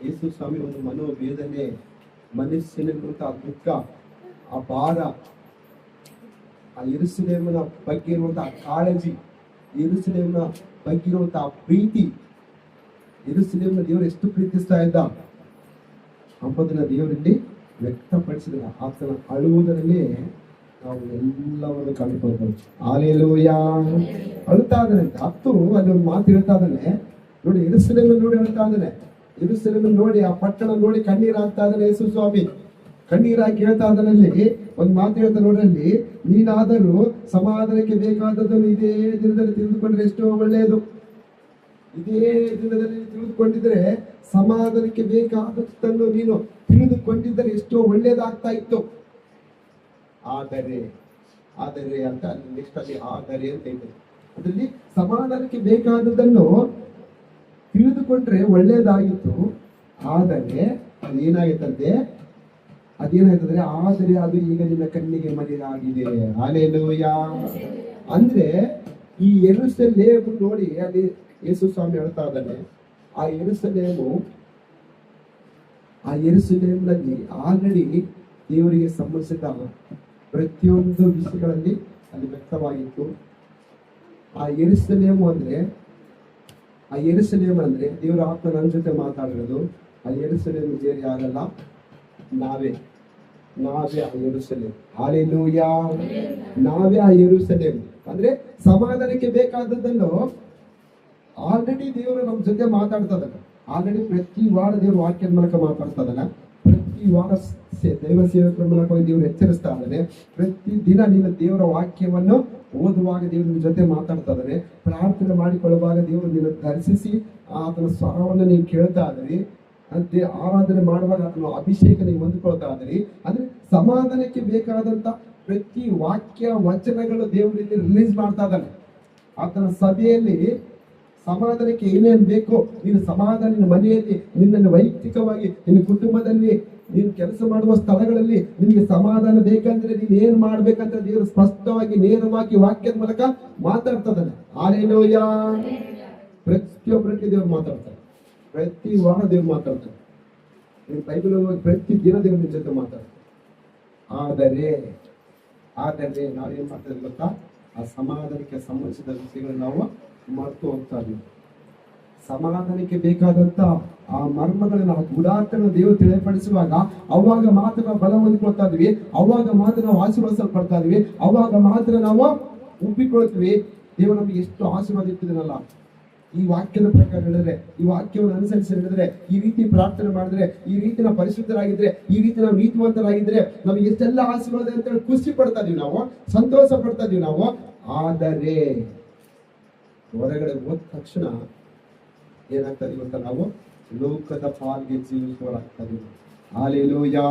ಯೇಸು ಸ್ವಾಮಿ ಒಂದು ಮನೋವೇದನೆ, ಮನಸ್ಸಿನಲ್ಲಿರುವಂತಹ ದುಃಖ, ಆ ಭಾರ, ಆ ಯೆರೂಸಲೇಮಿನ ಬಗ್ಗೆ ಇರುವಂತಹ ಕಾಳಜಿ, ಯೆರೂಸಲೇಮಿನ ಬಗ್ಗೆ ಇರುವಂತಹ ಪ್ರೀತಿ, ಯೆರೂಸಲೇಮಿನ ದೇವರು ಎಷ್ಟು ಪ್ರೀತಿಸ್ತಾ ಇದ್ದ ಅಂಬುದನ್ನ ದೇವರಲ್ಲಿ ವ್ಯಕ್ತಪಡಿಸಿದ. ಆತನ ಅಳುವುದರಲ್ಲಿ ನಾವು ಎಲ್ಲವನ್ನು ಕಂಡುಕೊಳ್ಬಹುದು. ಹಲ್ಲೆಲೂಯಾ. ಅಳುತ್ತಾ ಇದ್ದಾನೆ. ಹತ್ತು ಅಲ್ಲಿ ಒಂದು ಮಾತು ಹೇಳ್ತಾ ಇದ್ದಾನೆ ನೋಡಿ, ಯೆರೂಸಲೇಮನ್ನು ನೋಡಿ ಅಳುತ್ತಾ ಇದ್ದಾನೆ. ಯೆರೂಸಲೇಮನ್ನು ನೋಡಿ, ಆ ಪಟ್ಟಣ ನೋಡಿ ಕಣ್ಣೀರಾಗ್ತಾ ಇದ್ದಾನೆ ಯೇಸು ಸ್ವಾಮಿ. ಕಣ್ಣೀರಾಗಿ ಹೇಳ್ತಾ ಇದ್ದಾನಲ್ಲಿ ಒಂದು ಮಾತು ಹೇಳ್ತಾ ನೋಡ್ರಲ್ಲಿ, ನೀನಾದರೂ ಸಮಾಧಾನಕ್ಕೆ ಬೇಕಾದದ್ದನ್ನು ಇದೇ ದಿನದಲ್ಲಿ ತಿಳಿದುಕೊಂಡ್ರೆ ಎಷ್ಟೋ ಒಳ್ಳೆಯದು. ಇದೇ ದಿನದಲ್ಲಿ ತಿಳಿದುಕೊಂಡಿದ್ರೆ, ಸಮಾಧಾನಕ್ಕೆ ಬೇಕಾದದ್ದನ್ನು ನೀನು ತಿಳಿದುಕೊಂಡಿದ್ದರೆ ಎಷ್ಟೋ ಒಳ್ಳೇದಾಗ್ತಾ ಇತ್ತು. ಆದರೆ ಅಂತ ನೆಕ್ಸ್ಟ್ ಅಲ್ಲಿ ಆದರೆ ಅಂತ ಇದೆ. ಅದರಲ್ಲಿ ಸಮಾಧಾನಕ್ಕೆ ಬೇಕಾದದ್ದನ್ನು ತಿಳಿದುಕೊಂಡ್ರೆ ಒಳ್ಳೇದಾಗಿತ್ತು. ಆದರೆ ಅದೇನಾಗಿತ್ತಂತೆ, ಅದೇನಾಯ್ತಂದ್ರೆ ಆದರೆ ಅದು ಈಗ ನಿನ್ನ ಕಣ್ಣಿಗೆ ಮರೆಯಾಗಿದೆ. ಹಲ್ಲೆಲೂಯಾ. ಅಂದ್ರೆ ಈ ಯೆರೂಸಲೇಮು ನೋಡಿ, ಅಲ್ಲಿ ಯೇಸು ಸ್ವಾಮಿ ಹೇಳ್ತಾ ಇದ್ದಾನೆ, ಆ ಯೆರೂಸಲೇಮಿನಲ್ಲಿ ಆಲ್ರೆಡಿ ದೇವರಿಗೆ ಸಂಬಂಧಿಸಿದ ಪ್ರತಿಯೊಂದು ವಿಷಯಗಳಲ್ಲಿ ಅಲ್ಲಿ ವ್ಯಕ್ತವಾಗಿತ್ತು. ಆ ಯೆರೂಸಲೇಮು ಅಂದ್ರೆ ದೇವರ ಆತ್ಮ ನನ್ನ ಜೊತೆ ಮಾತಾಡಿರೋದು. ಆ ಯೆರೂಸಲೇಮು ಬೇರೆ ಯಾರಲ್ಲ, ನಾವೇ ಆ ಯೆರೂಸಲೇಮ್. ಹಲ್ಲೆಲೂಯಾ. ನಾವೇ ಆ ಯೆರೂಸಲೇಮ್. ಅಂದ್ರೆ ಸಮಾಧಾನಕ್ಕೆ ಬೇಕಾದದ್ದನ್ನು ಆಲ್ರೆಡಿ ದೇವರು ನಮ್ಮ ಜೊತೆ ಮಾತಾಡ್ತಾ ಇದ್ದಾನೆ. ಆಲ್ರೆಡಿ ಪ್ರತಿ ವಾರ ದೇವರು ವಾಕ್ಯದ ಮೂಲಕ ಮಾತಾಡ್ತಾ ಇದ್ದಾನೆ. ಪ್ರತಿ ವಾರ ದೈವ ಸೇವಕರ ಮೂಲಕ ದೇವರು ಎಚ್ಚರಿಸ್ತಾ ಇದ್ದಾನೆ. ಪ್ರತಿ ದಿನ ನೀನು ದೇವರ ವಾಕ್ಯವನ್ನು ಓದುವಾಗ ದೇವರು ನಿನ್ನ ಜೊತೆ ಮಾತಾಡ್ತಾ ಇದ್ದಾನೆ. ಪ್ರಾರ್ಥನೆ ಮಾಡಿಕೊಳ್ಳುವಾಗ ದೇವರು ನಿನ್ನ ದರ್ಶಿಸಿ ಆತನ ಸ್ವರವನ್ನು ನೀವು ಕೇಳ್ತಾ ಇದ್ದೀರಿ. ಅಂತೆ ಆರಾಧನೆ ಮಾಡುವಾಗ ಆತನ ಅಭಿಷೇಕ ನೀವು ಹೊಂದಿಕೊಳ್ತಾ ಇದ್ದೀರಿ. ಅಂದ್ರೆ ಸಮಾಧಾನಕ್ಕೆ ಬೇಕಾದಂತ ಪ್ರತಿ ವಾಕ್ಯ ವಚನಗಳು ದೇವರಲ್ಲಿ ರಿಲೀಸ್ ಮಾಡ್ತಾ ಇದ್ದಾನೆ. ಆತನ ಸಭೆಯಲ್ಲಿ ಸಮಾಧಾನಕ್ಕೆ ಏನೇನು ಬೇಕೋ, ನೀನು ಸಮಾಧಾನ ನಿನ್ನ ಮನೆಯಲ್ಲಿ, ನಿನ್ನನ್ನು ವೈಯಕ್ತಿಕವಾಗಿ, ನಿನ್ನ ಕುಟುಂಬದಲ್ಲಿ, ನೀನು ಕೆಲಸ ಮಾಡುವ ಸ್ಥಳಗಳಲ್ಲಿ ನಿನಗೆ ಸಮಾಧಾನ ಬೇಕಂದ್ರೆ ನೀನು ಏನ್ ಮಾಡ್ಬೇಕಂತ ದೇವರು ಸ್ಪಷ್ಟವಾಗಿ ನೇರವಾಗಿ ವಾಕ್ಯದ ಮೂಲಕ ಮಾತಾಡ್ತಾ ಇದ್ದಾನೆ. ಹಲ್ಲೆಲೂಯಾ. ಪ್ರತಿಯೊಬ್ಬರಿಗೆ ದೇವರು ಮಾತಾಡ್ತಾರೆ. ಪ್ರತಿ ವಾರ ದೇವ್ರು ಮಾತಾಡ್ತಾರೆ. ನೀವು ಬೈಬಲ್ ಪ್ರತಿ ದಿನ ದೇವ್ರ ಜೊತೆ ಮಾತಾಡ್ತಾರೆ. ಆದರೆ ನಾವೇನ್ ಮಾಡ್ತಾ ಇದ್ದೀವಿ ಗೊತ್ತಾ, ಆ ಸಮಾಧಾನಕ್ಕೆ ಸಂಬಂಧಿಸಿದ ವಿಷಯಗಳು ನಾವು ಮರೆತು ಹೋಗ್ತಾ ಇದ್ದೀವಿ. ಸಮಾಧಾನಕ್ಕೆ ಬೇಕಾದಂತ ಆ ಮರ್ಮಗಳನ್ನ, ಆ ಗುಡಾರ್ಥಗಳನ್ನು ದೇವರು ತಿಳಿಪಡಿಸುವಾಗ ಅವಾಗ ಮಾತ್ರ ನಾವು ಬಲ ಹೊಂದ್ಕೊಳ್ತಾ ಇದೀವಿ. ಅವಾಗ ಮಾತ್ರ ನಾವು ಆಶೀರ್ವಾದಿಸಲ್ಪಡ್ತಾ ಇದೀವಿ. ಅವಾಗ ಮಾತ್ರ ನಾವು ಒಪ್ಪಿಕೊಳ್ತೀವಿ. ದೇವರು ನಮಗೆ ಎಷ್ಟು ಆಶೀರ್ವಾದ ಇಟ್ಟಿದನಲ್ಲ. ಈ ವಾಕ್ಯದ ಪ್ರಕಾರ ಹೇಳಿದ್ರೆ, ಈ ವಾಕ್ಯವನ್ನು ಅನುಸರಿಸಿ ಹೇಳಿದ್ರೆ, ಈ ರೀತಿ ಪ್ರಾರ್ಥನೆ ಮಾಡಿದ್ರೆ, ಈ ರೀತಿ ನಾವು ಪರಿಶುದ್ಧರಾಗಿದ್ರೆ, ಈ ರೀತಿ ನಾವು ನೀತಿವಂತರಾಗಿದ್ರೆ ನಮಗೆ ಎಷ್ಟೆಲ್ಲ ಆಶೀರ್ವಾದ ಅಂತ ಹೇಳಿ ಖುಷಿ ಪಡ್ತಾ ಇದೀವಿ, ನಾವು ಸಂತೋಷ ಪಡ್ತಾ ಇದೀವಿ ನಾವು. ಆದರೆ ಹೊರಗಡೆ ಹೋದ ತಕ್ಷಣ ಏನಾಗ್ತಾ ಇದೀವಿ ಅಂತ, ನಾವು ಲೋಕದ ಪಾಲಿಗೆ ಜೀವಿಸುವರಾಗ್ತಾ ಇದೀವಿ. ಹಲ್ಲೆಲೂಯಾ.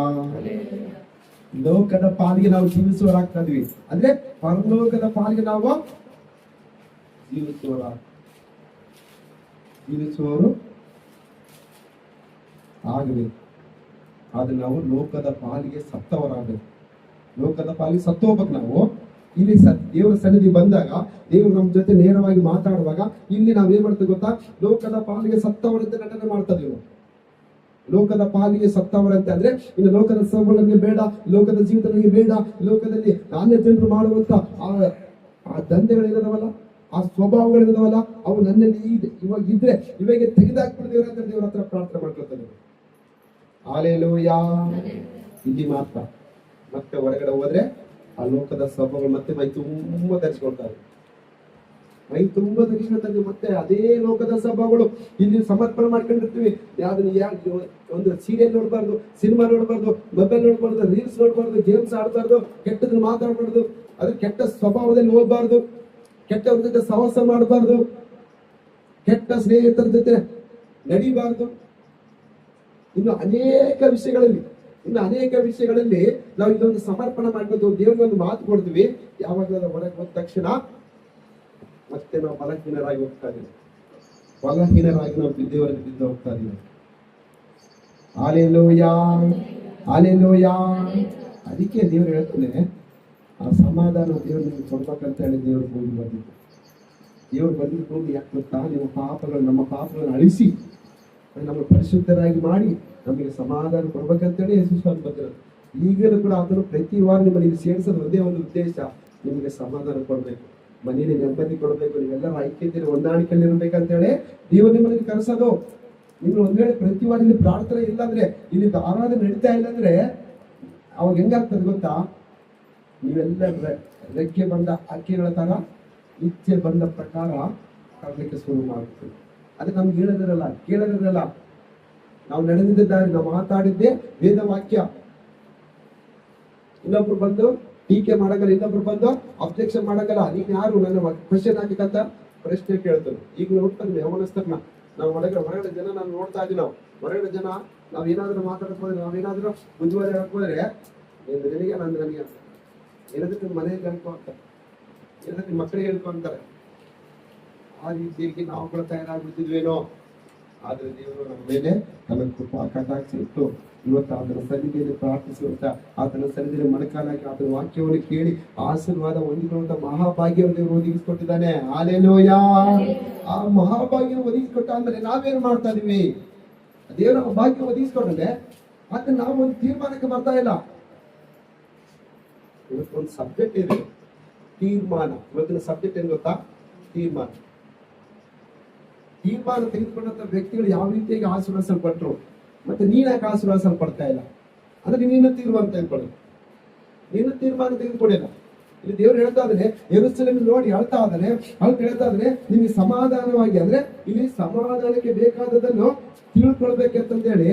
ಲೋಕದ ಪಾಲಿಗೆ ನಾವು ಜೀವಿಸುವರಾಗ್ತಾ ಇದೀವಿ. ಅಂದ್ರೆ ಪರಲೋಕದ ಪಾಲಿಗೆ ನಾವು ಜೀವಿಸುವವರು ಆಗಬೇಕು. ಆದ್ರೆ ನಾವು ಲೋಕದ ಪಾಲಿಗೆ ಸತ್ತವರಾಗಬೇಕು. ಲೋಕದ ಪಾಲಿಗೆ ಸತ್ತು ಹೋಗ್ಬೇಕು. ನಾವು ಇಲ್ಲಿ ದೇವರ ಸನ್ನಿಧಿ ಬಂದಾಗ, ದೇವರು ನಮ್ಮ ಜೊತೆ ನೇರವಾಗಿ ಮಾತಾಡುವಾಗ ಇಲ್ಲಿ ನಾವೇನ್ ಮಾಡ್ತೀವಿ ಗೊತ್ತಾ, ಲೋಕದ ಪಾಲಿಗೆ ಸತ್ತವರಂತೆ ನಟನೆ ಮಾಡ್ತಾ ಇದೀವಿ. ಲೋಕದ ಪಾಲಿಗೆ ಸತ್ತವರಂತೆ ಅಂದ್ರೆ ಇನ್ನು ಲೋಕದ ಸಂಬಳಕ್ಕೆ ಬೇಡ, ಲೋಕದ ಜೀವಿತ ನನಗೆ ಬೇಡ, ಲೋಕದಲ್ಲಿ ನಾಣ್ಯ ಜನರು ಮಾಡುವಂತ ಆ ದಂಧೆಗಳಿರೋದವಲ್ಲ, ಆ ಸ್ವಭಾವಗಳಿರೋದವಲ್ಲ, ಅವು ನನ್ನಲ್ಲಿ ಇವಾಗ ಇದ್ರೆ ಇವಾಗ ತೆಗೆದಾಕ್ಬಿಡ್ದೇವ್ರ ಅಂತ ದೇವ್ರ ಹತ್ರ ಪ್ರಾರ್ಥನೆ ಮಾಡ್ಕೊಳ್ತಾನೆ. ಹಲ್ಲೆಲೂಯಾ. ಇಲ್ಲಿ ಮಾತ್ರ. ಮತ್ತೆ ಹೊರಗಡೆ ಹೋದ್ರೆ ಆ ಲೋಕದ ಸ್ವಭಾವಗಳು ಮತ್ತೆ ಮೈ ತುಂಬ ಧರಿಸ್ಕೊಳ್ತಾರೆ. ಮೈ ತುಂಬ ಧರಿಸ್ಕೊಳ್ತಾರೆ. ಮತ್ತೆ ಅದೇ ಲೋಕದ ಸ್ವಭಾವಗಳು ಇಲ್ಲಿ ಸಮರ್ಪಣೆ ಮಾಡ್ಕೊಂಡಿರ್ತೀವಿ. ಒಂದು ಸೀರಿಯಲ್ ನೋಡ್ಬಾರ್ದು, ಸಿನಿಮಾ ನೋಡ್ಬಾರ್ದು, ಮೊಬೈಲ್ ನೋಡ್ಬಾರ್ದು, ರೀಲ್ಸ್ ನೋಡ್ಬಾರ್ದು, ಗೇಮ್ಸ್ ಆಡ್ಬಾರ್ದು, ಕೆಟ್ಟದನ್ನ ಮಾತಾಡ್ಬಾರ್ದು, ಅದ್ರ ಕೆಟ್ಟ ಸ್ವಭಾವದಲ್ಲಿ ಹೋಗ್ಬಾರ್ದು, ಕೆಟ್ಟವ್ರ ಜೊತೆ ಸಹವಾಸ ಮಾಡಬಾರ್ದು, ಕೆಟ್ಟ ಸ್ನೇಹಿತರ ಜೊತೆ ನಡಿಬಾರ್ದು. ಇನ್ನು ಅನೇಕ ವಿಷಯಗಳಲ್ಲಿ ನಾವು ಇದೊಂದು ಸಮರ್ಪಣೆ ಮಾಡ್ಕೊಂಡು ದೇವ್ರಿಗೆ ಒಂದು ಮಾತು ಕೊಡ್ತೀವಿ. ಯಾವಾಗ ಹೊರಗೆ ಹೋದ ತಕ್ಷಣ ಮತ್ತೆ ನಾವು ಬಲಹೀನರಾಗಿ ಹೋಗ್ತಾ ಇದೀವಿ. ನಾವು ದೇವರಿಗೆ ಬಿದ್ದು ಹೋಗ್ತಾ ಇದೀವಿ. ಹಲ್ಲೆಲೂಯಾ. ಅದಕ್ಕೆ ದೇವ್ರು ಹೇಳ್ತಾನೆ, ಆ ಸಮಾಧಾನ ದೇವ್ರು ನಿಮ್ಗೆ ಕೊಡ್ಬೇಕಂತ ಹೇಳಿ ದೇವ್ರು ಭೂಮಿ ಬಂದಿದ್ದು. ದೇವ್ರು ಬಂದಿದ್ದು ಭೂಮಿ ಯಾಕೆ ಗೊತ್ತಾ, ನಮ್ಮ ಪಾಪಗಳನ್ನು ಅಳಿಸಿ ನಮಗೆ ಪರಿಶುದ್ಧರಾಗಿ ಮಾಡಿ ನಮಗೆ ಸಮಾಧಾನ ಕೊಡ್ಬೇಕಂತೇಳಿ ಯೇಸು ಸ್ವಾಮಿ ಬಂದಿರೋದು. ಈಗಲೂ ಕೂಡ ಅದನ್ನು ಪ್ರತಿ ವಾರ ನಿಮ್ಮಲ್ಲಿ ಸೇರಿಸೋದು ಒಂದೇ ಒಂದು ಉದ್ದೇಶ, ನಿಮಗೆ ಸಮಾಧಾನ ಕೊಡ್ಬೇಕು, ಮನೆಯಲ್ಲಿ ನೆಮ್ಮದಿ ಕೊಡಬೇಕು, ನೀವೆಲ್ಲರ ಐಕ್ಯತೆಯಲ್ಲಿ ಹೊಂದಾಣಿಕೆಯಲ್ಲಿ ಇರ್ಬೇಕಂತೇಳಿ ದೇವರು ನಿಮ್ಮಲ್ಲಿ ಕರೆಸೋದು. ನೀವು ಒಂದ್ ವೇಳೆ ಪ್ರತಿ ವಾರ ಇಲ್ಲಿ ಪ್ರಾರ್ಥನೆ ಇಲ್ಲ ಅಂದ್ರೆ, ಇಲ್ಲಿ ಆರಾಧನೆ ನಡೀತಾ ಇಲ್ಲ ಅಂದ್ರೆ ಅವಾಗ ಹೆಂಗಾಗ್ತದೆ ಗೊತ್ತಾ? ನೀವೆಲ್ಲ ರೆಕ್ಕೆ ಬಂದ ಹಕ್ಕಿಗಳ ತರ ಇಚ್ಛೆ ಬಂದ ಪ್ರಕಾರ ಕರ್ಲಿಕ್ಕೆ ಶುರು ಮಾಡುತ್ತೆ. ಅದು ನಮ್ಗೆ ಹೇಳೋದಿರಲ್ಲ, ಕೇಳೋದಿರಲ್ಲ. ನಾವು ನಡೆದಿದ್ದ ದಾರಿ, ನಾವು ಮಾತಾಡಿದ್ದೆ ವೇದ ವಾಕ್ಯ. ಇನ್ನೊಬ್ರು ಬಂದು ಟೀಕೆ ಮಾಡಗಲ್ಲ, ಇನ್ನೊಬ್ರು ಬಂದು ಅಬ್ಜೆಕ್ಷನ್ ಮಾಡಗಲ್ಲ. ನೀನ್ ಯಾರು ನನ್ನ ಕ್ವಶನ್ ಹಾಕಿದಂತ ಪ್ರಶ್ನೆ ಕೇಳ್ತಾರೆ. ಈಗ ನೋಡ್ತಾರೆ ಅವನಸ್ತರ್ನ ನಾವು ಹೊರಗಡೆ ಜನ ನಾನು ನೋಡ್ತಾ ಇದ್ದೀವಿ. ನಾವು ಹೊರಗಡೆ ಜನ ನಾವ್ ಏನಾದ್ರು ಮಾತಾಡ್ಕೋದ್ರೆ, ನಾವೇನಾದ್ರೂ ಬುದ್ಧಿವಾದ ಹೇಳ್ಕೋದ್ರೆ ನಿನಗೆ ನನಗೆ ಏನಂದ್ರೆ ನಿಮ್ಮ ಮನೆಗೆ ಹೇಳ್ಕೊ ಅಂತಾರೆ, ಏನಂದ್ರೆ ನಿಮ್ಮ ಮಕ್ಕಳಿಗೆ ಹೇಳ್ಕೊ ಅಂತಾರೆ. ಆ ರೀತಿಯಾಗಿ ನಾವು ಕೂಡ ತಯಾರಾಗ್ಬಿಟ್ಟಿದ್ವೇನೋ. ಆದ್ರೆ ದೇವರು ನಮ್ಮ ಮೇಲೆ ನಮಗೆ ಕೃಪಾ ಕಟಾಕ್ಷ ಇಟ್ಟು ಇವತ್ತು ಆತನ ಸನ್ನಿಧಿಯಲ್ಲಿ ಪ್ರಾರ್ಥಿಸುವಂತ, ಆತನ ಸನ್ನಿಧಿಯಲ್ಲಿ ಮೊಣಕಾಲಾಗಿ ಆತನ ವಾಕ್ಯವನ್ನು ಕೇಳಿ ಆಶೀರ್ವಾದ ಹೊಂದಿಕೊಳ್ಳುವಂತ ಮಹಾಭಾಗ್ಯವನ್ನು ದೇವರು ಒದಗಿಸಿಕೊಟ್ಟಿದ್ದಾನೆ. ಹಾಲೆಲೂಯಾ. ಆ ಮಹಾಭಾಗ್ಯ ಒದಗಿಸಿಕೊಟ್ಟ ಅಂದ್ರೆ ನಾವೇನು ಮಾಡ್ತಾ ಇದೀವಿ? ದೇವರ ಭಾಗ್ಯ ಒದಗಿಸಿಕೊಟ್ಟರೆ ಆದ್ರೆ ನಾವು ಒಂದು ತೀರ್ಮಾನಕ್ಕೆ ಬರ್ತಾ ಇಲ್ಲ. ಇವತ್ತೊಂದು ಸಬ್ಜೆಕ್ಟ್ ಇದೆ, ತೀರ್ಮಾನ. ಇವತ್ತಿನ ಸಬ್ಜೆಕ್ಟ್ ಏನ್ ಗೊತ್ತಾ? ತೀರ್ಮಾನ. ತೀರ್ಮಾನ ತೆಗೆದುಕೊಂಡಂತ ವ್ಯಕ್ತಿಗಳು ಯಾವ ರೀತಿಯಾಗಿ ಆಶೀರ್ವಾದಿಸಲ್ಪಟ್ರು, ಮತ್ತೆ ನೀನ್ಯಾಕೆ ಆಶೀರ್ವಾದಿಸಲ್ಪಡ್ತಾ ಇಲ್ಲ ಅಂದ್ರೆ ನಿನ್ನ ತೀರ್ಮಾನ ತೆಗೆದುಕೊಳ್ಳಿ. ನಿನ್ನ ತೀರ್ಮಾನ ತೆಗೆದುಕೊಂಡಿಲ್ಲ. ಇಲ್ಲಿ ದೇವರು ಹೇಳ್ತಾ ಇದ್ದಾನೆ, ಯೆರೂಸಲೇಮ್ ನೋಡಿ ಹೇಳ್ತಾ ಇದ್ದಾನೆ ನಿಮಗೆ ಸಮಾಧಾನವಾಗಿ, ಅಂದ್ರೆ ಇಲ್ಲಿ ಸಮಾಧಾನಕ್ಕೆ ಬೇಕಾದದನ್ನು ತಿಳ್ಕೊಳ್ಬೇಕಂತಂದೇಳಿ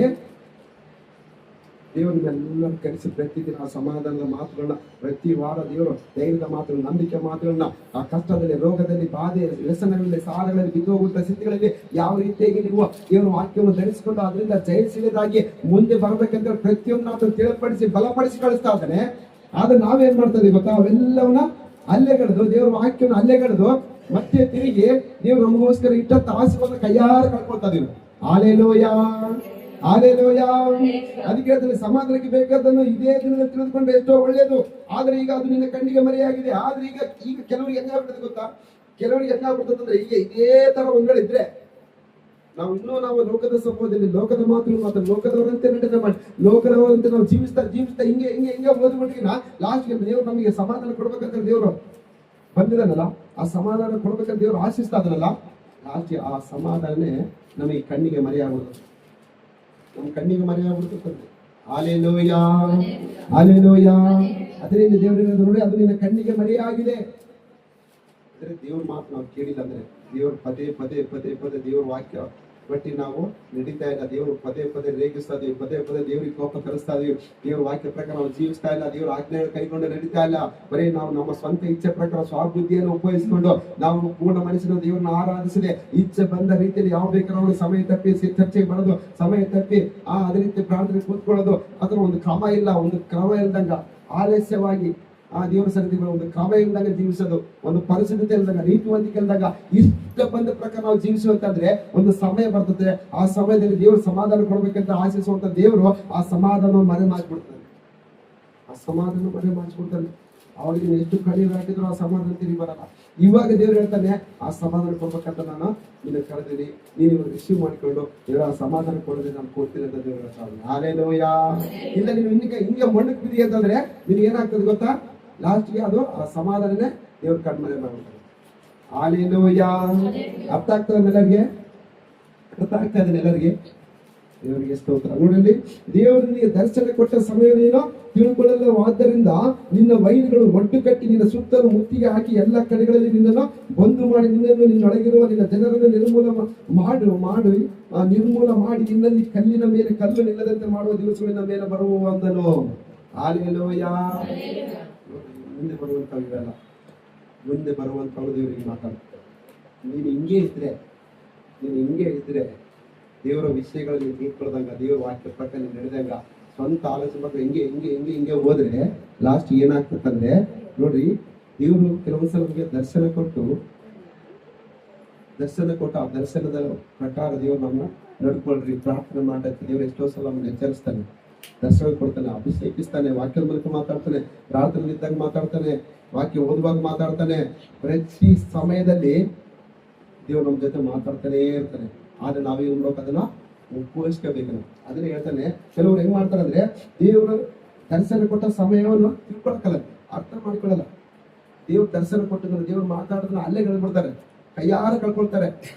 ದೇವರು ನಿಮ್ಮೆಲ್ಲರೂ ಕರೆಸಿ ಪ್ರತಿದಿನ ಆ ಸಮಾಧಾನದ ಮಾತುಗಳನ್ನ, ಪ್ರತಿ ವಾರ ದೇವರು ಧೈರ್ಯದ ಮಾತುಗಳು, ನಂಬಿಕೆ ಮಾತುಗಳನ್ನ, ಆ ಕಷ್ಟದಲ್ಲಿ, ರೋಗದಲ್ಲಿ, ಬಾಧೆ, ವ್ಯಸನಗಳಲ್ಲಿ, ಸಾಲಗಳಲ್ಲಿ, ಬಿದ್ದೋಗುವಂತ ಸ್ಥಿತಿಗಳಲ್ಲಿ ಯಾವ ರೀತಿಯಾಗಿ ನೀವು ದೇವರ ವಾಕ್ಯವನ್ನು ಧರಿಸಿಕೊಂಡು ಅದರಿಂದ ಜಯಿಸಿದಾಗಿ ಮುಂದೆ ಬರ್ಬೇಕಂತ ಪ್ರತಿಯೊಂದು ಮಾತನ್ನು ತಿಳಿಪಡಿಸಿ ಬಲಪಡಿಸಿ ಕಳಿಸ್ತಾ ಇದ್ದಾನೆ. ಆದ್ರೆ ನಾವೇನ್ ಮಾಡ್ತಾ ಇದೀವಿ ಗೊತ್ತಾ? ಅವೆಲ್ಲವನ್ನ ಅಲ್ಲೆಗಳೆದು, ದೇವರ ವಾಕ್ಯವನ್ನು ಅಲ್ಲೆಗಳೆದು ಮತ್ತೆ ತಿರುಗಿ ದೇವರು ನಮಗೋಸ್ಕರ ಇಟ್ಟಂತ ಆಶೀರ್ವಾದ ಕೈಯಾರ ಕಳ್ಕೊಳ್ತಾ ಇದೀವಿ. Hallelujah, hallelujah. ಅದಕ್ಕೆ ಅದನ್ನ ಸಮಾಧಾನಕ್ಕೆ ಬೇಕಾದನ್ನು ಇದೇ ದಿನದಲ್ಲಿ ತಿಳಿದುಕೊಂಡ್ರೆ ಎಷ್ಟೋ ಒಳ್ಳೇದು. ಆದ್ರೆ ಈಗ ಅದು ನಿನ್ನ ಕಣ್ಣಿಗೆ ಮರೆಯಾಗಿದೆ. ಆದ್ರೆ ಈಗ ಕೆಲವರಿಗೆ ಹೆಂಗಾಗ್ಬಿಡ್ತದೆ ಗೊತ್ತಾ? ಕೆಲವರಿಗೆ ಹೆಂಗಾಗ್ಬಿಡ್ತದೆ ಅಂದ್ರೆ, ಈಗ ಇದೇ ತರ ಒಂದ್ಗಳಿದ್ರೆ ನಾವು ಲೋಕದ ಸಮೂಹದಲ್ಲಿ ಲೋಕದ ಮಾತು ಲೋಕದವರಂತೆ ನಡೆದ ಮಾಡಿ ಲೋಕದವರಂತೆ ನಾವು ಜೀವಿಸ್ತಾ ಹಿಂಗೆ ಓದ್ಬಿಟ್ಟಿನ ಲಾಸ್ಟ್ಗೆ ದೇವರು ನಮಗೆ ಸಮಾಧಾನ ಕೊಡ್ಬೇಕಂತ ದೇವರು ಬಂದಿದ್ದಾನಲ್ಲ, ಆ ಸಮಾಧಾನ ಕೊಡ್ಬೇಕಂತ ದೇವರು ಆಶಿಸ್ತಾ ಇದ್ದಾನಲ್ಲ, ಲಾಸ್ಟ್ ಆ ಸಮಾಧಾನನೇ ನಮಗೆ ಕಣ್ಣಿಗೆ ಮರೆಯಾಗ್ಬಿಡುತ್ತೆ. ನಮ್ಮ ಕಣ್ಣಿಗೆ ಮರೆಯಾಗ್ಬಿಡುತ್ತೆ. Hallelujah, hallelujah. ಅದರಿಂದ ದೇವರಿಗೆ ನೋಡಿ, ಅದು ನಿನ್ನ ಕಣ್ಣಿಗೆ ಮರೆಯಾಗಿದೆ. ಅಂದ್ರೆ ದೇವ್ರ ಮಾತು ನಾವು ಕೇಳಿಲ್ಲ ಅಂದ್ರೆ, ದೇವ್ರ ಪದೇ ಪದೇ ಪದೇ ಪದೇ ದೇವ್ರ ವಾಕ್ಯ ಬಟ್ಟಿ ನಾವು ನಡೀತಾ ಇಲ್ಲ. ದೇವ್ರು ಪದೇ ಪದೇ ರೇಗಿಸ್ತಾ ಇದೀವಿ, ಪದೇ ಪದೇ ದೇವ್ರಿಗೆ ಕೋಪ ಕಲಿಸ್ತಾ ಇದೀವಿ. ದೇವ್ರ ವಾಕ್ಯ ಪ್ರಕಾರ ನಾವು ಜೀವಿಸ್ತಾ ಇಲ್ಲ, ದೇವ್ರ ಆಜ್ಞೆ ಕೈಗೊಂಡು ನಡೀತಾ ಇಲ್ಲ. ಬರೀ ನಾವು ನಮ್ಮ ಸ್ವಂತ ಇಚ್ಛೆ ಪ್ರಕಾರ ಸ್ವಬುದ್ಧಿಯನ್ನು ಉಪಯೋಗಿಸಿಕೊಂಡು ನಾವು ಪೂರ್ಣ ಮನಸ್ಸಿನ ದೇವ್ರನ್ನ ಆರಾಧಿಸದೆ ಇಚ್ಛೆ ಬಂದ ರೀತಿಯಲ್ಲಿ ಯಾವ ಬೇಕಾದ್ರೂ ಸಮಯ ತಪ್ಪಿ ಚರ್ಚೆಗೆ ಬರೋದು, ಸಮಯ ತಪ್ಪಿ ಅದೇ ರೀತಿ ಪ್ರಾರ್ಥನೆ ಕೂತ್ಕೊಳ್ಳೋದು, ಅದರ ಒಂದು ಕ್ರಮ ಇಲ್ದಂಗ ಆಲಸ್ಯವಾಗಿ ಆ ದೇವರ ಸನ್ನಿಧಿ ಒಂದು ಕ್ರಮ ಇಲ್ದಾಗ ಜೀವಿಸೋದು, ಒಂದು ಪರಿಸ್ಥಿತಿ ಇಲ್ದಾಗ, ನೀತಿವಂತಿಕೆ ಇಲ್ದಾಗ, ಇಷ್ಟ ಬಂದ ಪ್ರಕಾರ ನಾವು ಜೀವಿಸುವಂತಂದ್ರೆ ಒಂದು ಸಮಯ ಬರ್ತದೆ. ಆ ಸಮಯದಲ್ಲಿ ದೇವರು ಸಮಾಧಾನ ಕೊಡ್ಬೇಕಂತ ಆಶಿಸುವಂತ ದೇವರು ಆ ಸಮಾಧಾನ ಮರೆ ಮಾಡಿಬಿಡ್ತಾನೆ. ಅವರಿಗೆ ಎಷ್ಟು ಕಣ್ಣೀರು ಹಾಕಿದ್ರು ಆ ಸಮಾಧಾನ ತಿರುಗಿ ಬರಲ್ಲ. ಇವಾಗ ದೇವ್ರು ಹೇಳ್ತಾನೆ, ಆ ಸಮಾಧಾನ ಕೊಡ್ಬೇಕಂತ ನಾನು ನಿನ್ನ ಕರೆದಿನಿ, ನೀನು ರಿಸೀವ್ ಮಾಡಿಕೊಂಡು ದೇವರ ಆ ಸಮಾಧಾನ ಕೊಡೋದೇ ನಾನು ಕೊಡ್ತೀನಿ ಅಂತ ದೇವ್ರು ಹೇಳ್ತಾನೆ. ಹಾಲೆಲೂಯಾ. ಇಲ್ಲ ನೀನು ಹಿಂಗೆ ಮಣ್ಣಕ್ಕೆ ಬಿಡಿ ಅಂತಂದ್ರೆ ನೀನು ಏನಾಗ್ತದೆ ಗೊತ್ತಾ? ಲಾಸ್ಟ್ಗೆ ಅದು ಆ ಸಮಾಧಾನನೇ ದೇವ್ರ ಕಣ್ಮನೆ ಮಾಡ್ಬಿಡ್ತಾರೆ. ಹಾಲೆಲೂಯಾ. ಅರ್ಥ ಆಗ್ತದೆ ಎಲ್ಲರಿಗೆ? ಅರ್ಥ ಆಗ್ತಾ ಇದೆ ಎಲ್ಲರಿಗೆ? ದೇವರಿಗೆ ಸ್ತೋತ್ರ. ನೋಡಲಿ, ದೇವರು ನಿನಗೆ ದರ್ಶನ ಕೊಟ್ಟ ಸಮಯ ನೀನು ತಿಳ್ಕೊಳ್ಳಲು, ಆದ್ದರಿಂದ ನಿನ್ನ ವೈರಿಗಳು ಒಟ್ಟು ಕಟ್ಟಿ ನಿನ್ನ ಸುತ್ತಲೂ ಮುತ್ತಿಗೆ ಹಾಕಿ ಎಲ್ಲ ಕಡೆಗಳಲ್ಲಿ ನಿನ್ನನ್ನು ಬಂದು ಮಾಡಿ ನಿನ್ನೊಳಗಿರುವ ನಿನ್ನ ಜನರನ್ನು ನಿರ್ಮೂಲ ಮಾಡಿ ನಿನ್ನಲ್ಲಿ ಕಲ್ಲಿನ ಮೇಲೆ ಕಲ್ಲು ನಿಲ್ಲದಂತೆ ಮಾಡುವ ದಿವಸಗಳಿನ ಮೇಲೆ ಬರುವ ಅಂದನು. ಹಾಲೆಲೂಯಾ. ಮುಂದೆ ಬರುವಂತವಿರಲ್ಲ, ಮುಂದೆ ಬರುವಂತವ್ರು ದೇವರಿಗೆ ಮಾತಾಡ್ತಾರೆ. ನೀನು ಹಿಂಗೆ ಇದ್ರೆ ದೇವರ ವಿಷಯಗಳಲ್ಲಿ ತಿಳ್ಕೊಳ್ದಂಗ, ದೇವರ ವಾಕ್ಯ ಪ್ರಕಾರ ನಡೆದಂಗ, ಸ್ವಂತ ಆಲೋಚನೆ ಬಗ್ಗೆ ಹಿಂಗೆ ಹೋದ್ರೆ ಲಾಸ್ಟ್ ಏನಾಗ್ತದಂದ್ರೆ, ನೋಡ್ರಿ, ದೇವರು ಕೆಲವೊಂದ್ಸಲ ನಮಗೆ ದರ್ಶನ ಕೊಟ್ಟು ಆ ದರ್ಶನದ ಪ್ರಕಾರ ದೇವರು ನಮ್ಮ ನಡ್ಕೊಳ್ರಿ, ಪ್ರಾರ್ಥನೆ ಮಾಡಕ್ಕೆ ದೇವರು ಎಷ್ಟೋ ಸಲ ನಮ್ಮನ್ನು ಎಚ್ಚರಿಸ್ತಾನೆ, ದರ್ಶನ ಕೊಡ್ತಾನೆ, ಅಭಿಷೇಕಿಸ್ತಾನೆ, ವಾಕ್ಯದ ಮೂಲಕ ಮಾತಾಡ್ತಾನೆ, ಪ್ರಾರ್ಥನೆ ಇದ್ದಾಗ ಮಾತಾಡ್ತಾನೆ, ವಾಕ್ಯ ಓದುವಾಗ ಮಾತಾಡ್ತಾನೆ. ಪ್ರತಿ ಸಮಯದಲ್ಲಿ ದೇವರು ನಮ್ಮ ಜೊತೆ ಮಾತಾಡ್ತಾನೆ ಇರ್ತಾನೆ. ಆದ್ರೆ ನಾವೇನು ಮಾಡ್ಬೇಕು? ಅದನ್ನ ಒಪ್ಪಿಸ್ಕೋಬೇಕು ನಾವು. ಅದನ್ನ ಹೇಳ್ತಾನೆ. ಕೆಲವ್ರು ಹೆಂಗ್ ಮಾಡ್ತಾರೆ ಅಂದ್ರೆ ದೇವರು ದರ್ಶನ ಕೊಟ್ಟ ಸಮಯವನ್ನು ತಿಳ್ಕೊಳಕಲ್ಲ, ಅರ್ಥ ಮಾಡ್ಕೊಳ್ಳಲ್ಲ. ದೇವ್ರ ದರ್ಶನ ಕೊಟ್ಟಿದ್ರೆ ದೇವ್ರು ಮಾತಾಡಿದ್ರೆ ಅಲ್ಲೇ ಕಳ್ಬಿಡ್ತಾರೆ, ಕೈಯಾರ ಕಳ್ಕೊಳ್ತಾರೆ.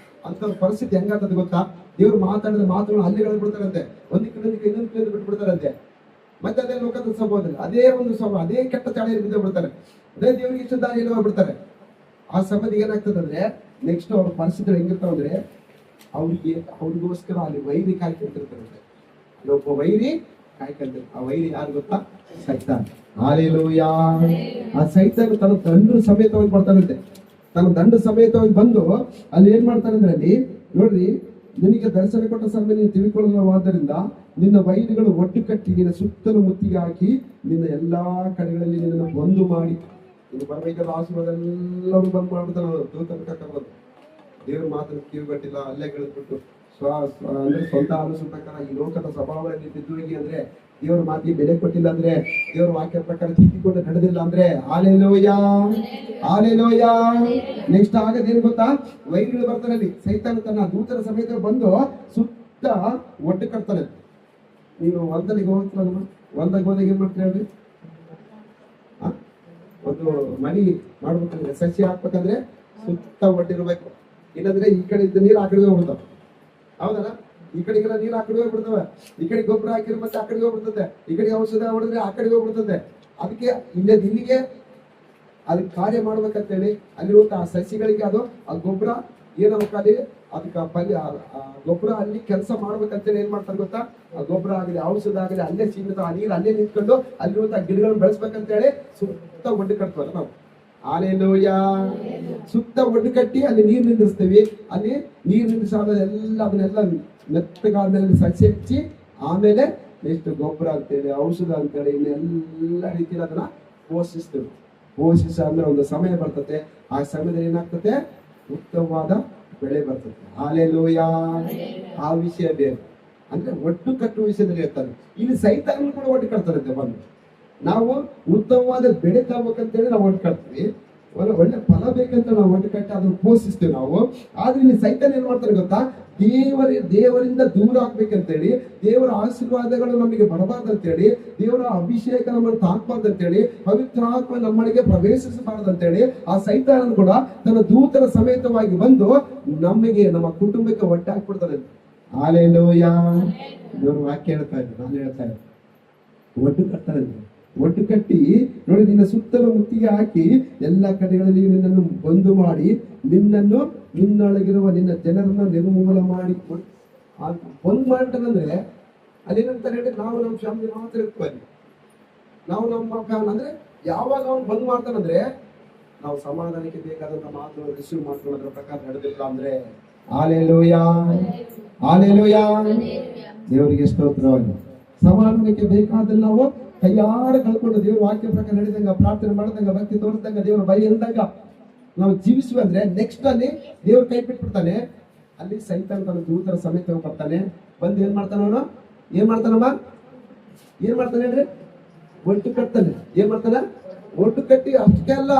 ಅಂತ ಪರಿಸ್ಥಿತಿ ಹೆಂಗಾಗ್ತದೆ ಗೊತ್ತಾ? ದೇವ್ರು ಮಾತಾಡಿದ ಮಾತುಗಳು ಅಲ್ಲೇ ಕಳ್ಬಿಡ್ತಾರಂತೆ, ಒಂದು ಕಿಲೋಮೀಟರ್ ಇನ್ನೊಂದು ಕಿಲೋಮೀಟರ್ ಬಿಟ್ಬಿಡ್ತಾರಂತೆ. ಮತ್ತೆ ಅದೇ ಲೋಕದ ಸ್ವಭಾವದಲ್ಲಿ ಅದೇ ಒಂದು ಸ್ವಭಾವ, ಅದೇ ಕೆಟ್ಟ ಚಾಳಿಯಲ್ಲಿ ಬಿದ್ದು ಬಿಡ್ತಾರೆ, ಅದೇ ದೇವ್ರಿಗೆ ಇಷ್ಟ ದಾರಿಯಲ್ಲಿ ಹೋಗ್ಬಿಡ್ತಾರೆ. ಆ ಸಮಯದಲ್ಲಿ ಏನಾಗ್ತದೆ ಅಂದ್ರೆ ನೆಕ್ಸ್ಟ್ ಅವ್ರ ಪರಿಸ್ಥಿತಿ ಹೆಂಗಿರ್ತಾವ ಅಂದ್ರೆ ಅವ್ರಿಗೋಸ್ಕರ ಅಲ್ಲಿ ವೈರಿ ಕಾಯ್ಕೊಂತಿರ್ತಾರಂತೆ. ಒಬ್ಬ ವೈರಿ ಕಾಯ್ಕೊಂತಾರೆ. ಆ ವೈರಿ ಯಾರು ಗೊತ್ತಾ? ಸೈತಾನ್. ಹಾಲೆಲೂಯಾ. ಆ ಸೈತಾನ್ ತನ್ನ ದಂಡು ಸಮೇತವಾಗಿ ಬರ್ತಾನಂತೆ. ತನ್ನ ದಂಡು ಸಮೇತವಾಗಿ ಬಂದು ಅಲ್ಲಿ ಏನ್ ಮಾಡ್ತಾನೆ ಅಂದ್ರೆ ಅಲ್ಲಿ ನೋಡ್ರಿ, ನಿನಗೆ ದರ್ಶನ ಕೊಟ್ಟ ಸಮಯ ನೀನು ತಿಳ್ಕೊಳ್ಳೋವಾದ್ದರಿಂದ ನಿನ್ನ ವೈರಿಗಳು ಒಟ್ಟು ಕಟ್ಟಿ ನಿನ್ನ ಸುತ್ತಲೂ ಮುತ್ತಿಗೆ ಹಾಕಿ ನಿನ್ನ ಎಲ್ಲಾ ಕಡೆಗಳಲ್ಲಿ ನಿನ್ನನ್ನು ಬಂದು ಮಾಡಿ, ನೀನು ಬರಬೇಕಾದ ಆಶೀರ್ವಾದ ಎಲ್ಲರೂ ಬಂದ್ ಮಾಡ್ಬಿಡ್ತಾನೆ. ದೂತನ ಕರ್ಕೊಂಡು ದೇವ್ರ ಮಾತನ್ನು ಕಿವಿಗಟ್ಟಿಲ್ಲ, ಅಲ್ಲೇ ಗೆಳೆದ್ಬಿಟ್ಟು ಅಂದ್ರೆ ಸ್ವಂತ ಆಲೋಚನೆ ಪ್ರಕಾರ ಈ ಲೋಕದ ಸ್ವಭಾವದಲ್ಲಿ ಬಿದ್ದೋಗಿ ಅಂದ್ರೆ ದೇವ್ರ ಮಾತಿಗೆ ಬೆಲೆ ಕೊಟ್ಟಿಲ್ಲ ಅಂದ್ರೆ, ದೇವ್ರ ವಾಕ್ಯ ಪ್ರಕಾರ ತಿದ್ದಿಕೊಂಡು ನಡೆದಿಲ್ಲ ಅಂದ್ರೆ, ಹಾಲೆಲೂಯಾ ಹಾಲೆಲೂಯಾ. ನೆಕ್ಸ್ಟ್ ಆಗದೇನು ಗೊತ್ತಾ? ವೈರಿಗಳು ಬರ್ತಾನೆ ಅಲ್ಲಿ. ಸೈತಾನ ತನ್ನ ದೂತರ ಸಮೇತ ಬಂದು ಸುತ್ತ ಒಟ್ಟು ಕಟ್ತಾನೆ. ನೀನು ಹೊಲದಲ್ಲಿಗೆ ಹೋಗ್ತೀರಲ್ಲ, ಹೊಲದಾಗ ಹೋದಾಗ ಏನ್ ಮಾಡ್ತೀರಿ ಹೇಳ್ರಿ? ಒಂದು ಮಣಿ ಮಾಡ್ಬೇಕಂದ್ರೆ ಸಸಿ ಹಾಕ್ಬೇಕಂದ್ರೆ ಸುತ್ತ ಒಟ್ಟಿರ್ಬೇಕು, ಇಲ್ಲಂದ್ರೆ ಈ ಕಡೆ ಇದ್ದ ನೀರು ಆ ಕಡೆ ಹೋಗ್ಬಿಡ್ತಾವ. ಹೌದಲ್ಲ? ಈ ಕಡೆಗೆಲ್ಲ ನೀರು ಆ ಕಡೆ ಹೋಗ್ಬಿಡ್ತವೆ, ಈ ಕಡೆ ಗೊಬ್ಬರ ಹಾಕಿದ್ರೆ ಮತ್ತೆ ಆ ಕಡೆಗೆ ಹೋಗ್ಬಿಡ್ತದೆ, ಈ ಕಡೆಗೆ ಔಷಧ ಹೊಡೆದ್ರೆ ಆ ಕಡೆಗೆ ಹೋಗ್ಬಿಡ್ತದೆ. ಅದಕ್ಕೆ ಇಲ್ಲಿಗೆ ಅದಕ್ಕೆ ಕಾರ್ಯ ಮಾಡ್ಬೇಕಂತೇಳಿ ಅಲ್ಲಿರುವಂತ ಆ ಸಸಿಗಳಿಗೆ ಅದು ಆ ಗೊಬ್ಬರ ಏನಾಗಲಿ, ಅದಕ್ಕೆ ಗೊಬ್ಬರ ಅಲ್ಲಿ ಕೆಲಸ ಮಾಡ್ಬೇಕಂತೇಳಿ ಏನ್ ಮಾಡ್ತಾರೆ ಗೊತ್ತಾ? ಆ ಗೊಬ್ಬರ ಆಗಲಿ ಔಷಧ ಆಗಲಿ ಅಲ್ಲೇ ಸೀಮಿತ, ಆ ನೀರು ಅಲ್ಲೇ ನಿಂತ್ಕೊಂಡು ಅಲ್ಲಿರುವಂತ ಗಿಡಗಳನ್ನ ಬೆಳೆಸ್ಬೇಕಂತೇಳಿ ಸುತ್ತ ಒಡ್ಡು ಕಟ್ತೀವಲ್ಲ ನಾವು. ಹಾಲೆಲೂಯಾ. ಸುತ್ತ ಒಡ್ಡು ಕಟ್ಟಿ ಅಲ್ಲಿ ನೀರು ನಿಂದಿರ್ಸ್ತೀವಿ. ಅಲ್ಲಿ ನೀರು ನಿಂದಿಸಾದ ಅದನ್ನೆಲ್ಲ ಮೆತ್ತಗಾದ್ಮೇಲೆ ಸಸಿ ಹಚ್ಚಿ ಆಮೇಲೆ ನೆಕ್ಸ್ಟ್ ಗೊಬ್ಬರ ಅಂತೇಳಿ ಔಷಧ ಅಂತೇಳಿ ಇನ್ನೆಲ್ಲ ರೀತಿಯಲ್ಲಿ ಅದನ್ನ ಪೋಷಿಸ್ತೀವಿ. ಪೋಷಿಸಾದ್ಮೇಲೆ ಒಂದು ಸಮಯ ಬರ್ತದೆ, ಆ ಸಮಯದಲ್ಲಿ ಏನಾಗ್ತದೆ? ಉತ್ತಮವಾದ ಬೆಳೆ ಬರ್ತದೆ. ಹಾಲೆಲೂಯಾ. ಆ ವಿಷಯ ಬೇರೆ, ಅಂದ್ರೆ ಒಟ್ಟು ಕಟ್ಟುವ ವಿಷಯದಲ್ಲಿ ಇರ್ತಾರೆ. ಇಲ್ಲಿ ಸೈತಾನ ಕೂಡ ಒಟ್ಟು ಕಟ್ತಾರಂತೆ ಬಂದು. ನಾವು ಉತ್ತಮವಾದ ಬೆಳೆ ತಗೋಬೇಕಂತೇಳಿ ನಾವು ಒಟ್ಟು ಕಟ್ತೀವಿ, ಒಳ್ಳೆ ಫಲ ಬೇಕಂತ ನಾವು ಒಟ್ಟು ಕಟ್ಟಿ ಅದನ್ನು ಪೋಷಿಸ್ತೀವಿ ನಾವು. ಆದ್ರೆ ಇಲ್ಲಿ ಸೈತಾನ ಏನ್ ಮಾಡ್ತಾರೆ ಗೊತ್ತಾ? ದೇವರಿಂದ ದೂರ ಆಗ್ಬೇಕಂತೇಳಿ, ದೇವರ ಆಶೀರ್ವಾದಗಳು ನಮಗೆ ಬರಬಾರ್ದಂತೇಳಿ, ದೇವರ ಅಭಿಷೇಕ ನಮ್ಮನ್ನು ತಾಕ್ಬಾರ್ದಂತೇಳಿ, ಪವಿತ್ರ ಆತ್ಮ ನಮ್ಮಳಿಗೆ ಪ್ರವೇಶಿಸಬಾರ್ದಂತೇಳಿ ಆ ಸೈತಾನನು ಕೂಡ ತನ್ನ ದೂತರ ಸಮೇತವಾಗಿ ಬಂದು ನಮಗೆ ನಮ್ಮ ಕುಟುಂಬಕ್ಕೆ ಒಟ್ಟೆ ಹಾಕ್ಬಿಡ್ತಾರೆ. ಹಾಲೆಲೂಯಾ. ದೇವರ ವಾಕ್ಯ ಹೇಳ್ತಾ ಇದ್ರು, ನಾನು ಹೇಳ್ತಾ ಇದ್ದೆ, ಒಟ್ಟು ಕಟ್ತಾರೆ. ಒಟ್ಟು ಕಟ್ಟಿ ನೋಡಿ, ನಿನ್ನ ಸುತ್ತಲೂ ಮುತ್ತಿಗೆ ಹಾಕಿ ಎಲ್ಲ ಕಡೆಗಳಲ್ಲಿ ನಿನ್ನನ್ನು ಬಂದು ಮಾಡಿ, ನಿನ್ನೊಳಗಿರುವ ನಿನ್ನ ಜನರನ್ನ ನಿರ್ಮೂಲ ಮಾಡಿ ಬಂದ್ ಮಾಡ್ತಾನಂದ್ರೆ ಅದೇನಂತಾರೆ ಹೇಳಿ, ನಾವು ನಮ್ಮ ಫ್ಯಾಮಿಲಿ ಮಾತ್ರ ಇರ್ತೀವಿ. ನಾವು ನಮ್ಮ ಅಂದ್ರೆ ಯಾವಾಗ ಅವ್ನು ಬಂದ್ ಮಾಡ್ತಾನಂದ್ರೆ ನಾವು ಸಮಾಧಾನಕ್ಕೆ ಬೇಕಾದಂತ ಮಾತುಗಳು ರಿಸೀವ್ ಮಾಡ್ಕೊಳ್ಳೋದ್ರ ಪ್ರಕಾರ ನಡೆದಿಲ್ಲ ಅಂದ್ರೆ, ಹಾಲೆಲೂಯಾ ಹಾಲೆಲೂಯಾ. ದೇವರಿಗೆ ಸ್ತೋತ್ರವಾಗಿ. ಸಮಾಧಾನಕ್ಕೆ ಬೇಕಾದಲ್ಲಿ ನಾವು ಕೈಯಾರ ಕಳ್ಕೊಂಡು ದೇವ್ರ ವಾಕ್ಯ ಪ್ರಕಾರ ನಡೆದಂಗ, ಪ್ರಾರ್ಥನೆ ಮಾಡಿದಂಗ, ಭಕ್ತಿ ತೋರಿಸಿದಂಗ, ದೇವರ ಭಯ ಇಲ್ದಂಗ ನಾವು ಜೀವಿಸುವ ಅಂದ್ರೆ ನೆಕ್ಸ್ಟ್ ಅಲ್ಲಿ ದೇವ್ರ ಕೈ ಬಿಟ್ಬಿಡ್ತಾನೆ. ಅಲ್ಲಿ ಸೈತಾನ ತನ್ನ ದೂತರ ಸಮೇತ ಬರ್ತಾನೆ. ಬಂದು ಏನ್ ಮಾಡ್ತಾನ ಅವನು? ಏನ್ ಮಾಡ್ತಾನಮ್ಮ? ಏನ್ ಮಾಡ್ತಾನೆ ಹೇಳ್ರಿ? ಒಟ್ಟು ಕಟ್ತಾನೆ. ಏನ್ ಮಾಡ್ತಾನ? ಒಟ್ಟು ಕಟ್ಟಿ ಅಷ್ಟೇ ಅಲ್ಲ,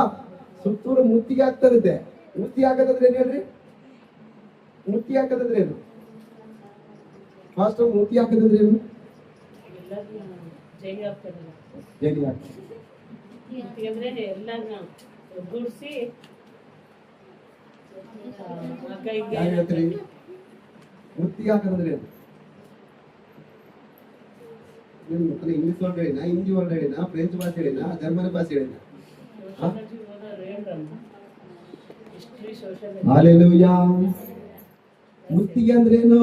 ಸುತ್ತೂರು ಮುತ್ತಿಗೆ ಆಗ್ತಾರಂತೆ. ಮುತ್ತಿ ಹಾಕದಂದ್ರೆ ಏನ್ ಹೇಳ್ರಿ? ಮುತ್ತಿ ಹಾಕದಂದ್ರೆ ಏನು? ಫಾಸ್ಟ್ ಮುತ್ತಿ ಹಾಕದಂದ್ರೆ ಏನು? ಜೈಲಿ ಆಗ್ತದೆ. ಮುತ್ತಿಗೆ ಹಾಕದಂದ್ರೆ ಇಂಗ್ಲಿಷ್ ವರ್ಡ್ ಹೇಳಿನ, ಹಿಂದಿ ವರ್ಡ್ ಹೇಳಿನ, ಫ್ರೆಂಚ್ ಭಾಷೆ ಹೇಳಿನ, ಜರ್ಮನಿ ಭಾಷೆ ಹೇಳಿನ? ಹಾಲೆಲೂಯಾ. ಮುತ್ತಿಗೆ ಅಂದ್ರೆ ಏನು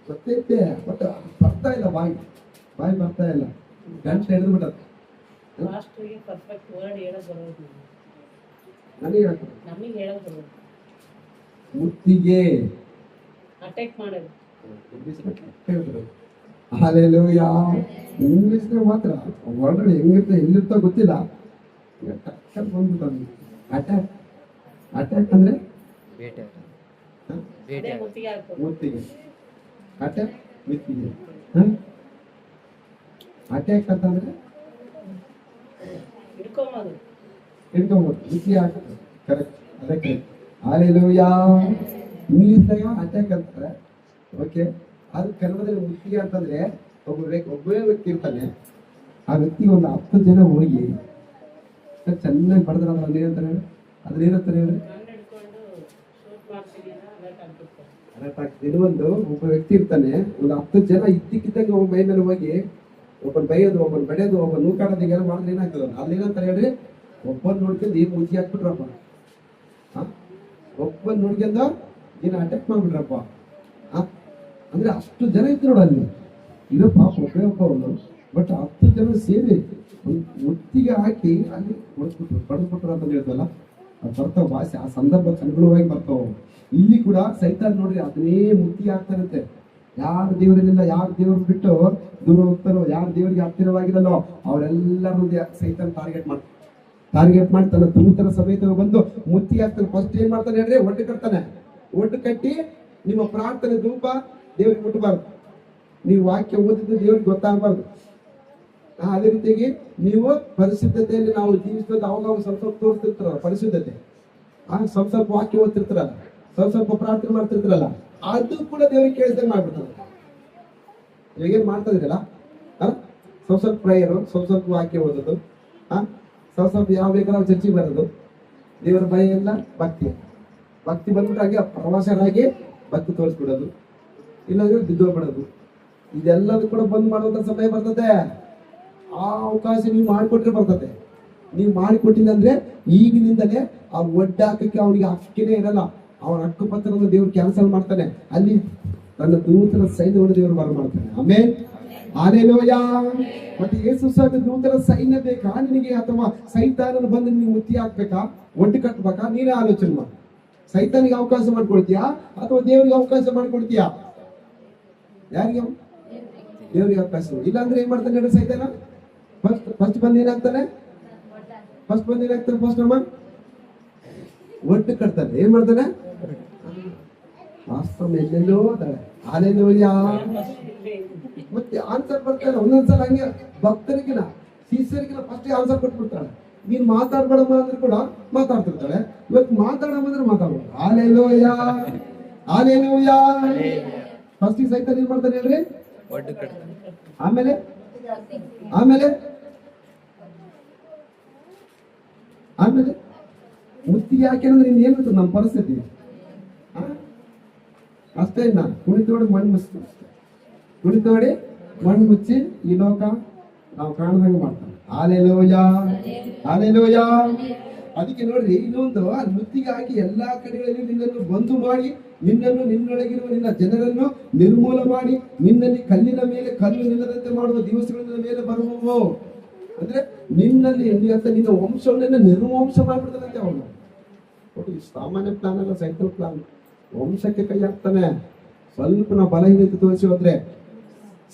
ಗೊತ್ತೈತೆ, ಬಟ್ ಬರ್ತಾ ಇಲ್ಲ, ಬಾಯಿ ಬರ್ತಾ ಇಲ್ಲ, ಗಂಟೆ ಹಿಡಿದು ಬಿಟ್ಟ. ಮುತ್ತಿಗೆ ಅಟ್ಯಾಕ್ ಮಾಡೋದು. ಹಾಲೆಲೂಯಾ. ಇಂಗ್ಲಿಷ್ ಮಾತ್ರ ವರ್ಡ್ ಹೆಂಗಿರ್ತ ಎಲ್ಲಿರ್ತ ಗೊತ್ತಿಲ್ಲ, ಬಂದ್ಬಿಟ್ಟು ಅಟ್ಯಾಕ್. ಅಟ್ಯಾಕ್ ಅಂದ್ರೆ ಮುತ್ತಿಗೆ. ಅಟ್ಯಾಕ್ ಮುತ್ತಿಗೆ. ಅಟ್ಯಾಕ್ ಅಂತಂದ್ರೆ ಹಿಡ್ಕೊಂಬೋದು, ಮುತ್ತಿಗೆ ಹಾಕೋದು. ಕರೆಕ್ಟ್, ಅದಕ್ಕೆ ಹಾಲೆಲೂಯಾ. ಇಂಗ್ಲಿಷ್ದಾಗ ಅಟ್ಯಾಕ್ ಅಂತಾರೆ, ಓಕೆ. ಅದು ಕನ್ನಡದಲ್ಲಿ ಮುತ್ತಿಗೆ ಅಂತಂದ್ರೆ ಒಬ್ಬೇ ವ್ಯಕ್ತಿ ಇರ್ತಾನೆ, ಆ ವ್ಯಕ್ತಿ ಒಂದು 10 ಜನ ಹೋಗಿ ಚೆನ್ನಾಗಿ ಬಡದ್ರ ಅದೇನಂತಾರೆ ಅದೇನಂತಾರೆ ಹೇಳಿ, ಒಬ್ಬ ವ್ಯಕ್ತಿ ಇರ್ತಾನೆ, ಒಂದು 10 ಜನ ಇದ್ದಕ್ಕಿದ್ದಂಗೆ ಒಬ್ಬ ಮೈ ಮೇಲೆ ಹೋಗಿ ಒಬ್ಬನ ಬೈಯೋದು, ಒಬ್ಬನ ಬಡಿಯೋದು, ಒಬ್ಬ ನೂಕಾಡೋದು ಎಲ್ಲ ಮಾಡಿದ್ರೆ ಏನಾಗ್ತದ ಅಲ್ಲೇನಂತಾರೆ ಹೇಳಿ, ಒಬ್ಬನ್ ನೋಡ್ಕೊಂಡು ಏನ್ ಮುಚ್ಚಿ ಹಾಕ್ಬಿಟ್ರಪ್ಪ, ಒಬ್ಬನ್ ನೋಡ್ಕೊಂಡ ಏನ್ ಅಟ್ಯಾಕ್ ಮಾಡ್ಬಿಟ್ರಪ್ಪ. ಅಂದ್ರೆ ಅಷ್ಟು ಜನ ಇತ್ತು ನೋಡ ಅಲ್ಲಿ, ಇದು ಪಾಪ ಒಬ್ಬೇ ಒಬ್ಬ ಅವನು. ಬಟ್ 10 ಜನ ಸೇರಿ ಮುತ್ತಿಗೆ ಹಾಕಿ ಅಲ್ಲಿ ಬಡದ್ಬಿಟ್ರು ಅಂತ ಹೇಳ್ತವಲ್ಲ, ಅದು ಬರ್ತಾವ ಭಾಷೆ, ಆ ಸಂದರ್ಭಕ್ಕೆ ಅನುಗುಣವಾಗಿ ಬರ್ತಾವ. ಇಲ್ಲಿ ಕೂಡ ಸೈತಾನ್ ನೋಡ್ರಿ ಅದನ್ನೇ ಮುತ್ತಿಗೆ ಹಾಕ್ತಾರಂತೆ. ಯಾರು ದೇವರಲ್ಲಿಲ್ಲ, ಯಾರು ದೇವ್ರ ಬಿಟ್ಟು ದೂರ ಹೋಗ್ತಾರೋ, ಯಾರು ದೇವರಿಗೆ ಹತ್ತಿರವಾಗಿರಲ್ಲೋ ಅವರೆಲ್ಲರೂ ಸೈತಾನ್ ಟಾರ್ಗೆಟ್ ಮಾಡಿ ತನ್ನ ದೂತರ ಸಮೇತ ಬಂದು ಮುತ್ತಿಗೆ ಹಾಕ್ತಾನೆ. ಫಸ್ಟ್ ಏನ್ ಮಾಡ್ತಾನೆ ಹೇಳ್ರಿ, ಒಟ್ಟು ಕಟ್ತಾನೆ. ಒಟ್ಟು ಕಟ್ಟಿ ನಿಮ್ಮ ಪ್ರಾರ್ಥನೆ ಧೂಪ ದೇವ್ರಿಗೆ ಮುಟ್ಟಬಾರ್ದು, ನೀವು ವಾಕ್ಯ ಓದಿದ್ದು ದೇವ್ರಿಗೆ ಗೊತ್ತಾಗಬಾರ್ದು. ಅದೇ ರೀತಿಯಾಗಿ ನೀವು ಪರಿಶುದ್ಧತೆಯಲ್ಲಿ ನಾವು ಜೀವಿಸೋದು ಅವಾಗ ಸ್ವಲ್ಪ ಸ್ವಲ್ಪ ತೋರಿಸ್ತಿರ್ತಾರ ಪರಿಶುದ್ಧತೆ, ಸ್ವಲ್ಪ ವಾಕ್ಯ ಓದ್ತಿರ್ತಾರಲ್ಲ, ಸ್ವಲ್ಪ ಪ್ರಾರ್ಥನೆ ಮಾಡ್ತಿರ್ತಾರಲ್ಲ, ಅದು ಕೂಡ ದೇವ್ರಿಗೆ ಕೇಳಿದಂಗೆ ಮಾಡ್ಬಿಡ್ತಾರೆ. ಇವಾಗೇನ್ ಮಾಡ್ತಾ ಇದ್ರಲ್ಲ, ಸ್ವಲ್ಪ ಪ್ರೇಯರು, ಸ್ವಲ್ಪ ವಾಕ್ಯ ಓದೋದು, ಸ್ವಲ್ಪ ಯಾವ ಬೇಕಾದ್ರೂ ಚರ್ಚೆಗೆ ಬರೋದು, ದೇವರ ಭಯ ಎಲ್ಲ ಭಕ್ತಿ ಬಂದ್ಬಿಟ್ಟಾಗಿ ಪ್ರವಾಸರಾಗಿ ಭಕ್ತಿ ತೋರಿಸ್ಬಿಡೋದು, ಇಲ್ಲಾಂದ್ರೆ ಬಿದ್ದೋಗ್ಬಿಡೋದು, ಇದೆಲ್ಲದೂ ಕೂಡ ಬಂದ್ ಮಾಡುವಂತ ಸಮಯ ಬರ್ತದೆ. ಆ ಅವಕಾಶ ನೀವು ಮಾಡಿಕೊಟ್ರೆ ಬರ್ತದೆ. ನೀವು ಮಾಡಿಕೊಟ್ಟಿಲ್ಲ ಅಂದ್ರೆ ಈಗಿನಿಂದಲೇ ಆ ಒಡ್ಡಾಕಕ್ಕೆ ಅವನಿಗೆ ಹಕ್ಕಿನೇ ಇರಲ್ಲ. ಅವನ ಹಕ್ಕುಪತ್ರವನ್ನು ದೇವ್ರು ಕ್ಯಾನ್ಸಲ್ ಮಾಡ್ತಾನೆ. ಅಲ್ಲಿ ತನ್ನ ದೂತರ ಸೈನ್ಯವನ್ನು ದೇವರು ಬರ ಮಾಡ್ತಾನೆ. ಆಮೇಲೆ ಹಾಲೆಲೂಯಾ. ಮತ್ತೆ ಯೇಸು ಸ್ವಾಮಿ ದೂತರ ಸೈನ್ಯ ಬೇಕಾ ನಿನಗೆ, ಅಥವಾ ಸೈತಾನನ ಬಂದು ನೀವು ಮುತ್ತಿ ಹಾಕ್ಬೇಕಾ, ಒಡ್ಡು ಕಟ್ಬೇಕಾ? ನೀನೇ ಆಲೋಚನೆ ಮಾಡು. ಸೈತಾನಿಗೆ ಅವಕಾಶ ಮಾಡ್ಕೊಡ್ತೀಯಾ ಅಥವಾ ದೇವರಿಗೆ ಅವಕಾಶ ಮಾಡ್ಕೊಡ್ತೀಯಾ? ಯಾರಿಗೆ? ದೇವರಿಗೆ ಅವಕಾಶ. ಇಲ್ಲಾಂದ್ರೆ ಏನ್ ಮಾಡ್ತಾನೆ ಹೇಳಿ ಸೈತಾನ? ಫಸ್ಟ್ ಬಂದು ಏನಾಗ್ತಾನೆ? ಫಸ್ಟ್ ನಮ್ಮ ಒಟ್ಟು ಕಟ್ತಾನೆ. ಏನ್ ಮಾಡ್ತಾನೆ? ಎಲ್ಲೆಲ್ಲೋ ಹಾಲೆಲೂಯಾ. ಮತ್ತೆ ಆನ್ಸರ್ ಬರ್ತಾನೆ ಒಂದೊಂದ್ಸಲ ಹಂಗೆ ಭಕ್ತರಿಗಿನ ಶಿಷ್ಯರಿಗಿನ ಫಸ್ಟ್ ಆನ್ಸರ್ ಕೊಟ್ಬಿಡ್ತಾಳೆ. ನೀನ್ ಮಾತಾಡ್ಬೇಡಮ್ಮ ಅಂದ್ರೆ ಕೂಡ ಮಾತಾಡ್ತಿರ್ತಾಳೆ. ಇವತ್ತು ಮಾತಾಡಮ್ಮ ಅಂದ್ರೆ ಮಾತಾಡ್ಬೇಡ. Hallelujah, hallelujah. ಫಸ್ಟ್ ಸೈತಾನ ಏನ್ ಮಾಡ್ತಾನೆ ಹೇಳ್ರಿ? ಆಮೇಲೆ ಆಮೇಲೆ ಆಮೇಲೆ ಮುತ್ತಿಗೆ ಹಾಕೇನಂದ್ರೆ ಇನ್ ಏನಿರ್ತದೆ ನಮ್ಮ ಪರಿಸ್ಥಿತಿ? ಅಷ್ಟೇ ಇಲ್ಲ, ಕುಣಿತೋಡಿ ಮಣ್ಣು ಮುಚ್ಚಿ, ಕುಣಿತೋಡಿ ಮಣ್ಣು ಮುಚ್ಚಿ ಈ ಲೋಕ ನಾವು ಕಾಣದಂಗೆ ಮಾಡ್ತಾನೆ. Hallelujah, hallelujah. ಅದಕ್ಕೆ ನೋಡ್ರಿ, ಇನ್ನೊಂದು ಮುತ್ತಿಗೆ ಹಾಕಿ ಎಲ್ಲಾ ಕಡೆಗಳಲ್ಲಿ ನಿನ್ನನ್ನು ಬಂದು ಮಾಡಿ, ನಿನ್ನನ್ನು ನಿನ್ನೊಳಗಿರುವ ನಿನ್ನ ಜನರನ್ನು ನಿರ್ಮೂಲ ಮಾಡಿ, ನಿನ್ನಲ್ಲಿ ಕಲ್ಲಿನ ಮೇಲೆ ಕಲ್ಲು ನಿಲ್ಲದಂತೆ ಮಾಡುವ ದಿವಸಗಳು ನಿನ್ನ ಮೇಲೆ ಬರುವವು. ಅಂದ್ರೆ ನಿನ್ನಲ್ಲಿ ನಿನ್ನ ವಂಶವನ್ನ ನಿರ್ವಂಶ ಮಾಡ್ಬಿಡ್ತಾನಂತೆ ಅವನು. ಸಾಮಾನ್ಯ ಪ್ಲಾನ್ ಅಲ್ಲ, ಸೈಕಲ್ ಪ್ಲಾನ್. ವಂಶಕ್ಕೆ ಕೈ ಹಾಕ್ತಾನೆ. ಸ್ವಲ್ಪ ನಾವು ಬಲಹೀನತೆ ತೋರಿಸಿ ಹೋದ್ರೆ,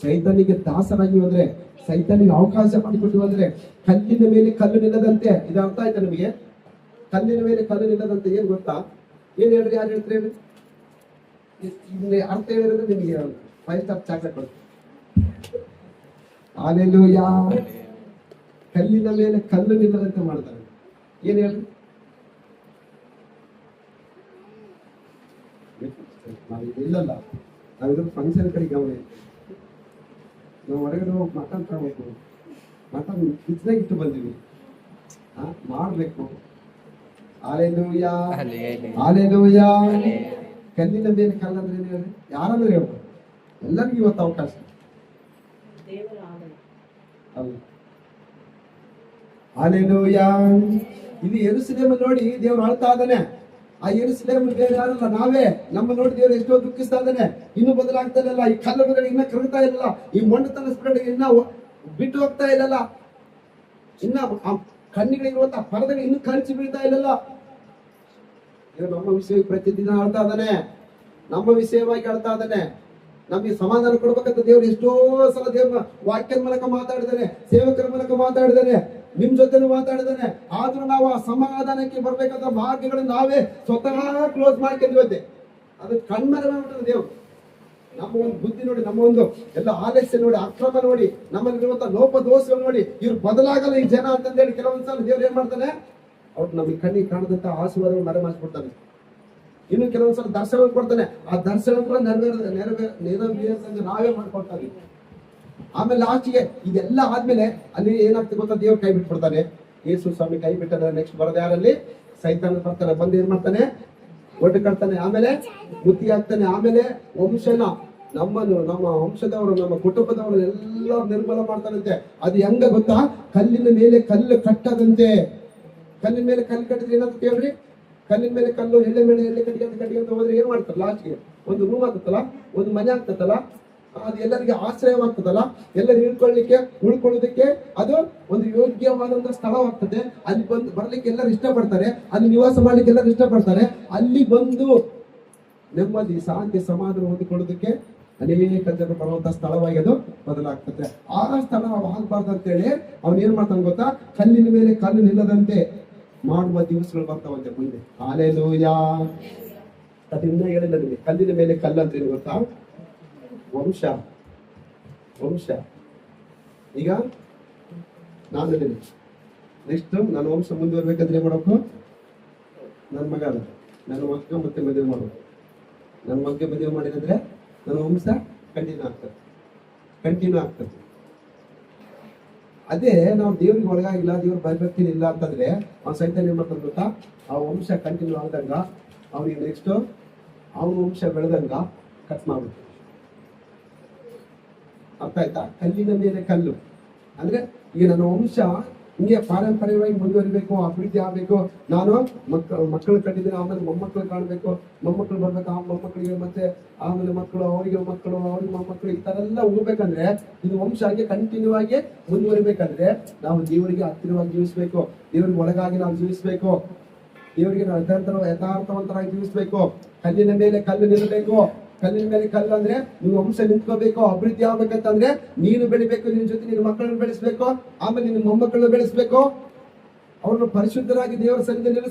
ಸೈತಾನಿಗೆ ದಾಸರಾಗಿ ಹೋದ್ರೆ, ಸೈತಾನಿಗೆ ಅವಕಾಶ ಮಾಡಿಕೊಟ್ಟು ಹೋದ್ರೆ, ಕಲ್ಲಿನ ಮೇಲೆ ಕಲ್ಲು ನಿಲ್ಲದಂತೆ. ಇದು ಅರ್ಥ ಆಯ್ತಾ ನಿಮಗೆ? ಕಲ್ಲಿನ ಮೇಲೆ ಕಲ್ಲು ನಿಲ್ಲದಂತೆ ಏನ್ ಗೊತ್ತಾ? ಏನ್ ಹೇಳ್ರಿ, ಯಾರು ಹೇಳ್ತಾರೆ ಹೇಳಿ? ಅರ್ಥ ಹೇಳಿದ್ರೆ ನಿಮಗೆ 5 ಸ್ಟಾರ್ ಚಾಕ್ಲೇಟ್ ಕೊಡ್ತೀನಿ. ಹಾಲೆಲೂಯಾ. ಕಲ್ಲಿನ ಮೇಲೆ ಕಲ್ಲು ನಿಲ್ಲದಂತೆ ಮಾಡ್ತಾರೆ. ಏನ್ ಹೇಳ್ರಿ? ಇಲ್ಲಲ್ಲ, ನಾವಿದ್ರ ಫಂಕ್ಷನ್ ಕಡೆ ಗಮನ ಇತ್ತು. ನಾವು ಹೊರಗಡೆ ಹೋಗಿ ಮಟನ್ ತಗೋಬೇಕು, ಮಟನ್ ಕಿಚ್ನಾಗ ಇಟ್ಟು ಬಂದೀವಿ, ಮಾಡ್ಬೇಕು. Hallelujah, hallelujah. ಕಲ್ಲಿನ ಮೇಲೆ ಕಲ್ಲಂದ್ರೆ ಏನು ಹೇಳಿ? ಯಾರಂದ್ರೆ ಹೇಳ್ಬೋದು? ಎಲ್ಲರಿಗೂ ಇವತ್ತು ಅವಕಾಶ ಅಲ್ಲ. ಹಾಲೆಲೂಯಾ. ಇಲ್ಲಿ ಯೆರೂಸಲೇಮ್ ನೋಡಿ ದೇವ್ರು ಆಳ್ತಾ ಇದ್ದಾನೆ. ಆ ಯೆರೂಸಲೇಮ್ ಬೇರೆ ಯಾರಲ್ಲ, ನಾವೇ. ನಮ್ಮ ನೋಡಿ ದೇವ್ರು ಎಷ್ಟೋ ದುಃಖಿಸ್ತಾ ಇದ್ದಾನೆ. ಇನ್ನು ಬದಲಾಗ್ತಾ ಇಲ್ಲ. ಈ ಕಲ್ಲುಗಳು ಇನ್ನ ಕರಗ್ತಾ ಇಲ್ಲ. ಈ ಮೊಂಡತನ ಸ್ಪ್ರೆಡ್ ಇನ್ನ ಬಿಟ್ಟು ಹೋಗ್ತಾ ಇಲ್ಲಲ್ಲ. ಇನ್ನ ಕಣ್ಣಿಗಳಿರುವಂತಹ ಪರದಗಳು ಇನ್ನು ಕಳಚಿ ಬೀಳ್ತಾ ಇಲ್ಲಲ್ಲ. ದೇವ್ರು ನಮ್ಮ ವಿಷಯವಾಗಿ ಪ್ರತಿದಿನ ಆಳ್ತಾ ಇದ್ದಾನೆ. ನಮ್ಮ ವಿಷಯವಾಗಿ ಆಳ್ತಾ ಇದ್ದಾನೆ. ನಮಗೆ ಸಮಾಧಾನ ಕೊಡ್ಬೇಕಂತ ದೇವ್ರು ಎಷ್ಟೋ ಸಲ ದೇವ್ರ ವಾಕ್ಯದ ಮೂಲಕ ಮಾತಾಡಿದಾನೆ, ಸೇವಕರ ಮೂಲಕ ಮಾತಾಡಿದಾನೆ, ನಿಮ್ ಜೊತೆನೂ ಮಾತಾಡಿದಾನೆ. ಆದ್ರೂ ನಾವು ಆ ಸಮಾಧಾನಕ್ಕೆ ಬರ್ಬೇಕಂತ ಮಾರ್ಗಗಳನ್ನು ನಾವೇ ಸ್ವತಃ ಕ್ಲೋಸ್ ಮಾಡ್ಕೊಂಡಿವತ್ತೆ. ಅದು ಕಣ್ಮರೆ ಮಾಡ್ಬಿಟ್ಟದ ದೇವ್ರು. ನಮ್ಮ ಒಂದು ಬುದ್ಧಿ ನೋಡಿ, ನಮ್ಮ ಒಂದು ಎಲ್ಲ ಆಲಸ್ಯ ನೋಡಿ, ಅಕ್ರಮ ನೋಡಿ, ನಮ್ಮಲ್ಲಿರುವಂತ ಲೋಪ ದೋಷಗಳು ನೋಡಿ, ಇವ್ರು ಬದಲಾಗಲ್ಲ ಈ ಜನ ಅಂತಂದೇಳಿ ಕೆಲವೊಂದ್ಸಲ ದೇವ್ರು ಏನ್ ಮಾಡ್ತಾನೆ? ಅವ್ರು ನಮಗೆ ಕಣ್ಣಿಗೆ ಕಾಣದಂತ ಆಶೀರ್ವಾದಗಳು ಮರೆ ಮಾಡಿಸ್ಬಿಡ್ತಾನೆ. ಇನ್ನು ಕೆಲವೊಂದ್ಸಲ ದರ್ಶನ ಕೊಡ್ತಾನೆ, ಆ ದರ್ಶನ ಕೂಡ ನೆರವೇರಿಸಂಗೆ ನಾವೇ ಮಾಡ್ಕೊಳ್ತಾ ಇದೀವಿ. ಆಮೇಲೆ ಲಾಸ್ಟ್ಗೆ ಇದೆಲ್ಲ ಆದ್ಮೇಲೆ ಅಲ್ಲಿ ಏನಾಗ್ತದೆ ಗೊತ್ತಾ, ದೇವ್ರು ಕೈ ಬಿಟ್ಬಿಡ್ತಾನೆ. ಯೇಸು ಸ್ವಾಮಿ ಕೈ ಬಿಟ್ಟಾರೆ. ನೆಕ್ಸ್ಟ್ ಬರೋದು ಯಾರಲ್ಲಿ? ಸೈತಾನ ಬರ್ತಾನೆ. ಬಂದು ಏನ್ ಮಾಡ್ತಾನೆ? ಒಟ್ಟು ಕಟ್ತಾನೆ. ಆಮೇಲೆ ಬುದ್ಧಿ ಆಗ್ತಾನೆ. ಆಮೇಲೆ ವಂಶನ ನಮ್ಮ ವಂಶದವರು, ನಮ್ಮ ಕುಟುಂಬದವರು ಎಲ್ಲ ನಿರ್ಮೂಲ ಮಾಡ್ತಾನಂತೆ. ಅದು ಹೆಂಗ ಗೊತ್ತಾ? ಕಲ್ಲಿನ ಮೇಲೆ ಕಲ್ಲು ಕಟ್ಟದಂತೆ. ಕಲ್ಲಿನ ಮೇಲೆ ಕಲ್ಲು ಕಟ್ಟಿದ್ರೆ ಏನಾದ್ರು ಕೇಳ್ರಿ, ಕಲ್ಲಿನ ಮೇಲೆ ಕಲ್ಲು, ಎಳ್ಳೆ ಮೇಲೆ ಎಳ್ಳೆ ಕಟ್ಟಿಗೆ ಹೋದ್ರೆ ಏನ್ ಮಾಡ್ತಾರೆ? ಲಾಸ್ಟ್ಗೆ ಒಂದು ರೂಮ್ ಆಗ್ತದಲ್ಲ, ಒಂದು ಮನೆ ಆಗ್ತದಲ್ಲ, ಅದು ಎಲ್ಲರಿಗೆ ಆಶ್ರಯವಾಗ್ತದಲ್ಲ, ಎಲ್ಲರೂ ಉಳ್ಕೊಳ್ಳೋದಕ್ಕೆ ಅದು ಒಂದು ಯೋಗ್ಯವಾದಂತಹ ಸ್ಥಳವಾಗ್ತದೆ. ಅಲ್ಲಿ ಬರ್ಲಿಕ್ಕೆ ಎಲ್ಲರೂ ಇಷ್ಟಪಡ್ತಾರೆ, ಅಲ್ಲಿ ನಿವಾಸ ಮಾಡ್ಲಿಕ್ಕೆ ಎಲ್ಲರೂ ಇಷ್ಟಪಡ್ತಾರೆ. ಅಲ್ಲಿ ಬಂದು ನೆಮ್ಮದಿ, ಶಾಂತಿ, ಸಮಾಧಾನ ಹೊಂದಿಕೊಳ್ಳೋದಕ್ಕೆ ಅನೇಕ ಜನರು ಬರುವಂತಹ ಸ್ಥಳವಾಗಿ ಅದು ಬದಲಾಗ್ತದೆ. ಆ ಸ್ಥಳ ಆಗ್ಬಾರ್ದು ಅಂತೇಳಿ ಅವ್ನು ಏನ್ ಮಾಡ್ತಾನೆ ಗೊತ್ತಾ? ಕಲ್ಲಿನ ಮೇಲೆ ಕಲ್ಲು ನಿಲ್ಲದಂತೆ ಮಾಡುವ ದಿವಸಗಳು ಬರ್ತಾವಂತೆ ಮುಂದೆ. ಹಾಲೆಲೂಯಾ. ಅದನ್ನ ಹೇಳಿಲ್ಲ ನಿಮಗೆ. ಕಲ್ಲಿನ ಮೇಲೆ ಕಲ್ಲು ಅಂತ ಏನು ಗೊತ್ತಾ? ವಂಶ. ಈಗ ನಾನು ನೆಕ್ಸ್ಟ್ ನನ್ನ ವಂಶ ಮುಂದುವರ್ಬೇಕಂದ್ರೆ ಏನ್ ಮಾಡಬೇಕು? ನನ್ನ ಮಗ ಅಲ್ಲ, ನನ್ನ ಮಗ ಮತ್ತೆ ಮದುವೆ ಮಾಡಬೇಕು. ನನ್ನ ಮಗ್ಗೆ ಮದುವೆ ಮಾಡಿದ್ರೆ ನನ್ನ ವಂಶ ಕಂಟಿನ್ಯೂ ಆಗ್ತದೆ. ಅದೇ ನಾವು ದೇವ್ರಿಗೆ ಒಳಗಾಗಿಲ್ಲ, ದೇವ್ರ ಭಯಭಕ್ತಿ ಇಲ್ಲ ಅಂತಂದ್ರೆ ಅವ್ನ ಸೈತಾನ ಏನ್ ಮಾಡ್ತಾನೆ ಗೊತ್ತಾ? ಆ ವಂಶ ಕಂಟಿನ್ಯೂ ಆದಂಗ ಅವನಿಗೆ ನೆಕ್ಸ್ಟ್ ಅವನ ವಂಶ ಬೆಳೆದಂಗ ಕಟ್ ಮಾಡ್ಬಿಡ್ತಾನೆ. ಅರ್ಥ ಆಯ್ತಾ? ಕಲ್ಲಿನ ಮೇಲೆ ಕಲ್ಲು ಅಂದ್ರೆ ಈಗ ನನ್ನ ವಂಶ ಹಿಂಗೆ ಪಾರಂಪರ್ಯವಾಗಿ ಮುಂದುವರಿಬೇಕು, ಅಭಿವೃದ್ಧಿ ಆಗ್ಬೇಕು. ನಾನು ಮಕ್ಕಳು ಕಂಡಿದ್ದೀನಿ, ಆಮೇಲೆ ಮೊಮ್ಮಕ್ಕಳು ಕಾಣ್ಬೇಕು, ಮೊಮ್ಮಕ್ಕಳು ಬರ್ಬೇಕು, ಆ ಮೊಮ್ಮಕ್ಕಳಿಗೆ ಮತ್ತೆ ಆಮೇಲೆ ಮಕ್ಕಳು, ಅವ್ರಿಗೆ ಮೊಮ್ಮಕ್ಕಳು, ಈ ತರ ಎಲ್ಲ ಹೋಗ್ಬೇಕಂದ್ರೆ ಇದು ವಂಶ ಹಾಗೆ ಕಂಟಿನ್ಯೂ ಆಗಿ ಮುಂದುವರಿಬೇಕಂದ್ರೆ ನಾವು ದೇವರಿಗೆ ಹತ್ತಿರವಾಗಿ ಜೀವಿಸ್ಬೇಕು, ದೇವ್ರಿಗೆ ಒಳಗಾಗಿ ನಾವು ಜೀವಿಸ್ಬೇಕು, ದೇವರಿಗೆ ನಾವು ಯಥಾರ್ಥವಂತರಾಗಿ ಜೀವಿಸ್ಬೇಕು. ಕಲ್ಲಿನ ಮೇಲೆ ಕಲ್ಲು ನಿಲ್ಲಬೇಕು. ಕಲ್ಲಿನ ಮೇಲೆ ಕಲ್ಲು ಅಂದ್ರೆ ನೀವು ವಂಶ ನಿಂತ್ಕೋಬೇಕು, ಅಭಿವೃದ್ಧಿ ಆಗ್ಬೇಕಂತಂದ್ರೆ ನೀನು ಬೆಳಿಬೇಕು, ನಿನ್ನ ಜೊತೆ ನಿನ್ನ ಮಕ್ಕಳನ್ನು ಬೆಳೆಸ್ಬೇಕು, ಆಮೇಲೆ ನಿನ್ನ ಮೊಮ್ಮಕ್ಕಳನ್ನು ಬೆಳೆಸ್ಬೇಕು, ಅವ್ರನ್ನ ಪರಿಶುದ್ಧರಾಗಿ ದೇವರ ಸನ್ನಿಧಿಯಲ್ಲಿ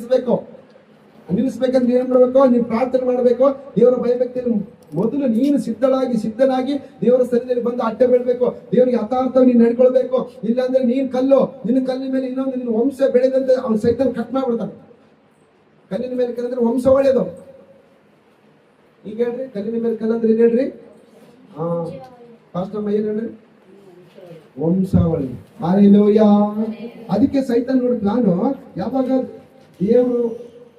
ನಿಲ್ಲಿಸ್ಬೇಕಂದ್ರೆ ಏನ್ ಮಾಡ್ಬೇಕು? ನೀವು ಪ್ರಾರ್ಥನೆ ಮಾಡ್ಬೇಕು, ದೇವರ ಭಯಭಕ್ತಿಯನ್ನು ಮೊದಲು ನೀನು ಸಿದ್ಧನಾಗಿ ದೇವರ ಸನ್ನಿಧಿಯಲ್ಲಿ ಬಂದು ಅಡ್ಡ ಬೀಳ್ಬೇಕು, ದೇವರಿಗೆ ಯಥಾರ್ಥವಾಗಿ ನೀನು ನಡ್ಕೊಳ್ಬೇಕು. ಇಲ್ಲಾಂದ್ರೆ ನೀನ್ ಕಲ್ಲು, ನಿನ್ನ ಕಲ್ಲಿನ ಮೇಲೆ ಇನ್ನೊಂದು ನಿನ್ನ ವಂಶ ಬೆಳೆದಂತೆ ಅವ್ನ ಸೈತಾನ ಕಟ್ ಮಾಡ್ಬಿಡ್ತಾನೆ. ಕಲ್ಲಿನ ಮೇಲೆ ಕಲ್ಲಂದ್ರೆ ವಂಶ ಒಳ್ಳೆಯದು. ಈಗ ಹೇಳ್ರಿ, ಕಲ್ಲಿನ ಮೇಲೆ ಕಲ್ಲಂದ್ರೆ ಏನ್ ಹೇಳ್ರಿ? ಫಾಸ್ಟ್ ಏನ್ ಹೇಳ್ರಿ? ವಂಶಾವಳಿ. ಹಾಲೆಲೂಯಾ. ಅದಕ್ಕೆ ಸೈತಾನ ನೋಡಿ ಪ್ಲಾನು, ಯಾವಾಗ ದೇವರು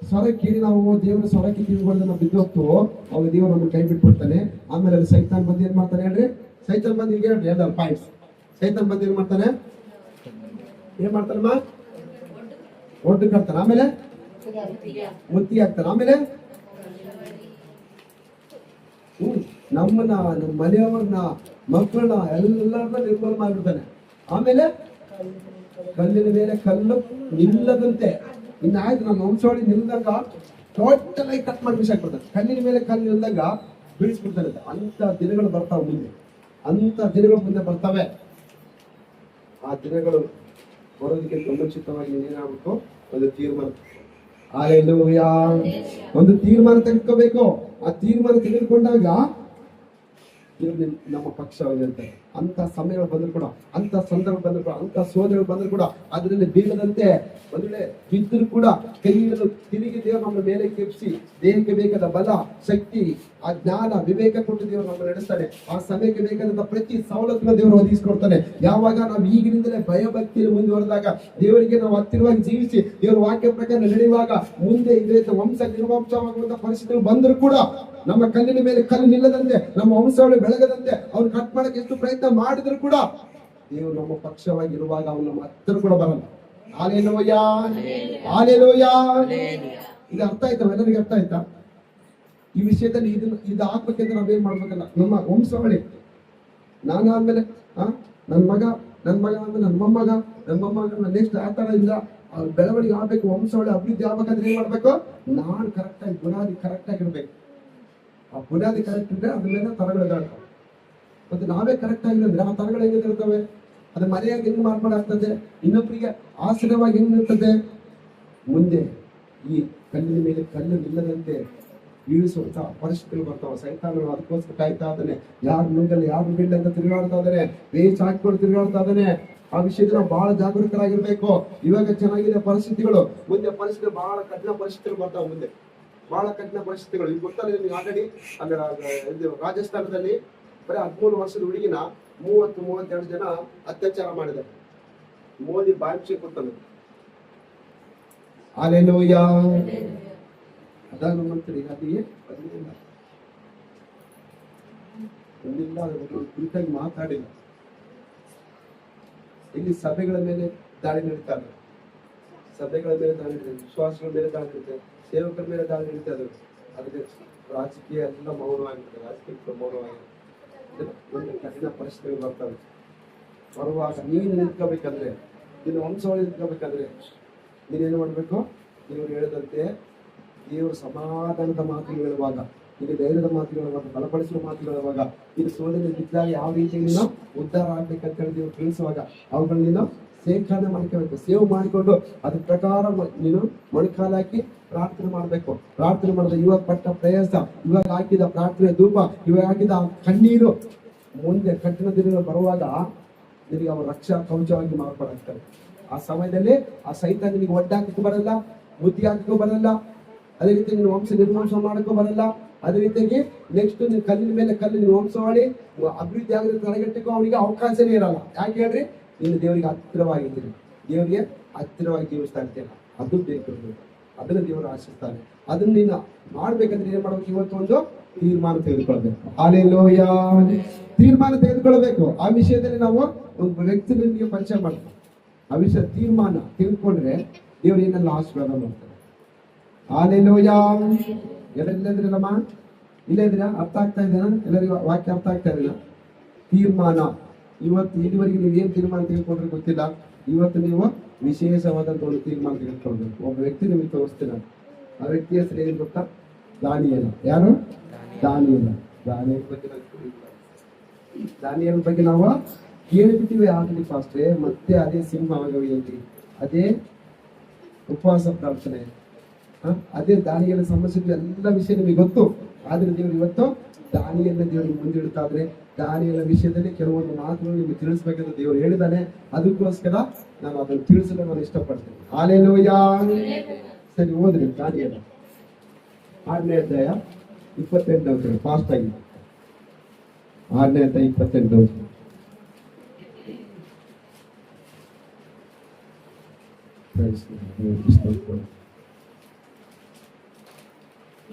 ಸ್ವರಕ್ಕೆ ನಾವು ದೇವರ ಸ್ವರಕ್ಕೆ ಕಿವಿಗೊಳ್ದ ನಾವು ಬಿದ್ದೋಗ್ತವೋ ಅವಾಗ ದೇವರು ನಮ್ಮನ್ನು ಕೈ ಬಿಟ್ಬಿಡ್ತಾನೆ. ಆಮೇಲೆ ಅಲ್ಲಿ ಸೈತಾನ ಬಂದು ಏನ್ ಮಾಡ್ತಾನೆ ಹೇಳ್ರಿ? ಸೈತಾನ ಬಂದು ಈಗ ಹೇಳ್ರಿ ಎಲ್ಲ ಪಾಯಿಂಟ್ಸ್. ಸೈತಾನ ಬಂದು ಏನ್ ಮಾಡ್ತಾನೆ? ಒಟ್ಟು ಕಟ್ತಾನೆ, ಆಮೇಲೆ ಮುತ್ತಿ ಆಗ್ತಾನೆ, ಆಮೇಲೆ ನಮ್ಮನ್ನ, ನಮ್ಮ ಮನೆಯವ್ರನ್ನ, ಮಕ್ಕಳನ್ನ ಎಲ್ಲರನ್ನ ನಿರ್ಮೂಲ ಮಾಡಿಬಿಡ್ತಾನೆ. ಆಮೇಲೆ ಕಲ್ಲಿನ ಮೇಲೆ ಕಲ್ಲು ನಿಲ್ಲದಂತೆ, ಇನ್ನಾಯ್ತು ನಮ್ಮ ವಂಶಾವಳಿ ನಿಲ್ದಂಗ ಟೋಟಲ್ ಆಗಿ ಕಟ್ ಮಾಡಿ ಬಿಸಾಕ್ಬಿಡ್ತಾನೆ. ಕಲ್ಲಿನ ಮೇಲೆ ಕಲ್ಲು ನಿಲ್ದಂಗ ಬೀಳಿಸ್ಬಿಡ್ತಾನೆ. ಅಂತ ದಿನಗಳು ಬರ್ತಾವೆ ಮುಂದೆ, ಮುಂದೆ ಬರ್ತವೆ. ಆ ದಿನಗಳು ಬರೋದಕ್ಕೆ ಮುಂಚಿತವಾಗಿ ಏನಾಗಬೇಕು? ಒಂದು ತೀರ್ಮಾನ. ಹಾಲೆಲೂಯಾ. ಒಂದು ತೀರ್ಮಾನ ತೆಗೆದುಕೋಬೇಕು. ಆ ತೀರ್ಮಾನ ತೆಗೆದುಕೊಂಡಾಗ ದೇವರು ನಮ್ಮ ಪಕ್ಷವಾಗಿರ್ತಾರೆ. ಅಂತ ಸಮಯಗಳು ಬಂದ್ರು ಕೂಡ, ಅಂತ ಸಂದರ್ಭ ಬಂದ್ರು ಕೂಡ, ಅಂತ ಸೋದರಗಳು ಬಂದ್ರು ಕೂಡ ಅದರಲ್ಲಿ ಬೀಳದಂತೆ ಒಂದು ವೇಳೆ ಬಿದ್ದರೂ ಕೂಡ ಕೈ ಹಿಡಿದು ತಿರುಗಿ ದೇವರು ನಮ್ಮ ಮೇಲೆ ಕೆಪ್ಪಿಸಿ ದೇಹಕ್ಕೆ ಬೇಕಾದ ಬಲ, ಶಕ್ತಿ, ಆ ಜ್ಞಾನ, ವಿವೇಕ ಕೊಟ್ಟು ದೇವರು ನಮ್ಮ ನಡೆಸ್ತಾನೆ. ಆ ಸಮಯಕ್ಕೆ ಬೇಕಾದಂತ ಪ್ರತಿ ಸವಲತ್ತನ್ನು ದೇವರು ಒದಗಿಸಿಕೊಡ್ತಾನೆ. ಯಾವಾಗ ನಾವು ಈಗಿನಿಂದಲೇ ಭಯಭಕ್ತಿಯಲ್ಲಿ ಮುಂದುವರೆದಾಗ, ದೇವರಿಗೆ ನಾವು ಹತ್ತಿರವಾಗಿ ಜೀವಿಸಿ ದೇವರ ವಾಕ್ಯ ಪ್ರಕಾರ ನಡೆಯುವಾಗ, ಮುಂದೆ ಇದೇ ವಂಶ ನಿರ್ವಂಶವಾಗುವಂತ ಪರಿಸ್ಥಿತಿಗಳು ಬಂದರೂ ಕೂಡ ನಮ್ಮ ಕಲ್ಲಿನ ಮೇಲೆ ಕಲ್ಲು ನಿಲ್ಲದಂತೆ, ನಮ್ಮ ವಂಶಗಳು ಬೆಳಗದಂತೆ ಅವ್ರು ಕಟ್ ಮಾಡಕ್ಕೆ ಎಷ್ಟು ಪ್ರಯತ್ನ ಮಾಡಿದ್ರು ಕೂಡ ದೇವರು ನಮ್ಮ ಪಕ್ಷವಾಗಿರುವಾಗ ಅವನು ನಮ್ಮ ಹತ್ತಿರ ಕೂಡ ಬರಲ್ಲ. Hallelujah, hallelujah. ಇದು ಅರ್ಥ ಆಯ್ತಾ? ಎಲ್ಲರಿಗೆ ಅರ್ಥ ಆಯ್ತಾ? ಈ ವಿಷಯದಲ್ಲಿ ಇದು ಆಗ್ಬೇಕಂದ್ರೆ ನಾವೇನ್ ಮಾಡ್ಬೇಕಲ್ಲ, ನಮ್ಮ ವಂಶಾವಳಿ ನಾನಾದ್ಮೇಲೆ ನನ್ನ ಮಗ ಆದ್ಮೇಲೆ ನನ್ನ ಮೊಮ್ಮಗ ನೆಕ್ಸ್ಟ್ ಆ ತರ ಇಲ್ಲ. ಬೆಳವಣಿಗೆ ಆಗ್ಬೇಕು, ವಂಶಾವಳಿ ಅಭಿವೃದ್ಧಿ ಆಗ್ಬೇಕಂದ್ರೆ ಏನ್ ಮಾಡ್ಬೇಕು? ನಾನು ಕರೆಕ್ಟಾಗಿ ಬುನಾದಿ ಕರೆಕ್ಟಾಗಿ ಇರ್ಬೇಕು. ಆ ಬುನಾದಿ ಕರೆಕ್ಟ್ ಇದ್ರೆ ಅದ್ರ ಮೇಲೆ ತರಗಳು ಇದಾಗ್ತವೆ. ಮತ್ತೆ ನಾವೇ ಕರೆಕ್ಟ್ ಆಗಿಲ್ಲ ಅಂದ್ರೆ ಆ ತರಗಳು ಹೆಂಗಿರ್ತವೆ? ಅದು ಮನೆಯಾಗಿ ಹೆಂಗ್ ಮಾರ್ಪಾಡಾಗ್ತದೆ? ಇನ್ನೊಬ್ಬರಿಗೆ ಆಶ್ರಯವಾಗಿ ಹೆಂಗಿರ್ತದೆ? ಮುಂದೆ ಈ ಕಲ್ಲಿನ ಮೇಲೆ ಕಲ್ಲು ನಿಲ್ಲದಂತೆ ಬೀಳಿಸುವಂತ ಪರಿಸ್ಥಿತಿಗಳು ಬರ್ತಾವ. ಸೈತಾನಗಳು ಅದಕ್ಕೋಸ್ಕರ ಕಾಯ್ತಾ ಇದ್ದಾನೆ. ಯಾರು ನುಂಗಲ್ಲ, ಯಾರು ಬಿಡ್ಲಿ ಅಂತ ತಿರುಗಾಡ್ತಾ ಇದ್ದಾನೆ, ವೇಚ್ ಹಾಕಿಕೊಂಡು ತಿರುಗಾಡ್ತಾ ಇದ್ದಾನೆ. ಆ ವಿಷಯದಲ್ಲಿ ನಾವು ಬಹಳ ಜಾಗೃತರಾಗಿರ್ಬೇಕು. ಇವಾಗ ಚೆನ್ನಾಗಿದೆ ಪರಿಸ್ಥಿತಿಗಳು, ಮುಂದೆ ಪರಿಸ್ಥಿತಿ ಬಹಳ ಕಠಿಣ ಪರಿಸ್ಥಿತಿಗಳು ಬರ್ತಾವ ಮುಂದೆ. ಬಹಳ ಕಠಿಣ ಪರಿಸ್ಥಿತಿಗಳು. ಈಗ ಗೊತ್ತಲ್ಲ ನಿಮ್ಗೆ ಆಲ್ರೆಡಿ ಇದು ರಾಜಸ್ಥಾನದಲ್ಲಿ ಬರೀ 13 ವರ್ಷದ ಹುಡುಗಿನ 32 ಜನ ಅತ್ಯಾಚಾರ ಮಾಡಿದ್ದಾರೆ. ಮೋದಿ ಬಾಯಿ ಕೂತಾನೆ. ಅಲ್ಲೆಲ್ಲೂಯ್ಯ. ಪ್ರಧಾನಮಂತ್ರಿ ಅದೇ ಬಂದಿಲ್ಲ, ಅದ್ರ ಕುರಿತಾಗಿ ಮಾತಾಡಿಲ್ಲ. ಇಲ್ಲಿ ಸಭೆಗಳ ಮೇಲೆ ದಾಳಿ ನಡೀತಾರೆ, ಸಭೆಗಳ ಮೇಲೆ ದಾಳಿ ನಡೀತಾರೆ, ವಿಶ್ವಾಸಗಳ ಮೇಲೆ ದಾಳಿ ನಡೀತಾರೆ, ಸೇವಕರ ಮೇಲೆ ದಾಳಿ ನಡೀತಾ ಇದ್ದಾರೆ. ಅದಕ್ಕೆ ರಾಜಕೀಯ ಎಲ್ಲ ಮೌನವಾಗಿರ್ತದೆ, ರಾಜಕೀಯ ಮೌನವಾಗಿರುತ್ತೆ. ಒಂದು ಕಠಿಣ ಪರಿಸ್ಥಿತಿಗಳು ಬರ್ತವೆ. ಬರುವಾಗ ನೀನು ನಿಂತ್ಕೋಬೇಕಂದ್ರೆ, ನಿನ್ನ ವಂಶವಾಗಿ ನಿಂತ್ಕೋಬೇಕಂದ್ರೆ ನೀನೇನು ಮಾಡ್ಬೇಕು? ದೇವರು ಹೇಳಿದಂತೆ ದೇವರು ಸಮಾಧಾನದ ಮಾತುಗಳು ಹೇಳುವಾಗ, ಈಗ ಧೈರ್ಯದ ಮಾತುಗಳು ಹೇಳುವಾಗ, ಬಲಪಡಿಸುವ ಮಾತುಗಳು ಹೇಳುವಾಗ, ಇದು ಸೋದನೆ ಬಿದ್ದಾಗ ಯಾವ ರೀತಿ ನೀನು ಉದ್ಧಾರ ಆಗ್ಬೇಕಂತ ಹೇಳಿ ನೀವು ತಿಳಿಸುವಾಗ ಅವುಗಳನ್ನ ನೀನು ಶೇಖರಣೆ ಮಾಡ್ಕೋಬೇಕು. ಸೇವ್ ಮಾಡಿಕೊಂಡು ಅದ್ರ ಪ್ರಕಾರ ನೀನು ಮೊಣಕಾಲಾಕಿ ಪ್ರಾರ್ಥನೆ ಮಾಡ್ಬೇಕು. ಪ್ರಾರ್ಥನೆ ಮಾಡಿದ್ರೆ ಇವಾಗ ಪಟ್ಟ ಪ್ರಯಾಸ, ಇವಾಗ ಹಾಕಿದ ಪ್ರಾರ್ಥನೆ ಧೂಪ, ಇವಾಗ ಹಾಕಿದ ಕಣ್ಣೀರು ಮುಂದೆ ಕಠಿಣ ದಿನಗಳು ಬರುವಾಗ ನಿನಗೆ ಅವರ ರಕ್ಷಾ ಕವಚವಾಗಿ ಮಾರ್ಪಾಡಾಗ್ತಾರೆ. ಆ ಸಮಯದಲ್ಲಿ ಆ ಸೈತಾನ ನಿನಗೆ ಒಡ್ಡಾಕಕ್ಕೂ ಬರಲ್ಲ, ಬುದ್ಧಿ ಹಾಕಕ್ಕೂ ಬರಲ್ಲ, ಅದೇ ರೀತಿ ನಿನ್ನ ವಂಶ ನಿರ್ವಂಶ ಮಾಡಕ್ಕೂ ಬರಲ್ಲ. ಅದೇ ರೀತಿಯಾಗಿ ನೆಕ್ಸ್ಟ್ ನಿನ್ನ ಕಲ್ಲಿನ ಮೇಲೆ ಕಲ್ಲು ನಿನ್ನ ವಂಶ ಮಾಡಿ ಅಭಿವೃದ್ಧಿ ಆಗಿರೋ ತಡೆಗಟ್ಟಕ್ಕೂ ಅವನಿಗೆ ಅವಕಾಶನೇ ಇರಲ್ಲ. ಯಾಕೆ ಹೇಳ್ರಿ? ನೀನು ದೇವರಿಗೆ ಹತ್ತಿರವಾಗಿದ್ದೀರಿ, ದೇವರಿಗೆ ಹತ್ತಿರವಾಗಿ ಜೀವಿಸ್ತಾ ಇರ್ತೀರ. ಅದು ಬೇಕು, ಅದನ್ನ ದೇವರು ಆಶಿಸ್ತಾನೆ. ಅದನ್ನ ನೀನು ಮಾಡ್ಬೇಕಂದ್ರೆ ಏನ್ ಮಾಡ್ಬೇಕು? ಇವತ್ತು ಒಂದು ತೀರ್ಮಾನ ತೆಗೆದುಕೊಳ್ಬೇಕು. ಹಲ್ಲೆಲೂಯಾ. ತೀರ್ಮಾನ ತೆಗೆದುಕೊಳ್ಬೇಕು. ಆ ವಿಷಯದಲ್ಲಿ ನಾವು ಒಂದು ವ್ಯಕ್ತಿ ನಿಮಗೆ ಪರಿಚಯ ಮಾಡ್ತೀವಿ. ಆ ವಿಷಯ ತೀರ್ಮಾನ ತೆಗೆದುಕೊಂಡ್ರೆ ದೇವರು ಏನೆಲ್ಲ ಆಶೀರ್ವಾದ ಮಾಡ್ತಾರೆ. ಹಲ್ಲೆಲೂಯಾ. ಎಲ್ಲೆಲ್ಲದ್ರಲ್ಲಮ್ಮ ಇಲ್ಲೇ ಇದ್ದೀರಾ? ಅರ್ಥ ಆಗ್ತಾ ಇದೆಯಾ? ಎಲ್ಲರಿಗೂ ವಾಕ್ಯ ಅರ್ಥ ಆಗ್ತಾ ಇದೆಯಾ? ತೀರ್ಮಾನ. ಇವತ್ತು ಇದುವರೆಗೆ ನೀವು ಏನ್ ತೀರ್ಮಾನ ತೆಗೆದುಕೊಂಡ್ರೆ ಗೊತ್ತಿಲ್ಲ. ಇವತ್ತು ನೀವು ವಿಶೇಷವಾದಂತ ಒಂದು ತೀರ್ಮಾನ ತೆಗೆದುಕೊಳ್ಬೇಕು. ಒಬ್ಬ ವ್ಯಕ್ತಿ ನಿಮಗೆ ತೋರಿಸ್ತೀನಿ. ಆ ವ್ಯಕ್ತಿ ಹೆಸರು ಏನ್ ಗೊತ್ತಾ? ದಾನಿಯೇಲ. ಯಾರು? ದಾನಿಯೇಲ. ದಾನಿಯೇಲ ಬಗ್ಗೆ ನಾವು ಕೇಳಿಬಿಟ್ಟಿವಿ ಆಗಲಿ ಪಾಸ್ಟ್ರೆ. ಮತ್ತೆ ಅದೇ ಸಿಂಹ ಆಗವಿ, ಅದೇ ಉಪವಾಸ ಪ್ರಾರ್ಥನೆ, ಅದೇ ದಾನಿಯೇಲ ಸಮಸ್ಯೆಗಳು ಎಲ್ಲ ವಿಷಯ ನಿಮಗೆ ಗೊತ್ತು. ಆದ್ರೆ ದೇವರು ಇವತ್ತು ದಾನಿಯೇಲ ದೇವರಿಗೆ ಮುಂದಿಡ್ತಾ ಇದ್ರೆ ದಾನಿಯೇಲ ವಿಷಯದಲ್ಲಿ ಕೆಲವೊಂದು ಮಾತುಗಳು ನಿಮಗೆ ತಿಳಿಸ್ಬೇಕಂತ ದೇವರು ಹೇಳಿದಾನೆ. ಅದಕ್ಕೋಸ್ಕರ ನಾನು ಅದನ್ನು ತಿಳಿಸಲು ನಾನು ಇಷ್ಟಪಡ್ತೇನೆ. ಹಲ್ಲೆಲೂಯಾ. ಸರಿ, ಓದ್ರಿ ದಾನಿಯೇಲ 6ನೇ ಅಧ್ಯಾಯ 28 ಫಾಸ್ಟ್ ಆಗಿ. 6ನೇ ಅಧ್ಯಾಯ 28.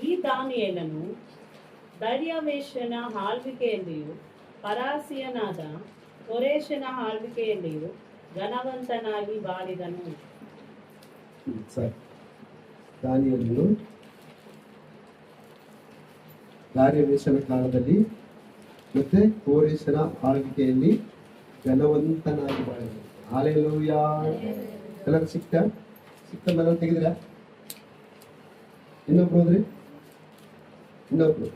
ಈ ದಾನಿಯೇಲನು ದರ್ಯಾವೇಶನ ಆಳ್ವಿಕೆಯಲ್ಲಿಯೂ ಪರಾಸಿಯನಾದ ಕೊರೇಶನ ಆಳ್ವಿಕೆಯಲ್ಲಿಯೂ ಘನವಂತನಾಗಿ ಬಾಳಿದನು. ದಾನಿಯೇಲನು ದಾರ್ಯಾವೇಶನ ಕಾಲದಲ್ಲಿ ಮತ್ತೆ ಕೋರೇಶನ ಆಳ್ವಿಕೆಯಲ್ಲಿ ಘನವಂತನಾಗಿ ಬಾಳಿದನು. ಹಲ್ಲೆಲೂಯಾ. ಎಲ್ಲರೂ ಸಿಕ್ತ ತೆಗೆದ್ರ? ಇನ್ನೊಬ್ರು ಹೋದ್ರಿ? ಇನ್ನೊಬ್ರು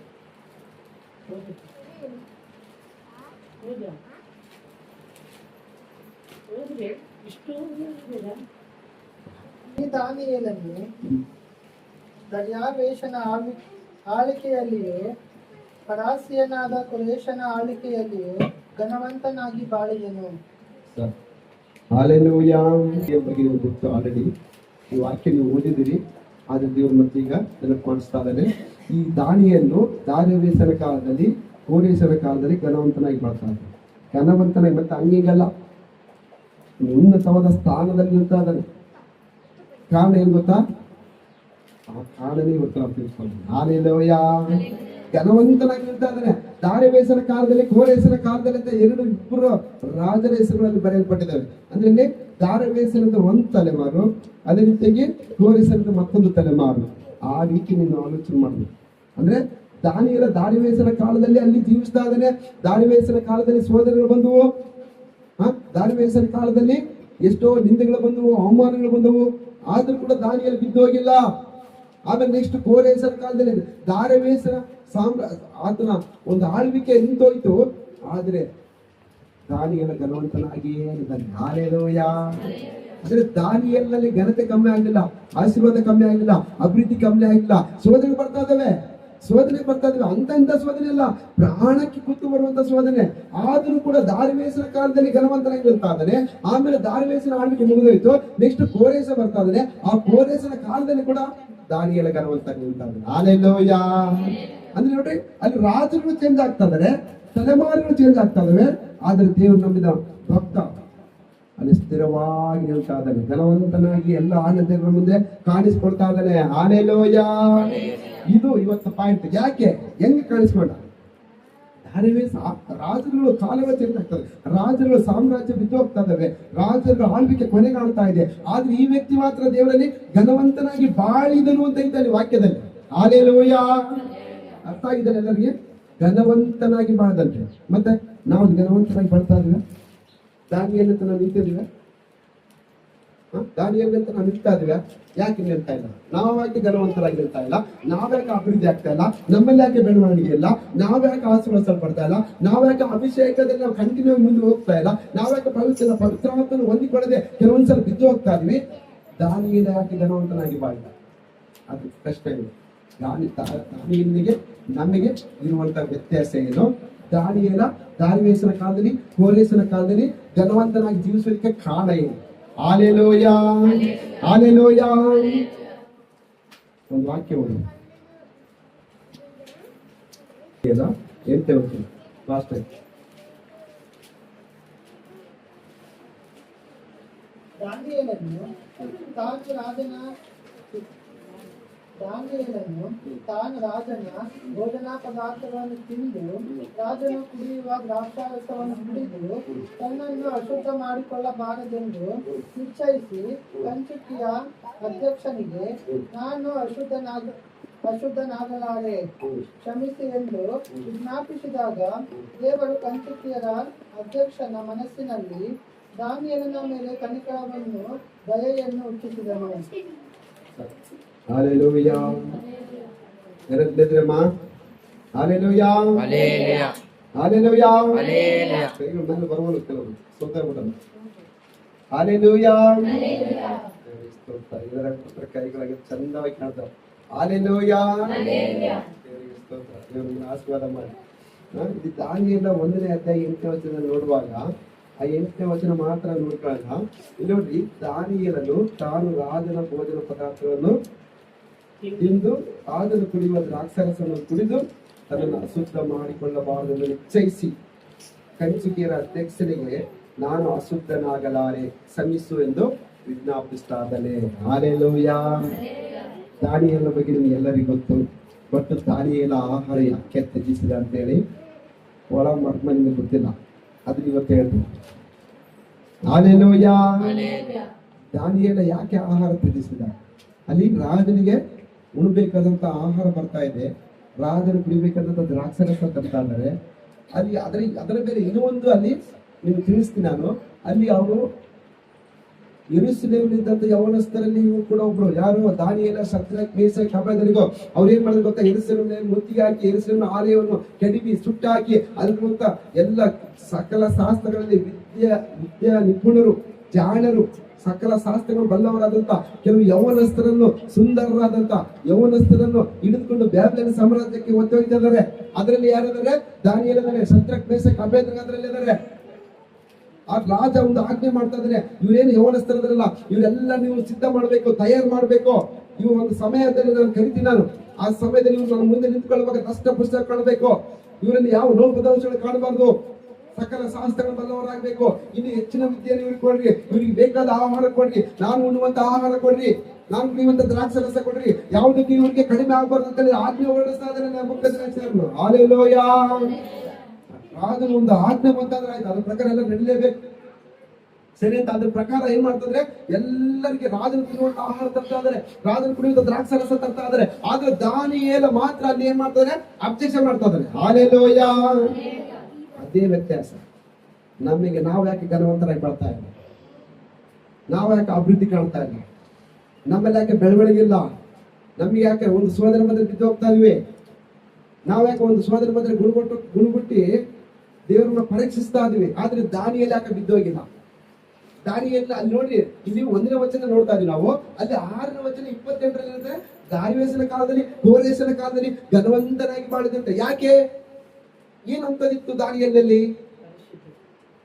ಈ ದಾನಿಯೇಲನು ದರ್ಯಾವೇಶನ ಆಳ್ವಿಕೆಯಲ್ಲಿಯೂ ಪರಾಸಿಯನಾದ ಕೊರೇಶನ ಆಳ್ವಿಕೆಯಲ್ಲಿಯೂ ಘನವಂತನಾಗಿ ಬಾಳಿದನು. ಹಲ್ಲೆಲೂಯಾ. ಬಗ್ಗೆ ನೀವು ಗೊತ್ತು ಆಲ್ರೆಡಿ, ಈ ವಾಕ್ಯ ನೀವು ಓದಿದಿರಿ. ಆದ್ರೆ ದೇವ್ರು ಮತ್ತೆ ಈಗ ನೆನಪು ಮಾಡಿಸ್ತಾ ಇದ್ದಾನೆ. ಈ ದಾನಿಯನ್ನು ದಾರ್ಯಾವೇಶನ ಕಾಲದಲ್ಲಿ ಕೋರೇಶನ ಕಾಲದಲ್ಲಿ ಘನವಂತನಾಗಿ ಬಾಳ್ತಾನೆ. ಘನವಂತನಾಗಿ ಮತ್ತೆ ಹಂಗೀಗಲ್ಲ, ಉನ್ನತವಾದ ಸ್ಥಾನದಲ್ಲಿ ಇರ್ತಾ ಇದ್ದಾನೆ. ಕಾರಣ ಏನ್ ಗೊತ್ತಾ? ಆ ಕಾರಣನೇ ಇವತ್ತು ನಾವು ತಿಳ್ಕೊಂಡು ಹಲ್ಲೆಲೂಯಾ. ಘನವಂತನಾಗಿ ಇರ್ತಾ ಇದ್ದಾನೆ. ದಾರ್ಯಾವೇಶನ ಕಾಲದಲ್ಲಿ ಕೋರೇಶನ ಕಾಲದಲ್ಲಿ ಅಂತ ಇಬ್ಬರು ರಾಜರ ಹೆಸರುಗಳಲ್ಲಿ ಬರೆಯಲ್ಪಟ್ಟಿದ್ದಾವೆ. ಅಂದ್ರೆ ಇಲ್ಲಿ ದಾರ್ಯಾವೇಶನದ ಒಂದು ತಲೆಮಾರು, ಅದೇ ರೀತಿಯಾಗಿ ಕೋರೇಶನದ ಮತ್ತೊಂದು ತಲೆಮಾರು. ಆ ರೀತಿ ನೀನು ಆಲೋಚನೆ ಮಾಡಬೇಕು. ಅಂದ್ರೆ ದಾನಿಯೇಲ ದಾರ್ಯಾವೇಶನ ಕಾಲದಲ್ಲಿ ಅಲ್ಲಿ ಜೀವಿಸ್ತಾ ಇದ್ದಾನೆ. ದಾರ್ಯಾವೇಶನ ಕಾಲದಲ್ಲಿ ಸೋದರಗಳು ಬಂದವು. ದಾರ್ಯಾವೇಶನ ಕಾಲದಲ್ಲಿ ಎಷ್ಟೋ ನಿಂದೆಗಳು ಬಂದವು, ಅವಮಾನಗಳು ಬಂದವು. ಆದ್ರೂ ಕೂಡ ದಾನಿಯೇಲ ಬಿದ್ದೋಗಿಲ್ಲ. ಆಮೇಲೆ ನೆಕ್ಸ್ಟ್ ಕೋರೇಶನ ಕಾಲದಲ್ಲಿ ದಾರ್ಯಾವೇಶನ ಆತನ ಒಂದು ಆಳ್ವಿಕೆ ನಿಂತೋಯ್ತು. ಆದ್ರೆ ದಾನಿಯೇಲ ಘನವಂತನಾಗಿಯೇ ಇದ್ದಾನೆ. ಹಲ್ಲೆಲೂಯಾ. ಅಂದ್ರೆ ದಾನಿಯೇಲನಲ್ಲಿ ಘನತೆ ಕಮ್ಮಿ ಆಗಲಿಲ್ಲ, ಆಶೀರ್ವಾದ ಕಮ್ಮಿ ಆಗಲಿಲ್ಲ, ಅಭಿವೃದ್ಧಿ ಕಮ್ಮಿ ಆಗಿಲ್ಲ. ಶೋಧನೆ ಬರ್ತಾ ಇದಾವೆ. ಅಂತ ಶೋಧನೆ ಅಲ್ಲ, ಪ್ರಾಣಕ್ಕೆ ಕುತ್ತು ಬರುವಂತ ಶೋಧನೆ. ಆದ್ರೂ ಕೂಡ ದಾರ್ಯಾವೇಶನ ಕಾಲದಲ್ಲಿ ಘನವಂತನಾಗಿ ಇರ್ತಾ ಇದ್ದಾನೆ. ಆಮೇಲೆ ದಾರ್ಯಾವೇಶನ ಆಳ್ವಿಕೆ ಮುಗಿದೋಯ್ತು. ನೆಕ್ಸ್ಟ್ ಕೋರೇಶ ಬರ್ತಾ ಇದ್ದಾನೆ. ಆ ಕೋರೇಶನ ಕಾಲದಲ್ಲಿ ಕೂಡ ದಾನಿಯೇಲ ಘನವಂತ ನಿಲ್ತಾನೆ. ಹಲ್ಲೆಲೂಯಾ. ಅಂದ್ರೆ ನೋಡ್ರಿ, ಅಲ್ಲಿ ರಾಜರುಗಳು ಚೇಂಜ್ ಆಗ್ತಾ ಇದಾರೆ, ತಲೆಮಾರುಗಳು ಚೇಂಜ್ ಆಗ್ತಾ ಇದಾವೆ, ಆದ್ರೆ ದೇವರು ನಂಬಿದ ಭಕ್ತ ಅಲ್ಲಿ ಸ್ಥಿರವಾಗಿ ನಿಲ್ತಾ ಇದ್ದಾನೆ, ಘನವಂತನಾಗಿ ಎಲ್ಲ ಆನಂದಗಳ ಮುಂದೆ ಕಾಣಿಸ್ಕೊಳ್ತಾ ಇದ್ದಾನೆ. ಹಲ್ಲೆಲೂಯಾ. ಇದು ಇವತ್ತು ಪಾಯಿಂಟ್. ಯಾಕೆ ಹೆಂಗ್ ಕಾಣಿಸ್ಕೊಂಡ? ರಾಜರುಗಳು ಕಾಲವೇ ಚೇಂಜ್ ಆಗ್ತದೆ, ರಾಜರುಗಳು ಸಾಮ್ರಾಜ್ಯ ಬಿದ್ದು ಹೋಗ್ತಾ ಇದ್ದಾವೆ, ರಾಜರುಗಳ ಆಳ್ವಿಕೆ ಕೊನೆ ಕಾಣ್ತಾ ಇದೆ, ಆದ್ರೆ ಈ ವ್ಯಕ್ತಿ ಮಾತ್ರ ದೇವರಲ್ಲಿ ಘನವಂತನಾಗಿ ಬಾಳಿದನು ಅಂತ ಇದ್ದಾನೆ ವಾಕ್ಯದಲ್ಲಿ. ಹಲ್ಲೆಲೂಯಾ. ಅರ್ಥ ಆಗಿದ್ದಾನೆ ಎಲ್ಲರಿಗೆ? ಘನವಂತನಾಗಿ ಬಾಳದಂತೆ. ಮತ್ತೆ ನಾವು ಘನವಂತನಾಗಿ ಬಾಳ್ತಾ ಇದ್ದೀವಿ? ದಾನಿಯೇಲ ಅಂತ ನಾವು ನಿಂತಿದ್ದೀವಿ? ದಾನಿಯೇಲ ಅಂತ ನಾವು ನಿಲ್ತಾ ಇದೀವಿ? ಯಾಕೆ ನಿಲ್ತಾ ಇಲ್ಲ? ನಾವ್ಯಾಕೆ ಘನವಂತರಾಗಿ ನಿಲ್ತಾ ಇಲ್ಲ? ನಾವ್ಯಾಕೆ ಅಭಿವೃದ್ಧಿ ಆಗ್ತಾ ಇಲ್ಲ? ನಮ್ಮಲ್ಲಿ ಯಾಕೆ ಬೆಳವಣಿಗೆ ಇಲ್ಲ? ನಾವ್ಯಾಕೆ ಆಶೀರ್ವದಿಸಲ್ಪಡ್ತಾ ಇಲ್ಲ? ನಾವ್ಯಾಕೆ ಅಭಿಷೇಕದಲ್ಲಿ ನಾವು ಕಂಟಿನ್ಯೂ ಮುಂದೆ ಹೋಗ್ತಾ ಇಲ್ಲ? ನಾವ್ಯಾಕೆ ಪವಿತ್ರಾತ್ಮನ ಹೊಂದಿಕೊಳ್ಳದೆ ಕೆಲವೊಂದ್ಸಲ ಬಿದ್ದು ಹೋಗ್ತಾ ಇದೀವಿ? ದಾನಿಯೇಲ ಯಾಕೆ ಘನವಂತನಾಗಿ ಬಾಳಿದ? ಅದು ಪ್ರಶ್ನೆ ಇದೆ. ದಾನಿಯೇಲನಿಗೆ ನಮಗೆ ಇರುವಂತ ವ್ಯತ್ಯಾಸ ಏನು? ದಾನಿಯೇಲ ದಾರಿವೇಶನ ಕಾಲದಲ್ಲಿ, ಕೋರೇಶನ ಕಾಲದಲ್ಲಿ ಘನವಂತನಾಗಿ ಜೀವಿಸಲಿಕ್ಕೆ ಕಾರಣ ಏನು? ಹಲ್ಲೆಲೂಯಾ. ಹಲ್ಲೆಲೂಯಾ. ಒಂದು ವಾಕ್ಯ ಓದಿ. ಎಂತ ಹೇಳ್ತೀನಿ ಲಾಸ್ಟ್ ಟೈಮ್. ದಾನಿಯೇಲನು ತಾನು ರಾಜನ ಭೋಜನಾ ಪದಾರ್ಥಗಳನ್ನು ತಿಂದು ರಾಜನು ಕುಡಿಯುವ ದ್ರಾಕ್ಷಾರಸವನ್ನು ಕುಡಿದು ತನ್ನನ್ನು ಅಶುದ್ಧ ಮಾಡಿಕೊಳ್ಳಬಾರದೆಂದು ನಿಶ್ಚಯಿಸಿ ಕಂಚುಕಿಯ ಅಧ್ಯಕ್ಷನಿಗೆ, ನಾನು ಅಶುದ್ಧನಾಗಲಾರೆ, ಕ್ಷಮಿಸಿ ಎಂದು ವಿಜ್ಞಾಪಿಸಿದಾಗ ದೇವರು ಕಂಚುಕಿಯರ ಅಧ್ಯಕ್ಷನ ಮನಸ್ಸಿನಲ್ಲಿ ದಾನಿಯೇಲನ ಮೇಲೆ ಕನಿಕರವನ್ನು, ದಯೆಯನ್ನು ಹುಟ್ಟಿಸಿದನು. ಹಲ್ಲೆಲೂಯಾ. ಯಾರಿದ್ರಮ್ಮ? ಹಲ್ಲೆಲೂಯಾ. ಹಲ್ಲೆಲೂಯಾ. ಮನೆ ಬರುವಳು ಕೆಲವರು ಸೋತಾಗ್ಬಿಟ್ಟರು. ಹಲ್ಲೆಲೂಯಾ. ಇದರ ಪುತ್ರ ಕೈಗಳಿಗೆ ಚಂದವಾಗಿ ಕಾಣ್ತಾವೆ. ಹಲ್ಲೆಲೂಯಾ. ದೇವರಿಗೆ ಆಶೀರ್ವಾದ ಮಾಡಿ. ಇದು ದಾನಿಯೇಲ 1ನೇ ಅಧ್ಯಾಯ 8ನೇ ವಚನ ನೋಡುವಾಗ ಆ 8ನೇ ವಚನ ಮಾತ್ರ ನೋಡ್ಕೊಳ್ಳೋಣ. ಇಲ್ಲಿ ನೋಡ್ರಿ, ದಾನಿಯೇಲನು ತಾನು ರಾಜನ ಭೋಜನ ಪದಾರ್ಥಗಳನ್ನು ತಿಂದು ರಾಜನು ಕುಡಿಯುವ ದ್ರಾಕ್ಷಾರಸವನ್ನು ಕುಡಿದು ತನ್ನನ್ನು ಅಶುದ್ಧ ಮಾಡಿಕೊಳ್ಳಬಾರದೆಂದು ನಿಶ್ಚಯಿಸಿ ಕಂಚುಕಿಯರ ಅಧ್ಯಕ್ಷನಿಗೆ, ನಾನು ಅಶುದ್ಧನಾಗಲಾರೆ, ಕ್ಷಮಿಸು ಎಂದು ವಿಜ್ಞಾಪಿಸ್ತಾ ಇದ್ದಾನೆ. ಹಲ್ಲೆಲೂಯಾ. ದಾನಿಯೇಲನ ಬಗ್ಗೆ ನಿಮ್ಗೆ ಎಲ್ಲರಿಗೂ ಗೊತ್ತು. ಬಟ್ ದಾನಿಯೇಲ ಆಹಾರ ಯಾಕೆ ತ್ಯಜಿಸಿದ ಅಂತೇಳಿ ಒಳ ಮರ್ಮ ನಿಮಗೆ ಗೊತ್ತಿಲ್ಲ, ಅದನ್ನ ಇವತ್ತು ಹೇಳ್ತೀನಿ. ಹಲ್ಲೆಲೂಯಾ. ದಾನಿಯೇಲ ಯಾಕೆ ಆಹಾರ ತ್ಯಜಿಸಿದ? ಅಲ್ಲಿ ರಾಜನಿಗೆ ಉಣ್ಬೇಕಾದಂತ ಆಹಾರ ಬರ್ತಾ ಇದೆ, ರಾಜನು ಕುಡಿಬೇಕಾದಂತ ದ್ರಾಕ್ಷಾರಸ ತರ್ತಾ ಇದ್ದಾರೆ. ಅಲ್ಲಿ ಅದರ ಬೇರೆ ಇನ್ನೂ ಒಂದು ಅಲ್ಲಿ ನಿಮ್ಗೆ ತಿಳಿಸ್ತೀನಿ ನಾನು. ಅಲ್ಲಿ ಅವರು ಯೆರೂಸಲೇಮಿನಿಂದ ಯೌವನಸ್ಥರಲ್ಲಿ ಇವರು ಕೂಡ ಒಬ್ರು, ಯಾರು? ದಾನಿಯೇಲ, ಶದ್ರಕ್, ಮೇಷಕ್, ಅಬೇದ್ನೆಗೋ. ಅವ್ರು ಏನ್ ಮಾಡಿದ್ರು ಗೊತ್ತಾ? ಯೆರೂಸಲೇಮಿನ ಮುತ್ತಿಗೆ ಹಾಕಿ ಯೆರೂಸಲೇಮಿನ ಆಲಯವನ್ನು ಕೆಡವಿ ಸುಟ್ಟಾಕಿ ಅಲ್ಲಿರುವಂತ ಎಲ್ಲ ಸಕಲ ಶಾಸ್ತ್ರಗಳಲ್ಲಿ ವಿದ್ಯಾ ನಿಪುಣರು, ಜಾಣರು, ಸಕಲ ಶಾಸ್ತ್ರಗಳು ಬಲ್ಲವರಾದಂತ ಕೆಲವು ಯೌವನಸ್ಥರನ್ನು, ಸುಂದರರಾದಂತ ಯೌವನಸ್ಥರನ್ನು ಹಿಡಿದುಕೊಂಡು ಬ್ಯಾಬಿಲೋನ್ ಸಾಮ್ರಾಜ್ಯಕ್ಕೆ ಒತ್ತೊಯ್ತಾ ಇದ್ದಾರೆ. ಅದರಲ್ಲಿ ಯಾರಿದ್ದಾರೆ? ದಾನಿಯೇಲನೇ, ಶದ್ರಕ್, ಮೇಷಕ್, ಅಬೇದ್ನೆಗೋ ಅದರಲ್ಲಿ ಇದ್ದಾರೆ. ಆ ರಾಜ ಒಂದು ಆಜ್ಞೆ ಮಾಡ್ತಾ ಇದ್ದಾನೆ, ಇವರೇನು ಯೌವನಸ್ಥರಲ್ಲ, ಇವರೆಲ್ಲ ನೀವು ಸಿದ್ಧ ಮಾಡ್ಬೇಕು, ತಯಾರು ಮಾಡ್ಬೇಕು. ಇವು ಒಂದು ಸಮಯದಲ್ಲಿ ನಾನು ಕರಿತೀನಿ, ನಾನು ಆ ಸಮಯದಲ್ಲಿ ಇವ್ರು ನನ್ನ ಮುಂದೆ ನಿಂತ್ಕೊಳ್ಳುವಾಗ ದಷ್ಟ ಪುಸ್ತಕ ಕಾಣಬೇಕು, ಇವರಲ್ಲಿ ಯಾವ ಲೋಪದೋಷಗಳು ಕಾಣಬಾರ್ದು, ಸಕಲ ಶಾಸ್ತ್ರಗಳ ಬಲ್ಲವರಾಗಬೇಕು. ಇನ್ನು ಹೆಚ್ಚಿನ ವಿದ್ಯೆಯನ್ನು ಇವ್ರಿಗೆ ಕೊಡ್ರಿ, ಇವ್ರಿಗೆ ಬೇಕಾದ ಆಹಾರ ಕೊಡ್ರಿ, ನಾನು ಉಣ್ಣುವಂತ ಆಹಾರ ಕೊಡ್ರಿ, ನಾನು ಕುಡಿಯುವಂತ ದ್ರಾಕ್ಷಾರಸ ಕೊಡ್ರಿ, ಯಾವುದಕ್ಕೆ ಇವ್ರಿಗೆ ಕಡಿಮೆ ಆಗಬಾರ್ದು ಅಂತ ಆಜ್ಞೆ ಹೊರಡಿಸ್ತಾ ಇದ್ದಾರೆ. ಹಲ್ಲೆಲೂಯಾ. ರಾಜನ ಒಂದು ಆಜ್ಞೆ ಬಂತಾದ್ರೆ ಆಯ್ತು, ಅದ್ರ ಪ್ರಕಾರ ಎಲ್ಲ ನಡೀಲೇಬೇಕು. ಸರಿ ಅಂತ ಅದ್ರ ಪ್ರಕಾರ ಏನ್ ಮಾಡ್ತಂದ್ರೆ ಎಲ್ಲರಿಗೆ ರಾಜನ ಕುಡಿಯುವಂತ ಆಹಾರ ತರ್ತಾ ಇದಾರೆ, ರಾಜನ ಕುಡಿಯುವಂತ ದ್ರಾಕ್ಷಾರಸ ತರ್ತಾ ಇದಾರೆ. ಆದ್ರೆ ದಾನಿಯೇಲ ಮಾತ್ರ ಅಲ್ಲಿ ಏನ್ ಮಾಡ್ತಾರೆ? ಅಬ್ಜೆಕ್ಷನ್ ಮಾಡ್ತಾ ಇದಾರೆ. ಹಲ್ಲೆಲೂಯಾ. ಅದೇ ವ್ಯತ್ಯಾಸ. ನಮಗೆ ನಾವು ಯಾಕೆ ಘನವಂತರಾಗಿ ಬರ್ತಾ ಇಲ್ಲ? ನಾವು ಯಾಕೆ ಅಭಿವೃದ್ಧಿ ಕಾಣ್ತಾ ಇಲ್ಲ? ನಮ್ಮಲ್ಲಿ ಯಾಕೆ ಬೆಳವಣಿಗೆ ಇಲ್ಲ? ನಮ್ಗೆ ಯಾಕೆ ಒಂದು ಸೋದರ ಬಂದ್ರೆ ಬಿದ್ದು ಹೋಗ್ತಾ ಇದ್ವಿ? ನಾವ್ ಯಾಕೆ ಒಂದು ಸೋದರ ಬಂದ್ರೆ ಗುಣಗುಟ್ಟಿ ದೇವರನ್ನ ಪರೀಕ್ಷಿಸ್ತಾ ಇದೀವಿ? ಆದ್ರೆ ದಾನಿಯೇಲ ಯಾಕೆ ಬಿದ್ದೋಗಿಲ್ಲ? ದಾನಿಯೇಲ ಅಲ್ಲಿ ನೋಡ್ರಿ, ಇಲ್ಲಿ 1ನೇ ವಚನ ನೋಡ್ತಾ ಇದೀವಿ ನಾವು, ಅಲ್ಲಿ 6ನೇ ವಚನ 28ರಲ್ಲಿ ಇರುತ್ತೆ, ದಾರಿವೇಶನ ಕಾಲದಲ್ಲಿ, ಕೋರೇಶನ ಕಾಲದಲ್ಲಿ ಘನವಂತನಾಗಿ ಬಾಳಿದಂತೆ. ಯಾಕೆ? ಏನಂತದಿತ್ತು ದಾನಿಯೇಲನಲ್ಲಿ?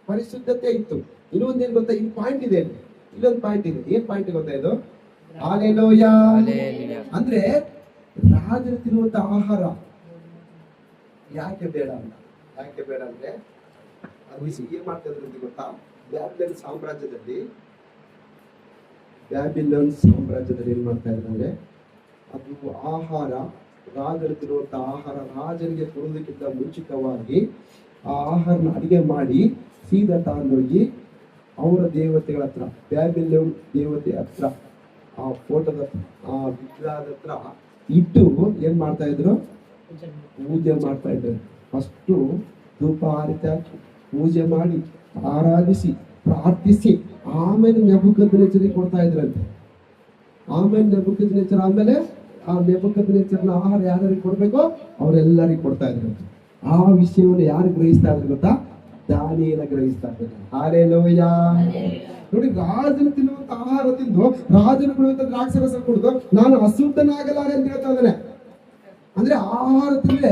ಪರಿಶುದ್ಧತೆ ಇತ್ತು. ಇನ್ನೊಂದೇನ್ ಗೊತ್ತಾ? ಇಲ್ಲಿ ಪಾಯಿಂಟ್ ಇದೆ, ಇಲ್ಲೊಂದು ಪಾಯಿಂಟ್ ಇದೆ. ಏನ್ ಪಾಯಿಂಟ್ ಗೊತ್ತಾ? ಇದು ಹಾಲೆಲೂಯ. Hallelujah. ಅಂದ್ರೆ ರಾಜರು ತಿನ್ನುವಂತ ಆಹಾರ ಯಾಕೆ ಬೇಡ ಅಂತ, ಯಾಕೆ ಬೇಡ ಅಂದ್ರೆ ಅದು ಏನ್ ಮಾಡ್ತಾ ಇದ್ರು ಅಂತ ಗೊತ್ತಾ? ಬ್ಯಾಬಿಲೋನ್ ಸಾಮ್ರಾಜ್ಯದಲ್ಲಿ ಏನ್ ಮಾಡ್ತಾ ಇದ್ರು ಅಂದ್ರೆ ಅದು ಆಹಾರ, ರಾಜರು ತಿನ್ನುವಂತ ಆಹಾರ ರಾಜರಿಗೆ ಕೊಡೋದಕ್ಕಿಂತ ಮುಂಚಿತವಾಗಿ ಆ ಆಹಾರನ ಅಡಿಗೆ ಮಾಡಿ ಸೀದಾ ತಗೊಂಡೋಗಿ ಅವರ ದೇವತೆಗಳ ಹತ್ರ, ಬ್ಯಾಬಿಲೋನ್ ದೇವತೆ ಹತ್ರ, ಆ ಫೋಟೋದ ಆ ವಿಗ್ರಹದ ಹತ್ರ ಇಟ್ಟು ಏನ್ ಮಾಡ್ತಾ ಇದ್ರು? ಪೂಜೆ ಮಾಡ್ತಾ ಇದ್ರು. ಫಸ್ಟು ಧೂಪ ಆರತಿ ಹಾಕಿ ಪೂಜೆ ಮಾಡಿ ಆರಾಧಿಸಿ ಪ್ರಾರ್ಥಿಸಿ ಆಮೇಲೆ ನೆಬೂಕದ್ನೆಚ್ಚರಿಗೆ ಕೊಡ್ತಾ ಇದ್ರಂತೆ. ಆಮೇಲೆ ನೆಬೂಕದ್ನೆಚ್ಚರ ಆಮೇಲೆ ಆ ನೆಬೂಕದ್ನೆಚ್ಚರನ ಆಹಾರ ಯಾರ್ಯಾರಿಗೆ ಕೊಡ್ಬೇಕೋ ಅವರೆಲ್ಲರಿಗೂ ಕೊಡ್ತಾ ಇದ್ರಂತೆ. ಆ ವಿಷಯವನ್ನು ಯಾರು ಗ್ರಹಿಸ್ತಾ ಇದ್ರು ಗೊತ್ತಾ? ದಾನಿಯೇಲ ಗ್ರಹಿಸ್ತಾ ಇದ್ದಾರೆ. ಹಾಲೆಲೂಯ. ನೋಡಿ, ರಾಜನು ತಿನ್ನುವಂತ ಆಹಾರ ತಿಂದು ರಾಜನು ಕೊಡುವಂತ ದ್ರಾಕ್ಷರಸ ಕುಡಿದು ನಾನು ಅಶುದ್ಧನಾಗಲಾರೆ ಅಂತ ಹೇಳ್ತಾ ಇದ್ದಾನೆ. ಅಂದ್ರೆ ಆಹಾರ ತಿಂದ್ರೆ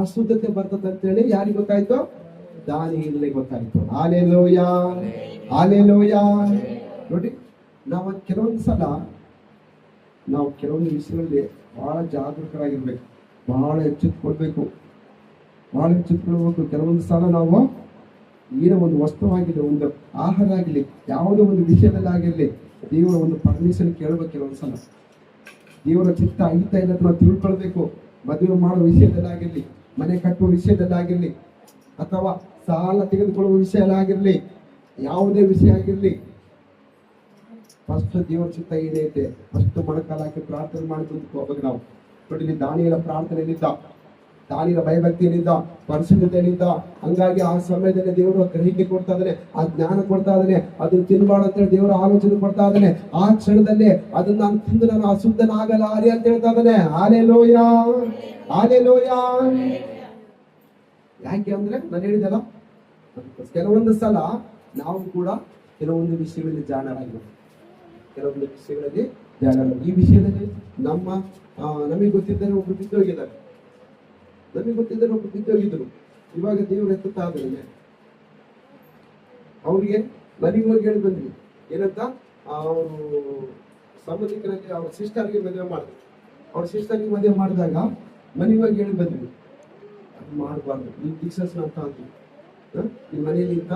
ಅಶುದ್ಧತೆ ಬರ್ತದೆ ಅಂತ ಹೇಳಿ ಯಾರಿಗೆ ಗೊತ್ತಾಯ್ತು? ದಾನಿಯೇಲನಿಗೆ ಗೊತ್ತಾಯ್ತು. Hallelujah, hallelujah. ನೋಡಿ, ನಾವು ಕೆಲವೊಂದು ಸಲ ನಾವು ಕೆಲವೊಂದು ವಿಷಯಗಳಲ್ಲಿ ಬಹಳ ಜಾಗರೂಕರಾಗಿರ್ಬೇಕು, ಬಹಳ ಎಚ್ಚೆತ್ತುಕೊಳ್ಬೇಕು, ಬಹಳ ಎಚ್ಚೆತ್ತುಕೊಳ್ಬೇಕು. ಕೆಲವೊಂದು ಸಲ ನಾವು ಏನೋ ಒಂದು ವಸ್ತುವಾಗಿರಲಿ, ಒಂದು ಆಹಾರ ಆಗಿರ್ಲಿ, ಯಾವುದೋ ಒಂದು ವಿಷಯದಲ್ಲಿ ಆಗಿರ್ಲಿ, ದೇವರ ಒಂದು ಪರ್ಮಿಷನ್ ಕೇಳಬೇಕು. ಕೆಲವೊಂದು ಸಲ ದೇವರ ಚಿತ್ತ ಐತಾ ಇಲ್ಲ ನಾವು ತಿಳ್ಕೊಳ್ಬೇಕು. ಮದುವೆ ಮಾಡೋ ವಿಷಯದಲ್ಲಾಗಿರ್ಲಿ, ಮನೆ ಕಟ್ಟುವ ವಿಷಯದಲ್ಲಾಗಿರ್ಲಿ, ಅಥವಾ ಸಾಲ ತೆಗೆದುಕೊಳ್ಳುವ ವಿಷಯದಲ್ಲಾಗಿರ್ಲಿ, ಯಾವುದೇ ವಿಷಯ ಆಗಿರ್ಲಿ, ಫಸ್ಟ್ ದೇವರ ಚಿತ್ತ ಏನೈತೆ ಫಸ್ಟ್ ಮೊಣಕಾಲು ಹಾಕಿ ಪ್ರಾರ್ಥನೆ ಮಾಡಿ ಹೋಗ್ಬೇಕು ನಾವು. ನೋಡಿ, ದಾನಿಯೇಲ ಪ್ರಾರ್ಥನೆಯಲ್ಲಿದ್ದ, ದಾನಿಯೇಲ ಭಯಭಕ್ತಿಯಲ್ಲಿದ್ದ, ಪರಿಶುದ್ಧತೆಯಲ್ಲಿದ್ದ. ಹಂಗಾಗಿ ಆ ಸಮಯದಲ್ಲಿ ದೇವರು ಗ್ರಹಿಕೆ ಕೊಡ್ತಾ ಇದ್ದಾನೆ, ಆ ಜ್ಞಾನ ಕೊಡ್ತಾ ಇದ್ದಾನೆ. ಅದನ್ನ ತಿನ್ಬಾರ್ದು ಅಂತೇಳಿ ದೇವರ ಆಲೋಚನೆ ಕೊಡ್ತಾ ಇದ್ದಾನೆ. ಆ ಕ್ಷಣದಲ್ಲಿ ಅದನ್ನ ನಾನು ತಿಂದು ನಾನು ಅಶುದ್ಧನಾಗಲಾರೆ ಅಂತ ಹೇಳ್ತಾ ಇದ್ದಾನೆ. Hallelujah, hallelujah. ಯಾಕೆ ಅಂದ್ರೆ ನಾನು ಹೇಳಿದೆಲ್ಲ, ಕೆಲವೊಂದು ಸಲ ನಾವು ಕೂಡ ಕೆಲವೊಂದು ವಿಷಯಗಳಲ್ಲಿ ಜಾಣರಾಗಿರ್ಬೇಕು, ಕೆಲವೊಂದು ವಿಷಯಗಳಲ್ಲಿ ಜಾಣರಾಗಿ. ಈ ವಿಷಯದಲ್ಲಿ ನಮಗೆ ಗೊತ್ತಿದ್ದರೆ ಒಬ್ರು ಬಿದ್ದೋಗಿದ್ದಾರೆ, ನಮಗೆ ಗೊತ್ತಿದ್ದರೆ ಒಬ್ರು ಬಿದ್ದೋಗಿದ್ರು. ಇವಾಗ ದೇವರು ಎತ್ತುತ್ತಾ ಇದ್ದಾನೆ. ಅವ್ರಿಗೆ ಮನೆಗೆ ಹೋಗಿ ಹೇಳಿ ಬಂದ್ವಿ ಏನಂತ, ಅವರು ಸಂಬಂಧಿಕರಲ್ಲಿ ಅವ್ರ ಸಿಸ್ಟರ್ಗೆ ಮದುವೆ ಮಾಡಿದ್ರು. ಅವ್ರ ಸಿಸ್ಟರ್ಗೆ ಮದುವೆ ಮಾಡಿದಾಗ ಮನೆಗೆ ಹೋಗಿ ಹೇಳಿ ಬಂದ್ವಿ, ಅದು ಮಾಡಬಾರ್ದು, ನೀವು ಟೀಚರ್ಸ್ ಅಂತ ಅಂದ್ವಿ, ನಿಮ್ಮ ಮನೆಯಲ್ಲಿ ಇಂತ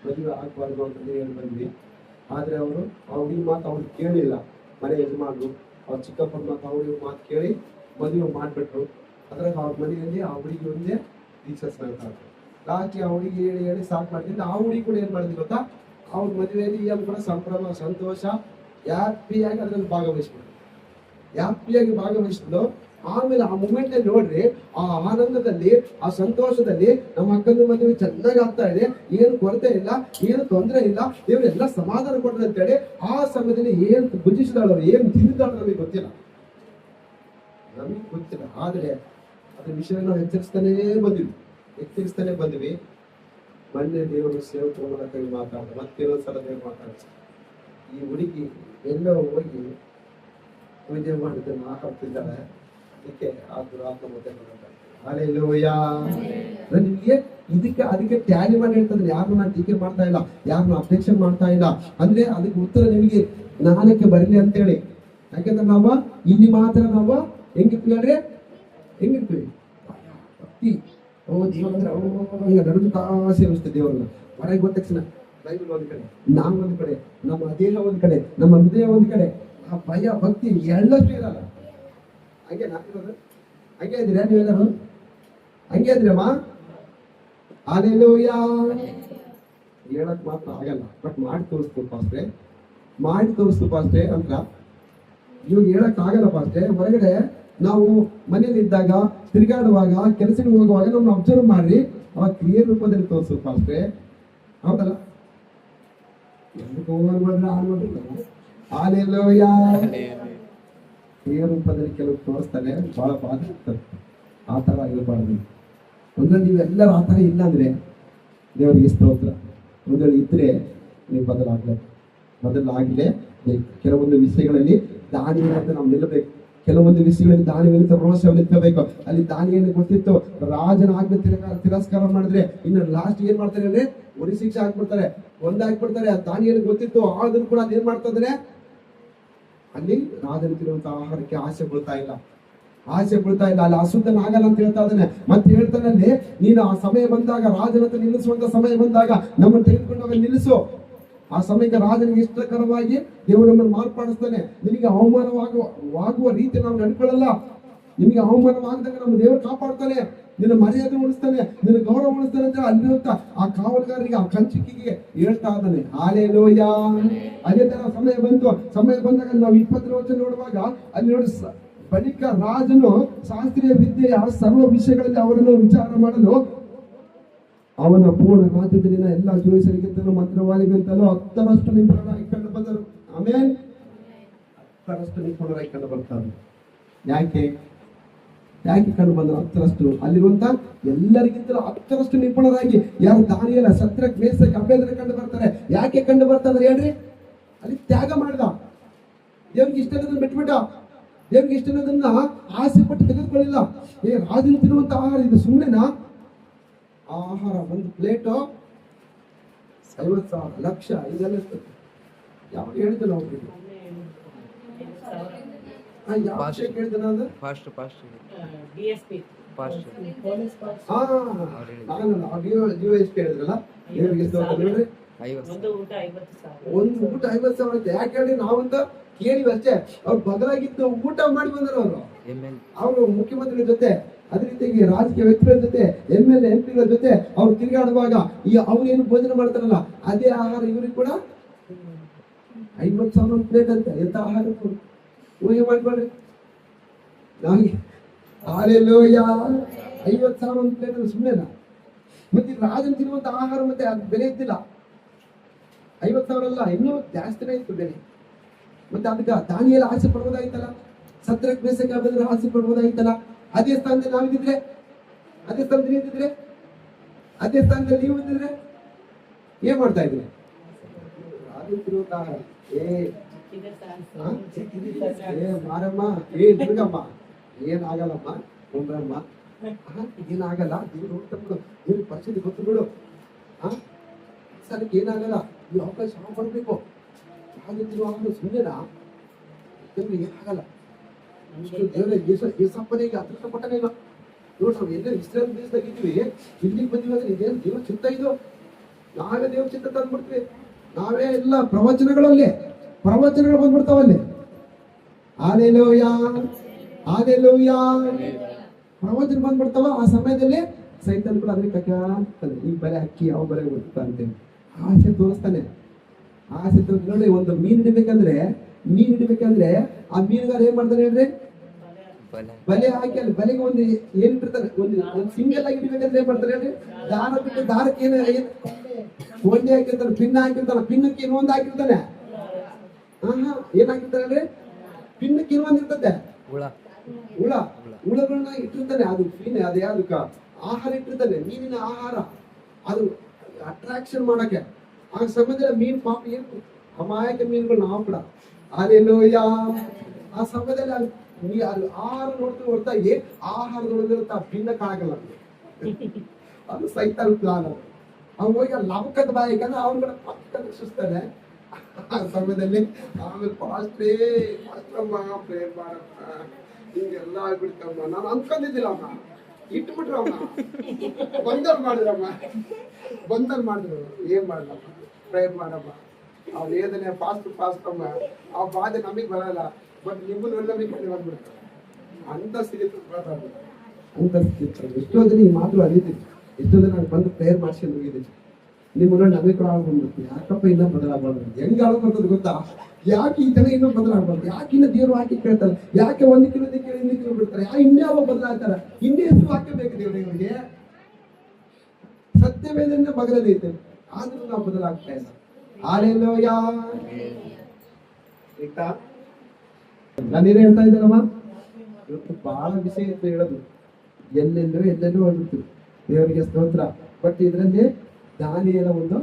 ಮದುವೆ ಆಗಬಾರ್ದು ಅಂತ ಹೇಳಿ ಬಂದ್ವಿ. ಆದ್ರೆ ಅವರು ಅವ್ರಿಗೆ ಮಾತು ಅವ್ರು ಕೇಳಿಲ್ಲ. ಮನೆ ಯಜಮಾನ್ರು ಅವ್ರ ಚಿಕ್ಕಪ್ಪನ ಮಾತು ಅವ್ರಿಗೆ ಮಾತು ಕೇಳಿ ಮದುವೆ ಮಾಡ್ಬಿಟ್ರು. ಅದ್ರಾಗ ಅವ್ರ ಮನೆಯಲ್ಲಿ ಆ ಹುಡುಗಿ ಒಂದೇ ಟೀಚರ್ಸ್ ಹೇಳ್ತಾರೆ. ಲಾಸ್ಟ್ಗೆ ಆ ಹುಡುಗಿ ಹೇಳಿ ಹೇಳಿ ಸಾಕು ಮಾಡ್ತಿದ್ದ. ಆ ಹುಡುಗಿ ಕೂಡ ಏನ್ ಮಾಡಿದ್ವಿ ಗೊತ್ತಾ, ಅವ್ರ ಮದುವೆಯಲ್ಲಿ ಏನು ಕೂಡ ಸಂಭ್ರಮ ಸಂತೋಷ ಹ್ಯಾಪಿಯಾಗಿ ಅದ್ರಲ್ಲಿ ಹ್ಯಾಪಿಯಾಗಿ ಭಾಗವಹಿಸಿದ್ಲು. ಆಮೇಲೆ ಆ ಮೂಮೆಂಟ್ ಅಲ್ಲಿ ನೋಡ್ರಿ, ಆ ಆನಂದದಲ್ಲಿ ಆ ಸಂತೋಷದಲ್ಲಿ ನಮ್ಮ ಅಕ್ಕನ ಮದುವೆ ಚೆನ್ನಾಗಿ ಆಗ್ತಾ ಇದೆ, ಏನು ಕೊರತೆ ಇಲ್ಲ, ಏನು ತೊಂದರೆ ಇಲ್ಲ, ದೇವ್ರು ಎಲ್ಲ ಸಮಾಧಾನ ಕೊಡ್ತಾರೆ ಅಂತೇಳಿ ಆ ಸಮಯದಲ್ಲಿ ಏನ್ ಭುಜಿಸಿದಾಳು, ಏನ್ ತಿಂದಿದ್ದಾಳು ನಮಗೆ ಗೊತ್ತಿಲ್ಲ. ಆದ್ರೆ ಅದ್ರ ವಿಷಯ ನಾವು ಎಚ್ಚರಿಸ್ತಾನೇ ಬಂದ್ವಿ. ಮೊನ್ನೆ ದೇವರು ಸೇವಕರ ಮೂಲಕ ಮಾತಾಡ ಮತ್ತಿರೋದ್ಸಲ ದೇವ್ರು ಮಾತಾಡ್ತಾರೆ. ಈ ಹುಡುಗಿ ಎಲ್ಲೋ ಹೋಗಿ ಪೂಜೆ ಮಾಡಿದ್ದನ್ನು ಹಾಕ್ತಿದ್ದಾಳೆ. ಅದಕ್ಕೆ ಆ ದುರಾತ್ಮ ಮತ್ತೆ ಹಾಲೆಲೂಯ. ಅದಕ್ಕೆ ಟ್ಯಾಲಿ ಮಾಡಿ ಹೇಳ್ತದೆ. ಯಾರನ್ನ ನಾನು ಟೀಕೆ ಮಾಡ್ತಾ ಇಲ್ಲ, ಯಾರನ್ನ ಅಬ್ಜೆಕ್ಷನ್ ಮಾಡ್ತಾ ಇಲ್ಲ. ಅಂದ್ರೆ ಅದಕ್ಕೆ ಉತ್ತರ ನಿಮಗೆ ಜ್ಞಾನಕ್ಕೆ ಬರಲಿ ಅಂತೇಳಿ. ಯಾಕಂದ್ರೆ ನಾವು ಇಲ್ಲಿ ಮಾತ್ರ ನಾವು ಹೆಂಗಿರ್ತೀವಿ ಅಂದ್ರೆ ಹೆಂಗಿರ್ತೀವಿ ಭಕ್ತಿ. ದೇವ್ರಂದ್ರೆ ನಡೆದು ಸೇವಿಸ್ತೇವೆ ದೇವ್ರನ್ನ. ಹೊರಗೆ ಹೋದ ತಕ್ಷಣ ಬೈಬಲ್ ಒಂದ್ ಕಡೆ, ನಾವು ಒಂದ್ ಕಡೆ, ನಮ್ಮ ದೇಹ ಒಂದ್ ಕಡೆ, ನಮ್ಮ ಹೃದಯ ಒಂದ್ ಕಡೆ, ಆ ಭಯ ಭಕ್ತಿ ಎಲ್ಲಷ್ಟು ಇರಲ್ಲ. ಹಂಗೆ ನಾವಿರೋದು ಹಂಗೆ ಇದ್ದೀರಾ ನೀವೆಲ್ಲರೂ? ಹಂಗೆ ಇದ್ರಮ್ಮ? ಹಾಲೆಲೂಯ. ಹೇಳಕ್ ಮಾತ್ರ ಆಗಲ್ಲ, ಬಟ್ ಮಾಡಿ ತೋರಿಸ್ತು ಪಾಸ್ಟ್ರೆ ಅಂತ ಇವಾಗ ಹೇಳಕ್ ಆಗಲ್ಲ ಪಾಸ್ಟ್ರೆ. ಹೊರಗಡೆ ನಾವು ಮನೇಲಿ ಇದ್ದಾಗ, ತಿರುಗಾಡುವಾಗ, ಕೆಲಸಕ್ಕೆ ಹೋಗುವಾಗ ನಮ್ಮನ್ನ ಅಬ್ಸರ್ವ್ ಮಾಡ್ರಿ, ಅವಾಗ ಕ್ರಿಯೆ ರೂಪದಲ್ಲಿ ತೋರಿಸು ಪಾಸ್ಟ್ರೆ. ಹೌದಲ್ಲ? ಹಾಲೆಲೂಯ. ಕ್ರಿಯೆ ರೂಪದಲ್ಲಿ ಕೆಲವು ತೋರಿಸ್ತಾರೆ, ಬಹಳ ಬಾಧೆ ಆಗ್ತದೆ. ಆ ತರ ಇರಬಾರ್ದು. ಒಂದ್ರಲ್ಲಿ ನೀವೆಲ್ಲರೂ ಆ ತರ ಇಲ್ಲ ಅಂದ್ರೆ ದೇವರಿಗೆ ಸ್ತೋತ್ರ. ಒಂದ್ರಲ್ಲಿ ಇದ್ರೆ ನೀವು ಬದಲಾಗಲೇ ಕೆಲವೊಂದು ವಿಷಯಗಳಲ್ಲಿ ದಾನಿಯೇಲ ಅಂತ ನಾವು ನಿಲ್ಲಬೇಕು. ಕೆಲವೊಂದು ವಿಷಯಗಳಲ್ಲಿ ದಾನಿಯೇಲ ರೋಷವನ್ನು ನಿಂತಬೇಕು. ಅಲ್ಲಿ ದಾನಿಯೇಲ ಗೊತ್ತಿತ್ತು, ರಾಜನ ಆಜ್ಞೆ ತಿರಸ್ಕಾರ ಮಾಡಿದ್ರೆ ಇನ್ನು ಲಾಸ್ಟ್ ಏನ್ ಮಾಡ್ತಾರೆ ಅಂದ್ರೆ ಉರಿ ಶಿಕ್ಷೆ ಹಾಕ್ಬಿಡ್ತಾರೆ, ಒಂದಾಕ್ಬಿಡ್ತಾರೆ. ದಾನಿಯೇಲ ಗೊತ್ತಿತ್ತು, ಆದ್ರೂ ಕೂಡ ಅದೇನ್ ಮಾಡ್ತಾ ಇದಾರೆ, ಅಲ್ಲಿ ರಾಜನು ತಿನ್ನುವಂತ ಆಹಾರಕ್ಕೆ ಆಸೆ ಬೀಳ್ತಾ ಇಲ್ಲ, ಆಸೆ ಬೀಳ್ತಾ ಇಲ್ಲ. ಅಲ್ಲಿ ಅಶುದ್ಧನಾಗಲ್ಲ ಅಂತ ಹೇಳ್ತಾ ಇದ್ದಾನೆ. ಮತ್ತೆ ಹೇಳ್ತಾನೆ ಅಲ್ಲಿ, ನೀನು ಆ ಸಮಯ ಬಂದಾಗ, ರಾಜನ ಹತ್ರ ನಿಲ್ಲಿಸುವಂತ ಸಮಯ ಬಂದಾಗ ನಮ್ಮನ್ನು ತೆಗೆದುಕೊಂಡು ಹೋಗಿ ನಿಲ್ಲಿಸು. ಆ ಸಮಯಕ್ಕೆ ರಾಜನಿಗೆ ಇಷ್ಟಕರವಾಗಿ ದೇವರು ನಮ್ಮನ್ನು ಮಾರ್ಪಾಡಿಸ್ತಾನೆ. ನಿನಗೆ ಅವಮಾನವಾಗುವ ರೀತಿ ನಾವು ನಡ್ಕೊಳ್ಳಲ್ಲ. ನಿನಗೆ ಅವಮಾನವಾಗದಂಗ ನಮ್ಮ ದೇವರು ಕಾಪಾಡ್ತಾನೆ, ನಿನ್ನ ಮರ್ಯಾದೆ ಉಳಿಸ್ತಾನೆ, ನಿನ್ನ ಗೌರವ ಉಳಿಸ್ತಾನೆ ಅಂತ ಅಲ್ಲಿರುವಂತ ಆ ಕಾವಲುಗಾರರಿಗೆ, ಆ ಕಂಚಿಕಿಗೆ ಹೇಳ್ತಾ ಇದ್ದಾನೆ. ಹಾಲೆಲೂಯಾ. ಅದೇ ತರ ಸಮಯ ಬಂದಾಗ ನಾವು 20ನೇ ವಚನ ನೋಡುವಾಗ ಅಲ್ಲಿ ನೋಡಿ, ಬಳಿಕ ರಾಜನು ಶಾಸ್ತ್ರೀಯ ವಿದ್ಯೆಯ ಸರ್ವ ವಿಷಯಗಳಲ್ಲಿ ಅವರನ್ನು ವಿಚಾರ ಮಾಡಲು ಅವನ ಪೂರ್ಣ ರಾಜ್ಯದಲ್ಲಿನ ಎಲ್ಲ ಜೋಯಿಸರಿಗಿಂತಲೂ ಮಂತ್ರವಾದಿಗಿಂತಲೂ 10ರಷ್ಟು ನಿಪುಣರಾಗಿ ಕಂಡು ಬಂದರು. ಆಮೇಲೆ 10ರಷ್ಟು ನಿಪುಣರಾಗಿ ಕಂಡು ಬರ್ತಾರೆ. ಯಾಕೆ ಕಂಡು ಬಂದರು? 10ರಷ್ಟು ಅಲ್ಲಿರುವಂತ ಎಲ್ಲರಿಗಿಂತಲೂ 10ರಷ್ಟು ನಿಪುಣರಾಗಿ ಯಾರು ದಾನಿಯೇಲ, ಶದ್ರಕ್, ಮೇಷಕ್, ಅಬೇದ್ನೆಗೋ ಕಂಡು ಬರ್ತಾರೆ. ಯಾಕೆ ಕಂಡು ಬರ್ತಾರೆ ಹೇಳ್ರಿ? ಅಲ್ಲಿ ತ್ಯಾಗ ಮಾಡಿದ, ದೇವ್ರಿಗೆ ಇಷ್ಟನದನ್ನ ಬಿಟ್ಬಿಟ್ಟ, ದೇವ್ರಿಗೆ ಇಷ್ಟನದನ್ನ ಆಸೆ ಪಟ್ಟು ತೆಗೆದುಕೊಳ್ಳಿಲ್ಲ. ರಾಜನು ತಿನ್ನುವಂತ ಆಹಾರ ಇದು ಸುಮ್ಮನೆನಾ? ಆಹಾರ ಒಂದು ಪ್ಲೇಟು 50,000 ಲಕ್ಷ ಇದೆಲ್ಲ ಇರ್ತದೆ. ಯಾವ ಹೇಳಿದ ನಾವು ಒಂದು ಊಟ 50,000 ಯಾಕೆ ಹೇಳಿ? ನಾವಂತ ಕೇಳಿವಿ ಅಷ್ಟೇ. ಅವ್ರು ಬದಲಾಗಿದ್ದು ಊಟ ಮಾಡಿ ಬಂದರು. ಅವರು ಮುಖ್ಯಮಂತ್ರಿಗಳ ಜೊತೆ, ಅದೇ ರೀತಿಯಾಗಿ ರಾಜಕೀಯ ವ್ಯಕ್ತಿಗಳ ಜೊತೆ, MLA MP ಗಳ ಜೊತೆ ಅವ್ರು ತಿರುಗಾಡುವಾಗ ಅವ್ರು ಏನು ಭೋಜನ ಮಾಡ್ತಾರಲ್ಲ, ಅದೇ ಆಹಾರ ಇವ್ರಿಗೆ ಕೂಡ 50,000 ಪ್ಲೇಟ್ ಅಂತ. ಎಂತ ಆಹಾರ ಊಹೆ ಮಾಡ್ಕೊಳ್ರಿ. ನಮಗೆ ಹಾಲೆಲೂಯಾ, 50,000 ಪ್ಲೇಟ್ ಸುಮ್ಮನೆನಾ? ಮತ್ತೆ ರಾಜನ್ ತಿನ್ನುವಂತ ಆಹಾರ ಮತ್ತೆ ಅದು ಬೆಲೆ ಇದ್ದಿಲ್ಲ. 50,000 ಅಲ್ಲ, ಇನ್ನೂ ಜಾಸ್ತಿನೇ ಇತ್ತು ಬೆಲೆ. ಮತ್ತೆ ಅದಕ್ಕೆ ದಾನಿಯೇಲ ಆಸೆ ಪಡ್ಬೋದಾಗಿತ್ತಲ್ಲ, ಶದ್ರಕ್, ಮೇಷಕ್, ಅಬೇದ್ನೆಗೋ ಆಸೆ ಪಡ್ಬೋದಾಗಿತ್ತಲ್ಲ. ಅದೇ ಸ್ಥಾನದಲ್ಲಿ ನಾವಿದ್ದಿದ್ರೆ, ಅದೇ ಸ್ಥಾನದಲ್ಲಿ ಇದ್ದಿದ್ರೆ, ಅದೇ ಸ್ಥಾನದಲ್ಲಿ ನೀವು ಇದ್ದಿದ್ರೆ ಏನ್ ಮಾಡ್ತಾ ಇದ್ರಿ? ಮಾರಮ್ಮ, ದುರ್ಗಮ್ಮ, ಏನಾಗಲ್ಲಮ್ಮ, ಕೊಂಡ್ರಮ್ಮ, ಏನಾಗಲ್ಲ, ದೇವ್ರು ನೋಡ್ತಾ ಬಿಡು, ದೇವ್ರಿಗೆ ಪರಿಸ್ಥಿತಿ ಗೊತ್ತು ಬಿಡು, ಸಲಕ್ಕೆ ಏನಾಗಲ್ಲ, ಈ ಅವಕಾಶ ಬರ್ಬೇಕು. ಹಾಗೆ ಸುಮ್ಮನೆನಾ? ದೇವ್ರಿಗೆ ಏನಾಗಲ್ಲ. ಏಸಪ್ಪನಿಗೆ ಅದೃಷ್ಟ ಕೊಟ್ಟನೇ ಇಲ್ಲ. ನೋಡ್ರಿ, ಎಲ್ಲ ಇಸ್ರೇಲ್ ದೇಶದಾಗ ಇದ್ವಿ, ಇಲ್ಲಿಗೆ ಬಂದಿವಿ ಅಂದ್ರೆ ಇದೇನು ದೇವ್ರ ಚಿತ್ತ? ಇದು ನಾವೇ ದೇವ್ರ ಚಿತ್ತ ತಂದ್ಬಿಡ್ತೀವಿ. ನಾವೇ ಎಲ್ಲ ಪ್ರವಚನಗಳು ಬಂದ್ಬಿಡ್ತಾವಲ್ಲಿ. Hallelujah, hallelujah. ಪ್ರವಚನ ಬಂದ್ಬಿಡ್ತಾವ. ಆ ಸಮಯದಲ್ಲಿ ಸೈತಾನ್ ಕೂಡ ಅದಕ್ಕೆ ಕಕ್ಕಾಗ್ತಾನೆ. ಈ ಬಲೆ ಅಕ್ಕಿ ಯಾವ ಬಲೆ ಗೊತ್ತಾ ಅಂತೇಳಿ ಆಸೆ ತೋರಿಸ್ತಾನೆ. ಆಸೆ ತೋರಿಸ್ ನೋಡಿ, ಒಂದು ಮೀನ್ ಹಿಡಿಬೇಕಂದ್ರೆ ಆ ಮೀನುಗಾರ ಏನ್ ಮಾಡ್ತಾನೆ ಹೇಳ್ರಿ? ಬಲೆ ಹಾಕಿ ಅಲ್ಲಿ ಬಲೆಗೆ ಒಂದು ಏನಿಟ್ಟಿರ್ತಾನೆ, ಒಂದು ಸಿಂಗಲ್ ಆಗಿ ಹಿಡಿಬೇಕಂದ್ರೆ ಏನ್ ಮಾಡ್ತಾರೆ ಹೇಳ್ರಿ? ದಾರ ಬಿಟ್ಟು ದಾರಕ್ಕೆ ಕೊಂಡೆ ಹಾಕಿರ್ತಾನೆ, ಪಿನ್ ಹಾಕಿರ್ತಾನೆ, ಪಿನ್ನಕ್ಕೆ ಇನ್ನೊಂದು ಹಾಕಿರ್ತಾನೆ. ಏನ್ ಹಾಕಿರ್ತಾನೆ ಹೇಳ್ರಿ? ಪಿನ್ನಕ್ಕೆ ಇನ್ನೊಂದು ಇರ್ತದೆ, ಹುಳಗಳನ್ನ ಇಟ್ಟಿರ್ತಾನೆ. ಅದು ಪಿನ್, ಅದು ಯಾವ್ದಕ್ಕ ಆಹಾರ ಇಟ್ಟಿರ್ತಾನೆ, ಮೀನಿನ ಆಹಾರ. ಅದು ಅಟ್ರಾಕ್ಷನ್ ಮಾಡಕ್ಕೆ. ಆ ಸಮಯದಲ್ಲಿ ಮೀನ್ ಪಾಪ ಏನು ಅಮಾಯಕ ಮೀನುಗಳು ನಾವು ಕೂಡ. ಹಾಲೆಲೂಯಾ. ಆ ಸಮಯದಲ್ಲಿ ಅದು ಆಹಾರ ಹೊರತಾಗಿ ಆಹಾರದೊಳಗಿರುತ್ತ ಭಿನ್ನ ಕಾಣಗಲ್ಲ. ಅದು ಸೈತಾನ್ ಪ್ಲಾನ್. ಅವ್ನು ಹೋಗಿ ಲವಕದ ಬಾಯಿ, ಯಾಕಂದ್ರೆ ಅವ್ನು ಕೂಡ ಪಕ್ಕ ಸುಸ್ತಾನೆ ಆ ಸಮಯದಲ್ಲಿ. ಆಮೇಲೆ ಪಾಸ್ಟ್ರಮ್ಮ ಪ್ರೇರ್ ಮಾಡಮ್ಮ, ಹಿಂಗೆಲ್ಲ ಆಗ್ಬಿಡ್ತಮ್ಮ. ನಾನು ಅನ್ಕೊಂಡಿದ್ದಿಲ್ಲಮ್ಮ, ಇಟ್ಬಿಟ್ರಮ್ಮ, ಬಂದರ್ ಮಾಡಿದ್ರು. ಏನ್ ಮಾಡಲಮ್ಮ, ಪ್ರೇರ್ ಮಾಡಮ್ಮ. ಅವ್ರು ಏದನೆ ಫಾಸ್ಟ್ ಅಮ್ಮ, ಆ ಬಾಧೆ ನಮಗೆ ಬರಲ್ಲ, ಬಟ್ ನಿಮ್ಮನ್ನ ನಂಬಿಕೆ ಬಂದ್ಬಿಡ್ತಾರೆ. ಅಂತ ಸ್ಥಿತಿ ಎಷ್ಟೋ ಜನ ಈ ಮಾತು ಅರಿತೀವಿ. ಎಷ್ಟೋ ಜನ ನಾನು ಬಂದು ಪ್ರೇಯರ್ ಮಾಡ್ಸ್ಕೊಂಡು ಹೋಗಿದ್ದೀನಿ. ನಿಮ್ಮನ್ನ ನಮಗೆ ಕೂಡ ಆಗ್ಬಂದ್ಬಿಡ್ತು. ಯಾಕಪ್ಪ ಇನ್ನೂ ಬದಲಾಗ್ಬಾರ್ದು? ಹೆಂಗ್ ಬರ್ತದೆ ಗೊತ್ತಾ? ಯಾಕೆ ಈ ಜನ ಇನ್ನೂ ಬದಲಾಗ್ಬಾರ್ದು? ಯಾಕೆ ಇನ್ನ ದೇವ್ರು ಹಾಕಿ ಕೇಳ್ತಾರೆ? ಯಾಕೆ ಒಂದು ಕಿಲೋ ಬಿಡ್ತಾರೆ? ಇನ್ಯಾವ ಬದಲಾಗ್ತಾರೆ? ಇನ್ನೇ ಎಷ್ಟು ವಾಕ್ಯ ಬೇಕು ದೇವ್ರು ಇವರಿಗೆ? ಸತ್ಯವೇದನೆ ಮಗಲಲ್ಲಿ ಐತೆ, ಆದ್ರೂ ನಾವು ಬದಲಾಗ್ತಾ ಇಲ್ಲ. ಹಾಲೆಲೂಯಾ. ನಾನೇನು ಹೇಳ್ತಾ ಇದ್ದೇನಮ್ಮ, ಇವತ್ತು ಬಹಳ ವಿಷಯ ಇತ್ತು ಹೇಳೋದು. ಎಲ್ಲೆಲ್ಲೋ ಹೋಗ್ಬಿಡ್ತು. ದೇವರಿಗೆ ಸ್ತೋತ್ರ. ಬಟ್ ಇದರಲ್ಲಿ ದಾನಿಯೇಲ ಒಂದು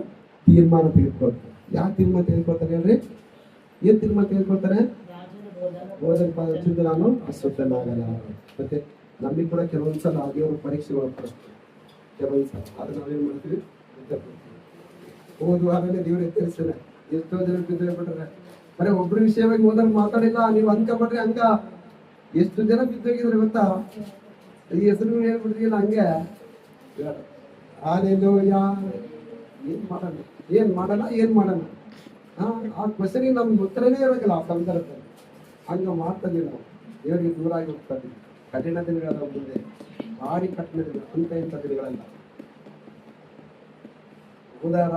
ತೀರ್ಮಾನ ತೆಗೆದುಕೊಳ್ತಾರೆ. ಯಾವ ತೀರ್ಮಾನ ತೆಗೆದುಕೊಳ್ತಾರೆ ಹೇಳ್ರಿ? ಏನ್ ತೀರ್ಮಾನ ತೆಗೆದುಕೊಳ್ತಾರೆ? ಓದಲು ನಾನು ಅಸ್ವಸ್ಥನಾಗಲ್ಲ. ಮತ್ತೆ ನಮಗೆ ಕೂಡ ಕೆಲವೊಂದ್ಸಲ ದೇವರ ಪರೀಕ್ಷೆಗಳು ಕೆಲವೊಂದ್ಸಲ ಅದು ನಾವೇನ್ ಮಾಡ್ತೀವಿ? ಓದುವಾಗಲೇ ದೇವರು ಎಚ್ಚರಿಸ್ತಾನೆ. ಎಷ್ಟೋ ಜನ ಬಿದ್ದರೆ ಬಿಟ್ರೆ ಬರೀ ಒಬ್ರ ವಿಷಯವಾಗಿ ಹೋದಾಗ ಮಾತಾಡಿಲ್ಲ, ನೀವು ಅನ್ಕೊಂಡ್ರೆ ಹಂಗ ಎಷ್ಟು ಜನ ಬಿದ್ದೋಗಿದ್ರೆ ಗೊತ್ತಾ? ಈ ಹೆಸರು ಹೇಳ್ಬಿಡ್ತೀಲ್ಲ ಹಂಗೆ. ಹಾಲೆಲೂಯಾ. ಏನ್ ಮಾಡೋಣ ಆ ಕ್ವಶನಿಗೆ ನಮ್ಗೆ ಉತ್ತರನೇ ಇರಬೇಕಲ್ಲ ಆ ಸಂದರ್ಭದಲ್ಲಿ. ಹಂಗ ಮಾಡ್ತಾಯಿದ್ದೀವಿ ನಾವು, ದೇವರಿಗೆ ದೂರ ಆಗಿ ಹೋಗ್ತಾ ಇದ್ದೀವಿ. ಕಠಿಣ ದಿನಗಳ ಮುಂದೆ ಭಾರಿ ಕಠಿಣ ದಿನ, ಇಂಥ ದಿನಗಳಲ್ಲ. ಉದಾರ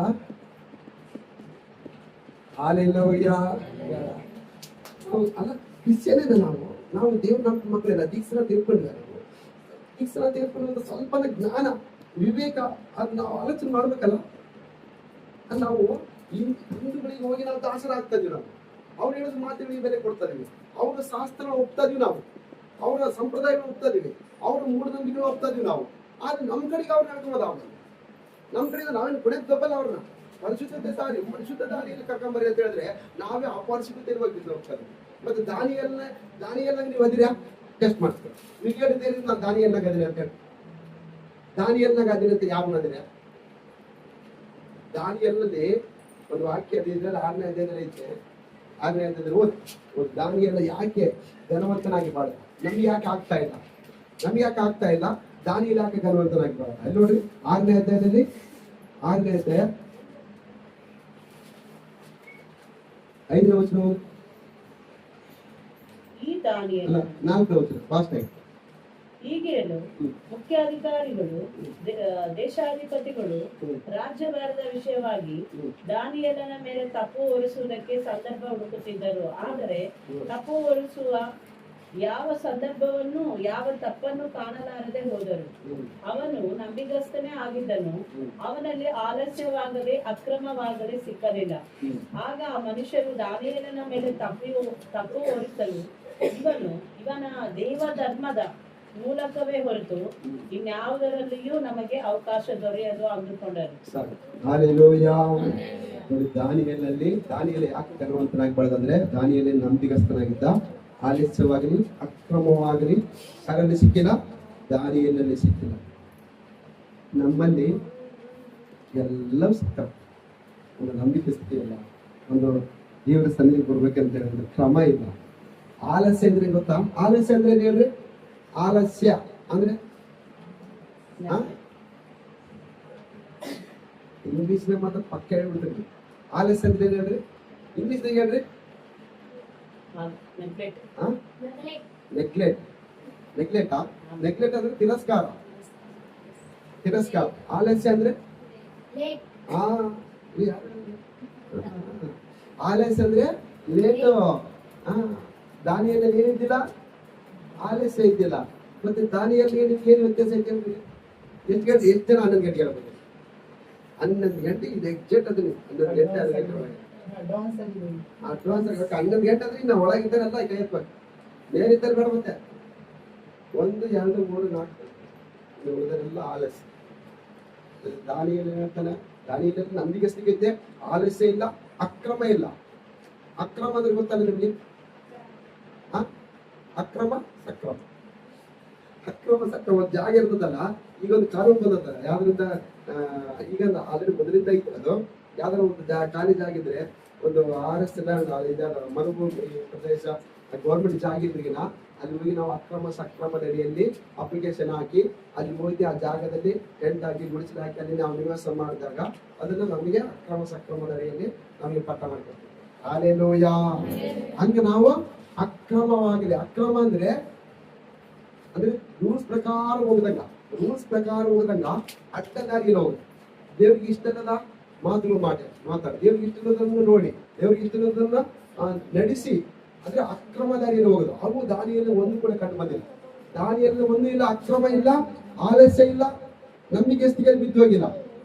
ಹಾಲೆಲೂಯಾ. ಅಲ್ಲ, ಕ್ರಿಶ್ಚಿಯನ್ ನಾವು ದೇವ್ರ ನಮ್ಮ ಮಕ್ಕಳೆಲ್ಲ ದೀಕ್ಷಣ ತಿಳ್ಕೊಂಡಿದ್ದಾರೆ. ದೀಕ್ಷಣ ತಿಳ್ಕೊಂಡು ಸ್ವಲ್ಪ ಜ್ಞಾನ ವಿವೇಕ ಅದ್ ನಾವು ಆಲೋಚನೆ ಮಾಡ್ಬೇಕಲ್ಲ. ನಾವು ಹಿಂದೂಗಳಿಗೆ ಹೋಗಿ ನಾವು ದಾಸರಾಗ್ತಾ ಇದೀವಿ. ನಾವು ಅವ್ರು ಹೇಳೋದು ಮಾತುಗಳಿಗೆ ಬೆಲೆ ಕೊಡ್ತಾ ಇದೀವಿ. ಅವರ ಶಾಸ್ತ್ರ ಒಪ್ತಾ ಇದೀವಿ, ನಾವು ಅವರ ಸಂಪ್ರದಾಯಗಳು ಒಪ್ತಾ ಇದೀವಿ, ಅವ್ರ ಮೂಢನಂಬಿಕೆಗಳು ಒಪ್ತಾ ಇದೀವಿ ನಾವು. ಆದ್ರೆ ನಮ್ಮ ಕಡೆಗೆ ಅವ್ರು ಹೇಳ್ಕೊಂಬೋದು. ಅವ್ರು ನಮ್ಮ ಕಡೆಯಿಂದ ನಾವೇನು ಕೊನೆಗೆ ತಪ್ಪಲ್ಲ. ಅವ್ರನ್ನ ಪರಿಶುದ್ಧ ದಾರಿಯಲ್ಲಿ ಕರ್ಕೊಂಬರಿ ಅಂತ ಹೇಳಿದ್ರೆ ನಾವೇ ಅಪರಿಶುದ್ಧತೆ ಹೋಗ್ತಾರೆ. ಮತ್ತೆ ದಾನಿಯಲ್ಲ ನೀವು ಅದಿರಾ ಟೆಸ್ಟ್ ಮಾಡ್ತೀವಿ. ನೀವು ಹೇಳಿದ್ದೇನೆ ನಾನು ದಾನಿಯಲ್ನಾಗ ಅದಿರಿ ಅಂತ ಹೇಳಿ. ದಾನಿಯಲ್ನಾಗ ಅದಿರಿ ಅಂತ ಯಾರು ಅದಿರ? ದಾನಿಯಲ್ಲಲ್ಲಿ ಒಂದು ವಾಕ್ಯ ಅದಿದ್ರೆ 6ನೇ ಅಧ್ಯಾಯದಲ್ಲಿ ಐತೆ. 6ನೇ ಅಧ್ಯಾಯದಲ್ಲಿ ಓದಿ. ದಾನಿಯಲ್ಲ ಯಾಕೆ ಧನವಂತನಾಗಿ ಬಾಳ? ನಮ್ಗೆ ಯಾಕೆ ಆಗ್ತಾ ಇಲ್ಲ? ದಾನಿಯಲ್ಲ ಯಾಕೆ ಧನವಂತನಾಗಿ ಬಾಳ? ಅಲ್ಲಿ ನೋಡ್ರಿ 6ನೇ ಅಧ್ಯಾಯದಲ್ಲಿ 6ನೇ ಅಧ್ಯಾಯ 5ನೇ ವಚನ. ಈ ದಾನಿಯೇಲ 4ನೇ ವಚನ ಫಾಸ್ಟ್ ಆಗಿ. ಹೀಗೇನು ಮುಖ್ಯಾಧಿಕಾರಿಗಳು ದೇಶಾಧಿಪತಿಗಳು ರಾಜ್ಯಭಾರದ ವಿಷಯವಾಗಿ ದಾನಿಯೇಲನ ಮೇಲೆ ತಪ್ಪು ಹೊರಿಸುವುದಕ್ಕೆ ಸಂದರ್ಭ ಹುಡುಕುತ್ತಿದ್ದರು. ಆದರೆ ತಪ್ಪು ಹೊರಿಸುವ ಯಾವ ಸಂದರ್ಭವನ್ನು, ಯಾವ ತಪ್ಪನ್ನು ಕಾಣಲಾರದೆ ಹೋದರು. ಅವನು ನಂಬಿಗಸ್ತನೇ ಆಗಿದ್ದನು. ಅವನಲ್ಲಿ ಆಲಸ್ಯವಾಗಲಿ ಅಕ್ರಮವಾಗಲಿ ಸಿಕ್ಕಲಿಲ್ಲ. ಆಗ ಆ ಮನುಷ್ಯರು ದಾನಿಯೇಲನ ಮೇಲೆ ತಪ್ಪು ಹೊರಿಸಲು ಇವನ ದೇವ ಧರ್ಮದ ಮೂಲಕವೇ ಹೊರತು ಇನ್ಯಾವುದರಲ್ಲಿಯೂ ನಮಗೆ ಅವಕಾಶ ದೊರೆಯದು ಅಂದುಕೊಂಡರು. ದಾನಿಯೇಲ ಯಾಕೆ ಧನವಂತನಾಗಿ ಬೆಳೆದಂದ್ರೆ ದಾನಿಯೇಲ ನಂಬಿಗಸ್ತನಾಗಿದ್ದ. ಆಲಸ್ಯವಾಗಲಿ ಅಕ್ರಮವಾಗಲಿ ಸರಲ್ಲಿ ಸಿಕ್ಕಿಲ್ಲ, ದಾನಿಯೇಲನಲ್ಲಿ ಸಿಕ್ಕಿಲ್ಲ. ನಮ್ಮಲ್ಲಿ ಎಲ್ಲವೂ ಸಿಗ್ತವೆ. ಒಂದು ನಂಬಿಕೆ ಸ್ಥಿತಿಯಿಲ್ಲ, ಒಂದು ದೇವರ ಸನ್ನಿಧಿ ಬರ್ಬೇಕಂತ ಹೇಳಿದ್ರೆ ಕ್ರಮ ಇಲ್ಲ. ಆಲಸ್ಯ ಅಂದ್ರೆ ಗೊತ್ತಾ? ಆಲಸ್ಯ ಅಂದ್ರೆ ಏನ್ ಹೇಳ್ರಿ? ಆಲಸ್ಯ ಅಂದ್ರೆ ಇಂಗ್ಲಿಷ್ನ ಮಾತ್ರ ಪಕ್ಕ ಹೇಳ್ಬಿಡ್ತೀವಿ. ಆಲಸ್ಯ ಅಂದ್ರೆ ಏನ್ ಹೇಳ್ರಿ? ಇಂಗ್ಲಿಷ್ನಾಗ ಹೇಳ್ರಿ? ನೆಗ್ಲೆಕ್ಟ್ ಅಂದ್ರೆ ತಿರಸ್ಕಾರ. ಆಲಸ್ಯ ಅಂದ್ರೆ ಆಲಸ್ಯ ಅಂದ್ರೆ ಲೇಟ್. ದಾನಿಯಲ್ಲಿ ಏನಿದ್ದಿಲ್ಲ? ಆಲಸ್ಯ ಇದ್ದಿಲ್ಲ. ಮತ್ತೆ ದಾನಿಯಲ್ಲಿ ಏನು ವ್ಯತ್ಯಾಸ ಐತೆ? ಎಷ್ಟು ಗಂಟೆ? ಎಷ್ಟು ಜನ 11 ಗಂಟೆಗೆ ಹೇಳ್ಬೋದು? 11 ಗಂಟೆ ಇದು ಎಕ್ಸಾಕ್ಟ್. ಅದನ್ನ 11 ಗಂಟೆ ಅಡ್ವಾನ್ಸ್ ಆಗ್ಬೇಕು. 11 ಗಂಟೆ ಅಂದ್ರೆ ನಾವು ಒಳಗಿದ್ದಾರಲ್ಲ ಕೈ ಎತ್ಬೇಕು, ಮೇಲಿದ್ದರೆ ಬೇಡ. ಮತ್ತೆ 1, 2, 3, 4 ಉಳಿದರೆಲ್ಲ ಆಲಸ್ಯ. ದಾನಿಯಲ್ಲಿ ಹೇಳ್ತಾನೆ, ದಾನಿಯಲ್ಲಿ ನಂಬಿಗಸ್ತಿಗೆ ಆಲಸ್ಯ ಇಲ್ಲ, ಅಕ್ರಮ ಇಲ್ಲ. ಅಕ್ರಮ ಅಂದ್ರೆ ಗೊತ್ತಲ್ಲ ನಿಮ್ಗೆ? ಅಕ್ರಮ ಸಕ್ರಮ ಒಂದು ಜಾಗ ಇರ್ತದಲ್ಲ. ಈಗ ಒಂದು ಕಾನೂನು ಬಂದದ ಯಾವ್ದ್ರಿಂದ? ಈಗ ಆಲ್ರೆಡಿ ಮೊದಲಿಂದ ಇತ್ತು. ಅದು ಯಾವ್ದಾರ ಒಂದು ಖಾಲಿ ಜಾಗ ಇದ್ರೆ, ಒಂದು RS ಮರುಭೂಮಿ ಪ್ರದೇಶ ಗೌರ್ಮೆಂಟ್ ಜಾಗ ಇದ್ರಿಗಿನ ಅಲ್ಲಿ ಹೋಗಿ ನಾವು ಅಕ್ರಮ ಸಕ್ರಮದ ಅಡಿಯಲ್ಲಿ ಅಪ್ಲಿಕೇಶನ್ ಹಾಕಿ ಅಲ್ಲಿ ಹೋಗಿ ಆ ಜಾಗದಲ್ಲಿ ಟೆಂಟ್ ಹಾಕಿ ಗುಡಿಸಲು ಹಾಕಿ ಅಲ್ಲಿ ನಾವು ನಿವಾಸ ಮಾಡಿದಾಗ ಅದನ್ನ ನಮಗೆ ಅಕ್ರಮ ಸಕ್ರಮದ ಅಡಿಯಲ್ಲಿ ನಮಗೆ ಪಟ್ಟ ಮಾಡ್ಕೊಳ್ತೀವಿ. ಹಾಲೆಲೂಯಾ. ಹಂಗೆ ನಾವು ಅಕ್ರಮವಾಗಲಿ. ಅಕ್ರಮ ಅಂದ್ರೆ ರೂಲ್ಸ್ ಪ್ರಕಾರ ಹೋಗದಂಗ ಅಡ್ಡ ದಾರಿಯಲ್ಲಿ ಹೋಗುದು. ದೇವ್ರಿಗೆ ಇಷ್ಟದ ಮಾತುಗಳು ಮಾತಾಡಿ, ದೇವ್ರಿಗೆ ಇಷ್ಟದನ್ನ ನೋಡಿ, ದೇವ್ರಿಗೆ ಇಷ್ಟದನ್ನ ನಡೆಸಿ, ಅಂದ್ರೆ ಅಕ್ರಮ ದಾರಿಯಲ್ಲಿ ಹೋಗುದು. ಅವು ದಾರಿಯಲ್ಲಿ ಒಂದು ಕೂಡ ಕಂಡು ಬಂದಿಲ್ಲ. ದಾರಿಯಲ್ಲಿ ಒಂದು ಇಲ್ಲ, ಅಕ್ರಮ ಇಲ್ಲ, ಆಲಸ್ಯ ಇಲ್ಲ, ನಂಬಿಕೆಸ್ತಿಗೆ ಬಿದ್ದೋಗಿಲ್ಲ.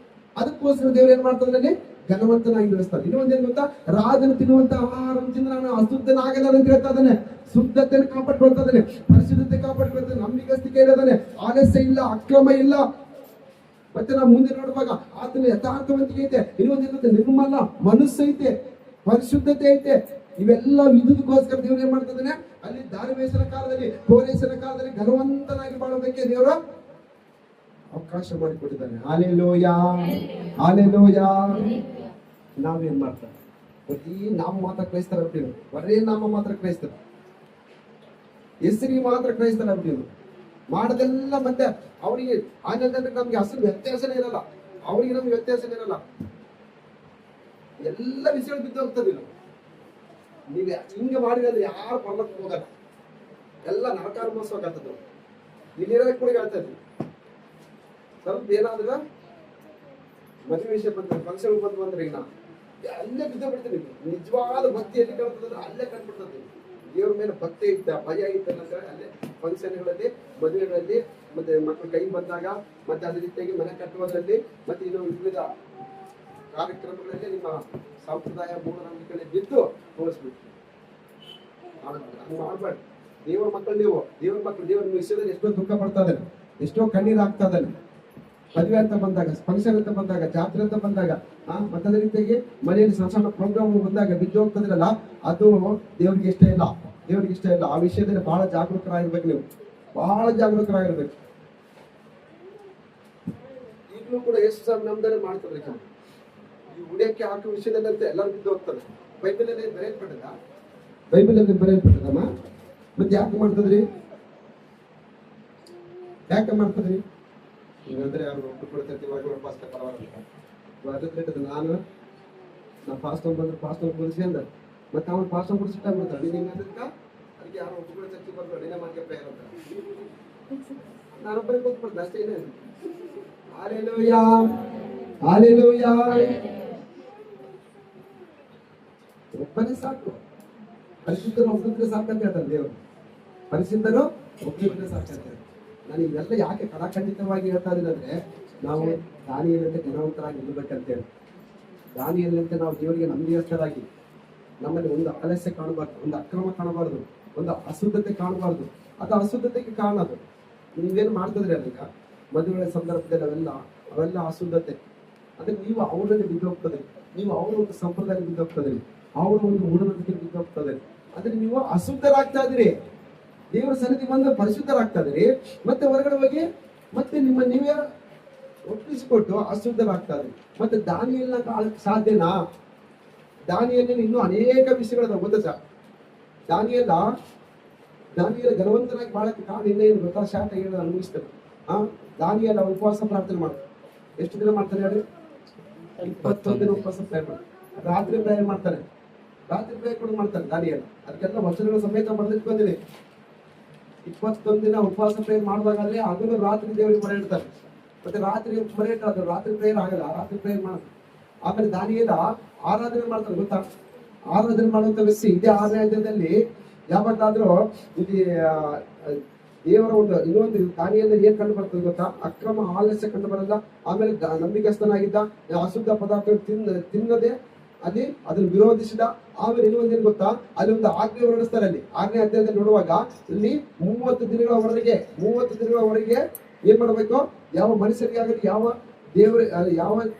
ಅದಕ್ಕೋಸ್ಕರ ದೇವ್ರು ಏನ್ ಮಾಡ್ತಾರೆ? ಘನವಂತನಾಗಿ ನಡೆಸ್ತಾರೆ. ಇನ್ನೊಂದೇನು ಗೊತ್ತಾ? ರಾಜನು ತಿನ್ನುವಂತ ಆಹಾರವನ್ನು ತಿಂದು ನಾನು ಅಶುದ್ಧನಾಗಲ್ಲ ಅಂತ ಹೇಳ್ತಾ ಇದ್ದಾನೆ. ಶುದ್ಧತೆಯನ್ನು ಕಾಪಾಡ್ಕೊಳ್ತಾ ಇದ್ದಾನೆ, ಪರಿಶುದ್ಧತೆ ಕಾಪಾಡ್ಕೊಳ್ತಾನೆ, ನಂಬಿಗಸ್ತಿಕೆ ಇರೋದಾನೆ, ಆಲಸ್ಯ ಇಲ್ಲ, ಅಕ್ರಮ ಇಲ್ಲ. ಮತ್ತೆ ನಾವು ಮುಂದೆ ನೋಡುವಾಗ ಆತನ ಯಥಾರ್ಥವಂತಿಕೆ ಐತೆ. ಇನ್ನೊಂದೇನು? ನಿರ್ಮಲ ಮನಸ್ಸು ಐತೆ, ಪರಿಶುದ್ಧತೆ ಐತೆ. ಇವೆಲ್ಲ ವಿದ್ಯುತ್ಗೋಸ್ಕರ ದೇವ್ರು ಏನ್ ಮಾಡ್ತಾ ಇದ್ದಾನೆ? ಅಲ್ಲಿ ದಾರಿವೇಶನ ಕಾಲದಲ್ಲಿ, ಕೋರೇಶನ ಕಾಲದಲ್ಲಿ ಘನವಂತನಾಗಿ ಬಾಳೋದಕ್ಕೆ ದೇವರ ಅವಕಾಶ ಮಾಡಿಕೊಟ್ಟಿದ್ದಾನೆ. ಹಾಲೆಲೂಯಾ. ನಾವೇನ್ ಮಾಡ್ತಾರೆ? ಬರೀ ನಾಮ ಮಾತ್ರ ಕ್ರೈಸ್ತರ ಬಿಟ್ಟಿರು, ಬರೀ ನಾಮ ಮಾತ್ರ ಕ್ರೈಸ್ತರ, ಹೆಸರಿಗೆ ಮಾತ್ರ ಕ್ರೈಸ್ತರ ಬಿಟ್ಟಿರು. ಮಾಡದೆಲ್ಲ ಮತ್ತೆ ಅವರಿಗೆ ಆನಂದಕ್ಕೆ ನಮ್ಗೆ ಅಸಲು ವ್ಯತ್ಯಾಸನೇ ಇರಲ್ಲ, ಅವರಿಗೆ ನಮ್ಗೆ ವ್ಯತ್ಯಾಸನೇ ಇರಲ್ಲ. ಎಲ್ಲ ವಿಷಯಗಳು ಬಿದ್ದು ಹೋಗ್ತದೆ. ನೀವು ಹಿಂಗೆ ಮಾಡಿದ್ರೆ ಯಾರು ಪರ್ಲಕ್ಕೆ ಹೋಗಲ್ಲ, ಎಲ್ಲ ನರಕಾರ ಮೋಸವಾಗತ್ತದ. ಇಲ್ಲಿರೋದಕ್ಕೆ ಕೂಡ ಹೇಳ್ತಾ ಇದ್ವಿ, ಸ್ವಲ್ಪ ಏನಾದ್ರೆ ಮದುವೆ ವಿಷಯ ಬಂದ್ರೆ ಫಂಕ್ಷನ್ ಬಂದ್ರೆ ಈಗ ಅಲ್ಲೇ ಬಿದ್ದು ಬಿಡ್ತೀನಿ. ನಿಜವಾದ ಭಕ್ತಿ ಎಲ್ಲಿ ಕಾಣ್ತದೆ ಅಲ್ಲೇ ಕಂಡುಬಿಡ್ತದೆ. ದೇವ್ರ ಮೇಲೆ ಭಕ್ತಿ ಇದ್ದ ಭಯ ಇದ್ದ ಅಲ್ಲೇ ಫಂಕ್ಷನ್ಗಳಲ್ಲಿ, ಮದುವೆಗಳಲ್ಲಿ, ಮತ್ತೆ ಮಕ್ಕಳು ಕೈ ಬಂದಾಗ, ಮತ್ತೆ ಅದೇ ರೀತಿಯಾಗಿ ಮನೆ ಕಟ್ಟುವುದರಲ್ಲಿ, ಮತ್ತೆ ಇನ್ನು ವಿವಿಧ ಕಾರ್ಯಕ್ರಮಗಳಲ್ಲಿ ನಿಮ್ಮ ಸಂಪ್ರದಾಯ ಮೂಢನಂಬಿಕೆಗಳಲ್ಲಿ ಬಿದ್ದು ತೋರಿಸ್ಬಿಟ್ಟು ಹಂಗೆ ಮಾಡ್ಬೇಡಿ. ದೇವರ ಮಕ್ಕಳು ನೀವು, ದೇವರ ಮಕ್ಕಳು ದೇವರ ವಿಷಯದಲ್ಲಿ ಎಷ್ಟೋ ದುಃಖ ಪಡ್ತಾ ಇದ್ದಾರೆ, ಎಷ್ಟೋ ಕಣ್ಣೀರು ಆಗ್ತಾ ಇದ್ದಾರೆ. ಮದುವೆ ಅಂತ ಬಂದಾಗ, ಫಂಕ್ಷನ್ ಅಂತ ಬಂದಾಗ, ಜಾತ್ರೆ ಅಂತ ಬಂದಾಗ, ಮತ್ತೆ ಅದೇ ರೀತಿಯಾಗಿ ಮನೆಯಲ್ಲಿ ಸಣ್ಣ ಸಣ್ಣ ಪ್ರೋಗ್ರಾಮ್ ಬಂದಾಗ ಬಿದ್ದು ಹೋಗ್ತದ್ರಲ್ಲ, ಅದು ದೇವ್ರಿಗೆ ಇಷ್ಟ ಇಲ್ಲ, ದೇವ್ರಿಗೆ ಇಷ್ಟ ಇಲ್ಲ. ಆ ವಿಷಯದಲ್ಲಿ ಬಹಳ ಜಾಗರೂಕರಾಗಿರ್ಬೇಕು, ನೀವು ಬಹಳ ಜಾಗರೂಕರಾಗಿರ್ಬೇಕು. ಈಗಲೂ ಕೂಡ ಎಷ್ಟು ನಮ್ದರೆ ಮಾಡ್ತಾರೆ ಈ ಉಡಿಯಕ್ಕೆ ಹಾಕುವ ವಿಷಯದಲ್ಲಂತೆ ಎಲ್ಲರೂ ಬಿದ್ದು ಹೋಗ್ತಾರೆ. ಬೈಬಲಲ್ಲಿ ಬರೆಯಲ್ಪಟ್ಟದ, ಬೈಬಲಲ್ಲಿ ಬರೆಯಲ್ಪಟ್ಟದಮ್ಮ. ಮತ್ತೆ ಯಾಕೆ ಮಾಡ್ತದ್ರಿ, ಯಾಕೆ ಮಾಡ್ತದ್ರಿ? ಹಿಂಗಂದ್ರೆ ಅವ್ರು ಒಪ್ಪಿಕೊಡ್ತಿರ್ತೀವಿ, ಫಾಸ್ಟ್ ಪರವಾಗಿಲ್ಲ. ನಾನು ಫಾಸ್ಟ್ ಬಂದ್ರೆ ಫಾಸ್ಟ್ ಕುಡಿಸಿ ಅಂದ, ಮತ್ತೆ ಅವ್ನು ಫಾಸ್ಟ್ ಕುಡಿಸಿಟ್ಟಾಗ್ಬಿಡ್ತಾರೆ. ನೀನು ಹಿಂಗಂದ್ರಕ್ಕ ಅದಕ್ಕೆ ಯಾರು ಒಪ್ಪಿಕೊಡೋ ಚರ್ಚೆ ಬರ್ತಾರೆ, ನೀನೇ ಮಾಡ್ಕೆ ಪ್ರೇಯರ್ ಅಂತ ನಾನೊಬ್ಬರಿಗೆ ಕೂತ್ಬಿಡ್ತೀನಿ ಅಷ್ಟೇ. ಏನೇ ಹಾಲೆಲೂಯಾ, ಹಾಲೆಲೂಯಾ. ಒಬ್ಬನೇ ಸಾಕು, ಪರಿಶುದ್ಧರು ಒಬ್ಬರಿದ್ರೆ ಸಾಕಂತ ಹೇಳ್ತಾರೆ ದೇವರು. ಪರಿಶುದ್ಧರು ಒಬ್ಬರಿದ್ರೆ ಸಾಕಂತ. ನಾನು ಇವೆಲ್ಲ ಯಾಕೆ ಕಡಾಖಂಡಿತವಾಗಿ ಹೇಳ್ತಾ ಇದ್ದೀನಿ ಅಂದ್ರೆ, ನಾವು ದಾನಿಯೇಲಂತೆ ಗುಣವಂತರಾಗಿ ನಿಲ್ಲಬೇಕಂತೇಳಿ. ದಾನಿಯೇಲಂತೆ ನಾವು ದೇವರಿಗೆ ನಂಬಿಗಸ್ತರಾಗಿ, ನಮ್ಮಲ್ಲಿ ಒಂದು ಆಲಸ್ಯ ಕಾಣಬಾರ್ದು, ಒಂದು ಅಕ್ರಮ ಕಾಣಬಾರ್ದು, ಒಂದು ಅಶುದ್ಧತೆ ಕಾಣಬಾರ್ದು. ಅದು ಅಶುದ್ಧತೆಗೆ ಕಾರಣ. ಅದು ನೀವೇನು ಮಾಡ್ತಿದ್ರಿ ಅದೀಗ ಮದುವೆ ಸಂದರ್ಭದಲ್ಲಿ ಅವೆಲ್ಲ ಅಶುದ್ಧತೆ. ಅಂದ್ರೆ ನೀವು ಅವರಲ್ಲಿ ಬಿದ್ದು ಹೋಗ್ತದೆ, ನೀವು ಅವರ ಒಂದು ಸಂಪ್ರದಾಯ ಬಿದ್ದು ಹೋಗ್ತದೆ, ಅವರ ಒಂದು ಮೂಢನಂಬಿಕೆ ಬಿದ್ದು ಹೋಗ್ತದೆ. ಅಂದ್ರೆ ನೀವು ಅಶುದ್ಧರಾಗ್ತಾ ಇದ್ರಿ. ದೇವರ ಸನ್ನಿಧಿ ಬಂದು ಪರಿಶುದ್ಧರಾಗ್ತಾ ಇದ್ರಿ, ಮತ್ತೆ ಹೊರಗಡೆ ಹೋಗಿ ಮತ್ತೆ ನಿಮ್ಮ ನೀವೇ ಒಪ್ಪಿಸಿಕೊಟ್ಟು ಅಶುದ್ಧರಾಗ್ತಾ ಇದ್ರಿ. ಮತ್ತೆ ದಾನಿಯೇಲನ ಕಾಲಕ್ಕೆ ಸಾಧ್ಯನಾ? ದಾನಿಯೇಲನ ಇನ್ನೂ ಅನೇಕ ವಿಷಯಗಳದ ಗೊತ್ತಾ? ದಾನಿಯೇಲ ಧನವಂತನಾಗಿ ಬಾಳಕ್ಕೆ ಕಾರಣ ಇನ್ನೇನು ಗೊತ್ತಾ? ಶಾಟ ಹೇಳ ಅನುಭವಿಸ್ತಾರೆ. ದಾನಿಯೇಲ ಉಪವಾಸ ಪ್ರಾರ್ಥನೆ ಮಾಡ್ತಾರೆ. ಎಷ್ಟು ದಿನ ಮಾಡ್ತಾರೆ ಹೇಳಿ? 21 ದಿನ ಉಪವಾಸ ಪ್ರೇಯರ್ ಮಾಡ್ತಾರೆ. ರಾತ್ರಿ ಪ್ರೇಯರ್ ಮಾಡ್ತಾರೆ, ರಾತ್ರಿ ಪ್ರೇಯರ್ ಕೂಡ ಮಾಡ್ತಾರೆ ದಾನಿಯೇಲ. ಅದಕ್ಕೆಲ್ಲ ವಚನಗಳ ಸಮೇತ ಬರೆದಿಟ್ಕೊಂಡಿದೆ. 21 ದಿನ ಉಪವಾಸ ಪ್ರೇಯರ್ ಮಾಡುವಾಗಲೇ ಹಗಲು ರಾತ್ರಿ ದೇವರಿಗೆ ಮೊರೆ ಇಡ್ತಾರೆ. ಮತ್ತೆ ರಾತ್ರಿ ಮೊರೆ ಇಟ್ಟರೆ ರಾತ್ರಿ ಪ್ರೇಯರ್ ಆಗಲ್ಲ, ರಾತ್ರಿ ಪ್ರೇಯರ್ ಮಾಡ್ತಾರೆ. ಆಮೇಲೆ ದಾನಿಯೇಲ ಆರಾಧನೆ ಮಾಡ್ತಾರೆ. ಗೊತ್ತಾ? ಆರಾಧನೆ ಮಾಡುವಂತ ವ್ಯಕ್ತಿ ಇದೇ 6ನೇ ಅಧ್ಯಾಯದಲ್ಲಿ ಯಾವಾಗಲಾದ್ರೂ ಇಲ್ಲಿ ದೇವರ ಒಂದು ಇನ್ನೊಂದು ದಾನಿಯೇಲ ಏನ್ ಕಂಡು ಬರ್ತದೆ ಗೊತ್ತಾ? ಅಕ್ರಮ ಆಲಸ್ಯ ಕಂಡು ಬರಲ್ಲ. ಆಮೇಲೆ ನಂಬಿಕಸ್ಥನಾಗಿದ್ದ, ಅಶುದ್ಧ ಪದಾರ್ಥ ತಿನ್ನದೆ ಅಲ್ಲಿ ಅದನ್ನು ವಿರೋಧಿಸಿದ. ಆಮೇಲೆ ಇನ್ನೊಂದೇನು ಗೊತ್ತಾ? ಅಲ್ಲಿ ಒಂದು ಆಜ್ಞೆ ಹೊರಡಿಸ್ತಾರೆ. ಅಲ್ಲಿ 6ನೇ ಅಧ್ಯಾಯದಲ್ಲಿ ನೋಡುವಾಗ ಇಲ್ಲಿ 30 ದಿನಗಳವರೆಗೆ ಏನ್ ಮಾಡ್ಬೇಕು? ಯಾವ ಮನುಷ್ಯರಿಗಾಗಲಿ ಯಾವ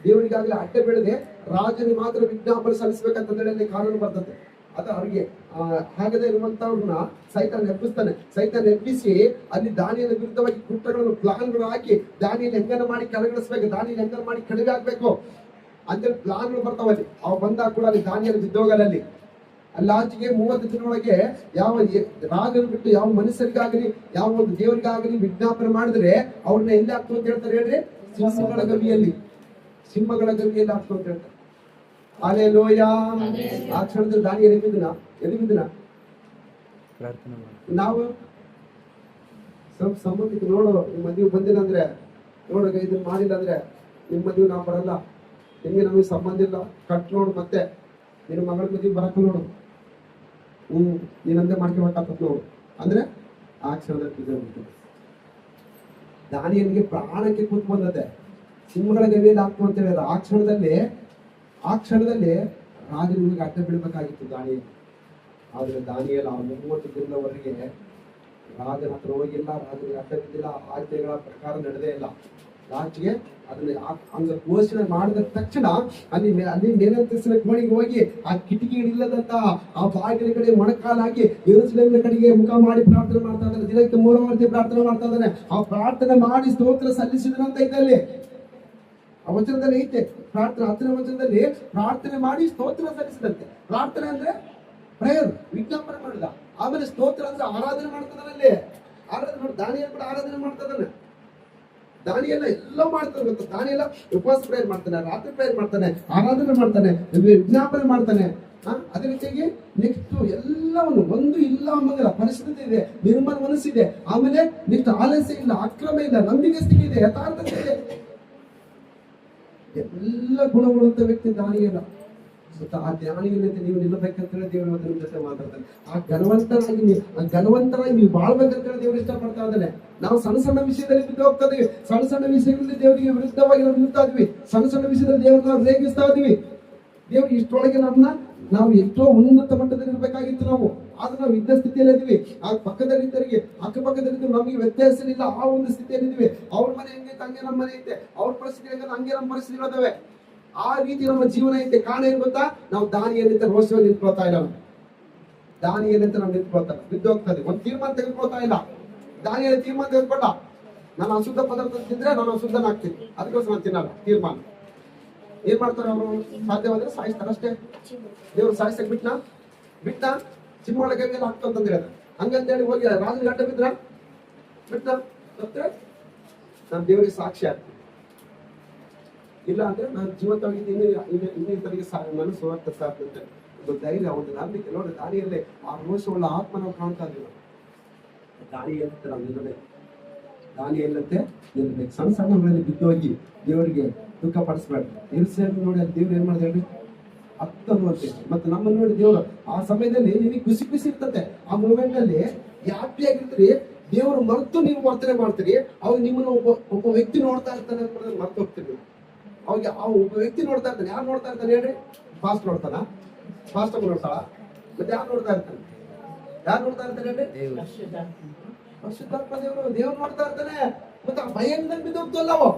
ದೇವರಿಗಾಗಲಿ ಅಡ್ಡ ಬೆಳೆದೆ ರಾಜನಿಗೆ ಮಾತ್ರ ವಿಜ್ಞಾಪನೆ ಸಲ್ಲಿಸಬೇಕಂತ ಹೇಳಿ ಕಾನೂನು ಬರ್ತದೆ. ಅದು ಅವರಿಗೆ ಹಾಗದೇ ಇರುವಂತವ್ರನ್ನ ಸೈತಾನ್ ಎಬ್ಬಿಸ್ತಾನೆ. ಸೈತಾನ್ ಎಬ್ಬಿಸಿ ಅಲ್ಲಿ ದಾನಿಯೇಲನ ವಿರುದ್ಧವಾಗಿ ಕೃತ್ಯಗಳನ್ನು ಪ್ಲಾನ್ಗಳು ಹಾಕಿ ದಾನಿಯೇಲನ ಹೆಂಗನ ಮಾಡಿ ಕೆಳಗಿಳಿಸ್ಬೇಕು, ದಾನಿಯೇಲನ ಹೆಂಗನ ಮಾಡಿ ಕಡಿಮೆ ಆಗ್ಬೇಕು ಅಂತೇಳಿ ಪ್ಲಾನ್ಗಳು ಬರ್ತಾವಲ್ಲಿ. ಅವು ಬಂದಾಗ ಕೂಡ ಅಲ್ಲಿ ದಾನಿಯೇಲ ಬಿದ್ದೋಗಲ್ಲ. ಅಲ್ಲಿ ಆಚೆಗೆ 30 ದಿನದೊಳಗೆ ಯಾವ ರಾಜರು ಬಿಟ್ಟು ಯಾವ ಮನುಷ್ಯರಿಗಾಗಲಿ ಯಾವ ಒಂದು ದೇವರಿಗಾಗಲಿ ವಿಜ್ಞಾಪನೆ ಮಾಡಿದ್ರೆ ಅವ್ರನ್ನ ಎಲ್ಲಿ ಹಾಕ್ತು ಅಂತ ಹೇಳ್ತಾರೆ ಹೇಳ್ರಿ? ಸಿಂಹಗಳ ಗವಿಯಲ್ಲಿ ಹಾಕ್ತು ಅಂತ ಹೇಳ್ತಾರೆ. ಹಾಲೆಲೂಯಾ. ಆ ಕ್ಷಣದಲ್ಲಿ ದಾನಿಯೇಲ ಎಲ್ಲಿ ಬಿದ್ದನ? ನಾವು ಸ್ವಲ್ಪ ಸಂಬಂಧಿಕ ನೋಡು, ನಿಮ್ಮ ಮದುವೆ ಬಂದಿಲ್ಲ ಅಂದ್ರೆ ನೋಡು, ಇದನ್ನ ಮಾಡಿಲ್ಲ ಅಂದ್ರೆ ನಿಮ್ಮ ಮದುವೆ ನಾವು ಬರಲ್ಲ, ನಿಮ್ಗೆ ನಮಗೆ ಸಂಬಂಧ ಇಲ್ಲ, ಕಟ್ ನೋಡು. ಮತ್ತೆ ನಿನ್ನ ಮಗಳ ಮದುವೆ ಬರಕ ನೋಡು, ನೀನಂದೇ ಮಾಡ್ಕೋಬೇಕಾಗ್ತದ ನೋಡು ಅಂದ್ರೆ ಆ ಕ್ಷಣದಲ್ಲಿ ದಾನಿಯೇಲನಿಗೆ ಪ್ರಾಣಕ್ಕೆ ಕೂತ್ ಬಂದತೆ. ಸಿಂಹಗಳ ಗವಿಯಲ್ಲಿ ಹಾಕ್ತು ಅಂತ ಹೇಳಿದ್ರೆ ಆ ಕ್ಷಣದಲ್ಲಿ ರಾಜನಿಗೆ ಅಡ್ಡ ಬೀಳ್ಬೇಕಾಗಿತ್ತು ದಾನಿಯೇಲ. ಆದ್ರೆ ದಾನಿಯೇಲ 30 ದಿನದವರೆಗೆ ರಾಜನ ಹತ್ರ ಹೋಗಿಲ್ಲ, ರಾಜನಿಗೆ ಅಡ್ಡ ಬಿದ್ದಿಲ್ಲ, ಆಜ್ಞೆಗಳ ಪ್ರಕಾರ ನಡೆದೇ ಇಲ್ಲ. ಲಾಸ್ಟ್ಗೆ ಅದನ್ನ ಹಂಗ ಘೋಷಣೆ ಮಾಡಿದ ತಕ್ಷಣ ಅಲ್ಲಿ ಮೇಲಂತಸ್ತಿನ ಕೋಣೆಗೆ ಹೋಗಿ ಆ ಕಿಟಕಿಗಳಿಲ್ಲದಂತ ಆ ಬಾಗಿಲ ಕಡೆ ಮೊಣಕಾಲಾಗಿ ಯೆರೂಸಲೇಮಿನ ಕಡೆಗೆ ಮುಖ ಮಾಡಿ ಪ್ರಾರ್ಥನೆ ಮಾಡ್ತಾ ಇದ್ದಾನೆ. ದಿನಕ್ಕೆ 3 ವರ್ಷ ಪ್ರಾರ್ಥನೆ ಮಾಡ್ತಾ ಇದ್ದಾನೆ. ಆ ಪ್ರಾರ್ಥನೆ ಮಾಡಿ ಸ್ತೋತ್ರ ಸಲ್ಲಿಸಿದ್ರಂತ ಇದ್ದಲ್ಲಿ ಆ ವಚನದಲ್ಲಿ ಐತೆ ಪ್ರಾರ್ಥನೆ 10ನೇ ವಚನದಲ್ಲಿ ಪ್ರಾರ್ಥನೆ ಮಾಡಿ ಸ್ತೋತ್ರ ಸಲ್ಲಿಸಿದಂತೆ. ಪ್ರಾರ್ಥನೆ ಅಂದ್ರೆ ಪ್ರೇಯರ್, ವಿಜ್ಞಾಪನೆ ಮಾಡಿದ. ಆಮೇಲೆ ಸ್ತೋತ್ರ ಅಂದ್ರೆ ಆರಾಧನೆ ಮಾಡ್ತದಲ್ಲಿ. ಆರಾಧನೆ ಮಾಡಿ ದಾನಿಯೇಲ ಕೂಡ ಆರಾಧನೆ ಮಾಡ್ತದಾನೆ. ದಾನಿಯೇಲ ಎಲ್ಲ ಮಾಡ್ತಾನೆ ಗೊತ್ತಾ. ದಾನಿಯೇಲ ಉಪವಾಸ ಪ್ರೇಯರ್ ಮಾಡ್ತಾನೆ, ರಾತ್ರಿ ಪ್ರೇಯರ್ ಮಾಡ್ತಾನೆ, ಆರಾಧನೆ ಮಾಡ್ತಾನೆ, ವಿಜ್ಞಾಪನೆ ಮಾಡ್ತಾನೆ. ಅದೇ ರೀತಿಯಾಗಿ ನೆಕ್ಸ್ಟ್ ಎಲ್ಲವನ್ನು ಒಂದು ಇಲ್ಲ ಅನ್ನೋದಿಲ್ಲ, ಪರಿಸ್ಥಿತಿ ಇದೆ, ನಿರ್ಮಲ ಮನಸ್ಸಿದೆ. ಆಮೇಲೆ ನೆಕ್ಸ್ಟ್ ಆಲಸ್ಯ ಇಲ್ಲ, ಅಕ್ರಮ ಇಲ್ಲ, ನಂಬಿಕೆ ಇದೆ, ಯಥಾರ್ಥತೆ ಇದೆ. ಎಲ್ಲ ಗುಣಗುಣಂತ ವ್ಯಕ್ತಿ ದಾನಿಯೇಲ. ಆ ಜ್ಞಾನಿಗಳಂತೆ ನೀವು ನಿಲ್ಲಬೇಕಂತ ಹೇಳಿ ದೇವರು ನಿಮ್ಮ ಜೊತೆ ಮಾತಾಡ್ತಾನೆ. ಆ ಘನವಂತರಾಗಿ ನೀವು ಬಾಳ್ಬೇಕಂತ ಹೇಳಿ ದೇವರು ಇಷ್ಟಪಡ್ತಾ ಇದ್ದಾನೆ. ನಾವು ಸಣ್ಣ ಸಣ್ಣ ವಿಷಯದಲ್ಲಿ ಬಿದ್ದು ಹೋಗ್ತಾ ಇದೀವಿ. ಸಣ್ಣ ಸಣ್ಣ ವಿಷಯಗಳಲ್ಲಿ ದೇವರಿಗೆ ವಿರುದ್ಧವಾಗಿ ನಾವು ನಿಲ್ತಾ ಇದ್ವಿ. ಸಣ್ಣ ಸಣ್ಣ ವಿಷಯದಲ್ಲಿ ದೇವರನ್ನ ನಾವು ರೇಗಿಸ್ತಾ ಇದೀವಿ. ದೇವರು ಇಷ್ಟೊಳಗೆ ನಾವು ಎಷ್ಟೋ ಉನ್ನತ ಮಟ್ಟದಲ್ಲಿ ಇರಬೇಕಾಗಿತ್ತು ನಾವು. ಆದ್ರೆ ನಾವು ಇದ್ದ ಸ್ಥಿತಿಯಲ್ಲಿ ಇದೀವಿ. ಆ ಪಕ್ಕದಲ್ಲಿದ್ದರಿಗೆ ಅಕ್ಕಪಕ್ಕದಲ್ಲಿದ್ದು ನಮಗೆ ವ್ಯತ್ಯಾಸ ಇಲ್ಲ. ಆ ಒಂದು ಸ್ಥಿತಿಯಲ್ಲಿದ್ದೀವಿ. ಅವ್ರ ಮನೆ ಹೆಂಗೈತೆ ಹಂಗೆ ನಮ್ಮ ಮನೆ ಐತೆ, ಅವ್ರ ಪರಿಸ್ಥಿತಿ ಹೆಂಗ ಹಂಗೆ ನಮ್ಮ ಪರಿಸ್ಥಿತಿಗಳಿದಾವೆ. ಆ ರೀತಿ ನಮ್ಮ ಜೀವನ ಐತೆ. ಕಾರಣ ಏನ್ ಗೊತ್ತಾ? ನಾವು ದಾನಿಯೇಲಂತೆ ರೋಷವಾಗಿ ನಿಂತ್ಕೊಳ್ತಾ ಇಲ್ಲ. ದಾನಿಯೇಲಂತೆ ನಾವು ನಿಂತ್ಕೊಳ್ತಾ ಬಿದ್ದು ಹೋಗ್ತದೆ. ಒಂದು ತೀರ್ಮಾನ ತೆಗೆದುಕೊಳ್ತಾ ಇಲ್ಲ. ದಾನಿಯೇಲ ತೀರ್ಮಾನ ತೆಗೆದುಕೊಂಡ, ನಾನು ಅಶುದ್ಧ ಪದಾರ್ಥ ತಿಂದ್ರೆ ನಾನು ಅಶುದ್ಧನಾಗ್ತೀನಿ, ಅದಕ್ಕೋಸ್ಕರ ನಾನು ತಿನ್ನಲ್ಲ. ತೀರ್ಮಾನ ಏನ್ ಮಾಡ್ತಾರೆ ಅವರು? ಸಾಧ್ಯವಾದ್ರೆ ಸಾಯಿಸ್ತಾರೆ ಅಷ್ಟೇ. ದೇವ್ರು ಸಾಯಿಸಕ್ ಬಿಟ್ಟ ಚಿಮ್ಮೊಳ ಕೈಗೆಲ್ಲ ಹಾಕ್ತಂತ ಹೇಳಿದ. ಹಂಗಂತೇಳಿ ಹೋಗಿ ರಾಜನ ಗಂಟೆ ಬಿಟ್ಟ ಸತ್ರೆ ನಾನು ದೇವರಿಗೆ ಸಾಕ್ಷಿ ಆಗ್ತೀನಿ. ಇಲ್ಲ ಅಂದ್ರೆ ನಾನು ಜೀವಂತವಾಗಿ ಇನ್ನಿತರಿಗೆ ಮನಸ್ಸು ಹೋಗ್ತಾ ಸಾಧ್ಯ. ಒಂದು ಧೈರ್ಯ, ಒಂದು ನಂಬಿಕೆ. ನೋಡಿ ದಾರಿಯಲ್ಲೇ ಆ ರೋಷವುಳ್ಳ ಆತ್ಮ ನಾವು ಕಾಣ್ತಾ ಇದ್ದೀವಿ. ದಾರಿಯಲ್ಲಂತೆ ನಾವು ನಿಲ್ಲಬೇಕು. ದಾನಿಯೇಲಂತೆ ನಿಲ್ಲಬೇಕು. ಸಣ್ಣ ಸಣ್ಣ ಮೇಲೆ ಬಿದ್ದೋಗಿ ದೇವರಿಗೆ ದುಃಖ ಪಡಿಸ್ಬೇಡ. ನೋಡಿ ಅಲ್ಲಿ ದೇವ್ರು ಏನ್ ಮಾಡಿದ ಹೇಳಿ, 10 ಅನ್ನುವಂತೆ. ಮತ್ತೆ ನಮ್ಮನ್ನು ನೋಡಿ ದೇವರು ಆ ಸಮಯದಲ್ಲಿ ನಿಮಗೆ ಖುಷಿ ಇರ್ತದೆ. ಆ ಮೂಮೆಂಟ್ ಅಲ್ಲಿ ಹ್ಯಾಪಿ ಆಗಿರ್ತೀರಿ. ದೇವರು ಮರೆತು ನೀವು ವರ್ತನೆ ಮಾಡ್ತೀರಿ. ಅವಾಗ ನಿಮ್ಮನ್ನು ಒಬ್ಬ ವ್ಯಕ್ತಿ ನೋಡ್ತಾ ಇರ್ತಾನೆ ಅಂತ ಮರ್ತು ಹೋಗ್ತೀರಿ. ಅವಾಗ ಆ ಒಬ್ಬ ವ್ಯಕ್ತಿ ನೋಡ್ತಾ ಇರ್ತಾನೆ. ಯಾರು ನೋಡ್ತಾ ಇರ್ತಾನೆ ಹೇಳ್ರಿ? ಫಾಸ್ಟ್ ನೋಡ್ತಾನ? ಫಾಸ್ಟ್ ನೋಡ್ತಾಳ? ಮತ್ತೆ ಯಾರು ನೋಡ್ತಾ ಇರ್ತಾನೆ? ಹೇಳ್ರಿ? ಪರಿಶುದ್ಧಾತ್ಮ ದೇವ್ರು ನೋಡ್ತಾ ಇರ್ತಾನೆ. ಮತ್ತೆ ಆ ಭಯದಿಂದ ಬಿದ್ದೋಗ್ತಲ್ಲ ಅವು.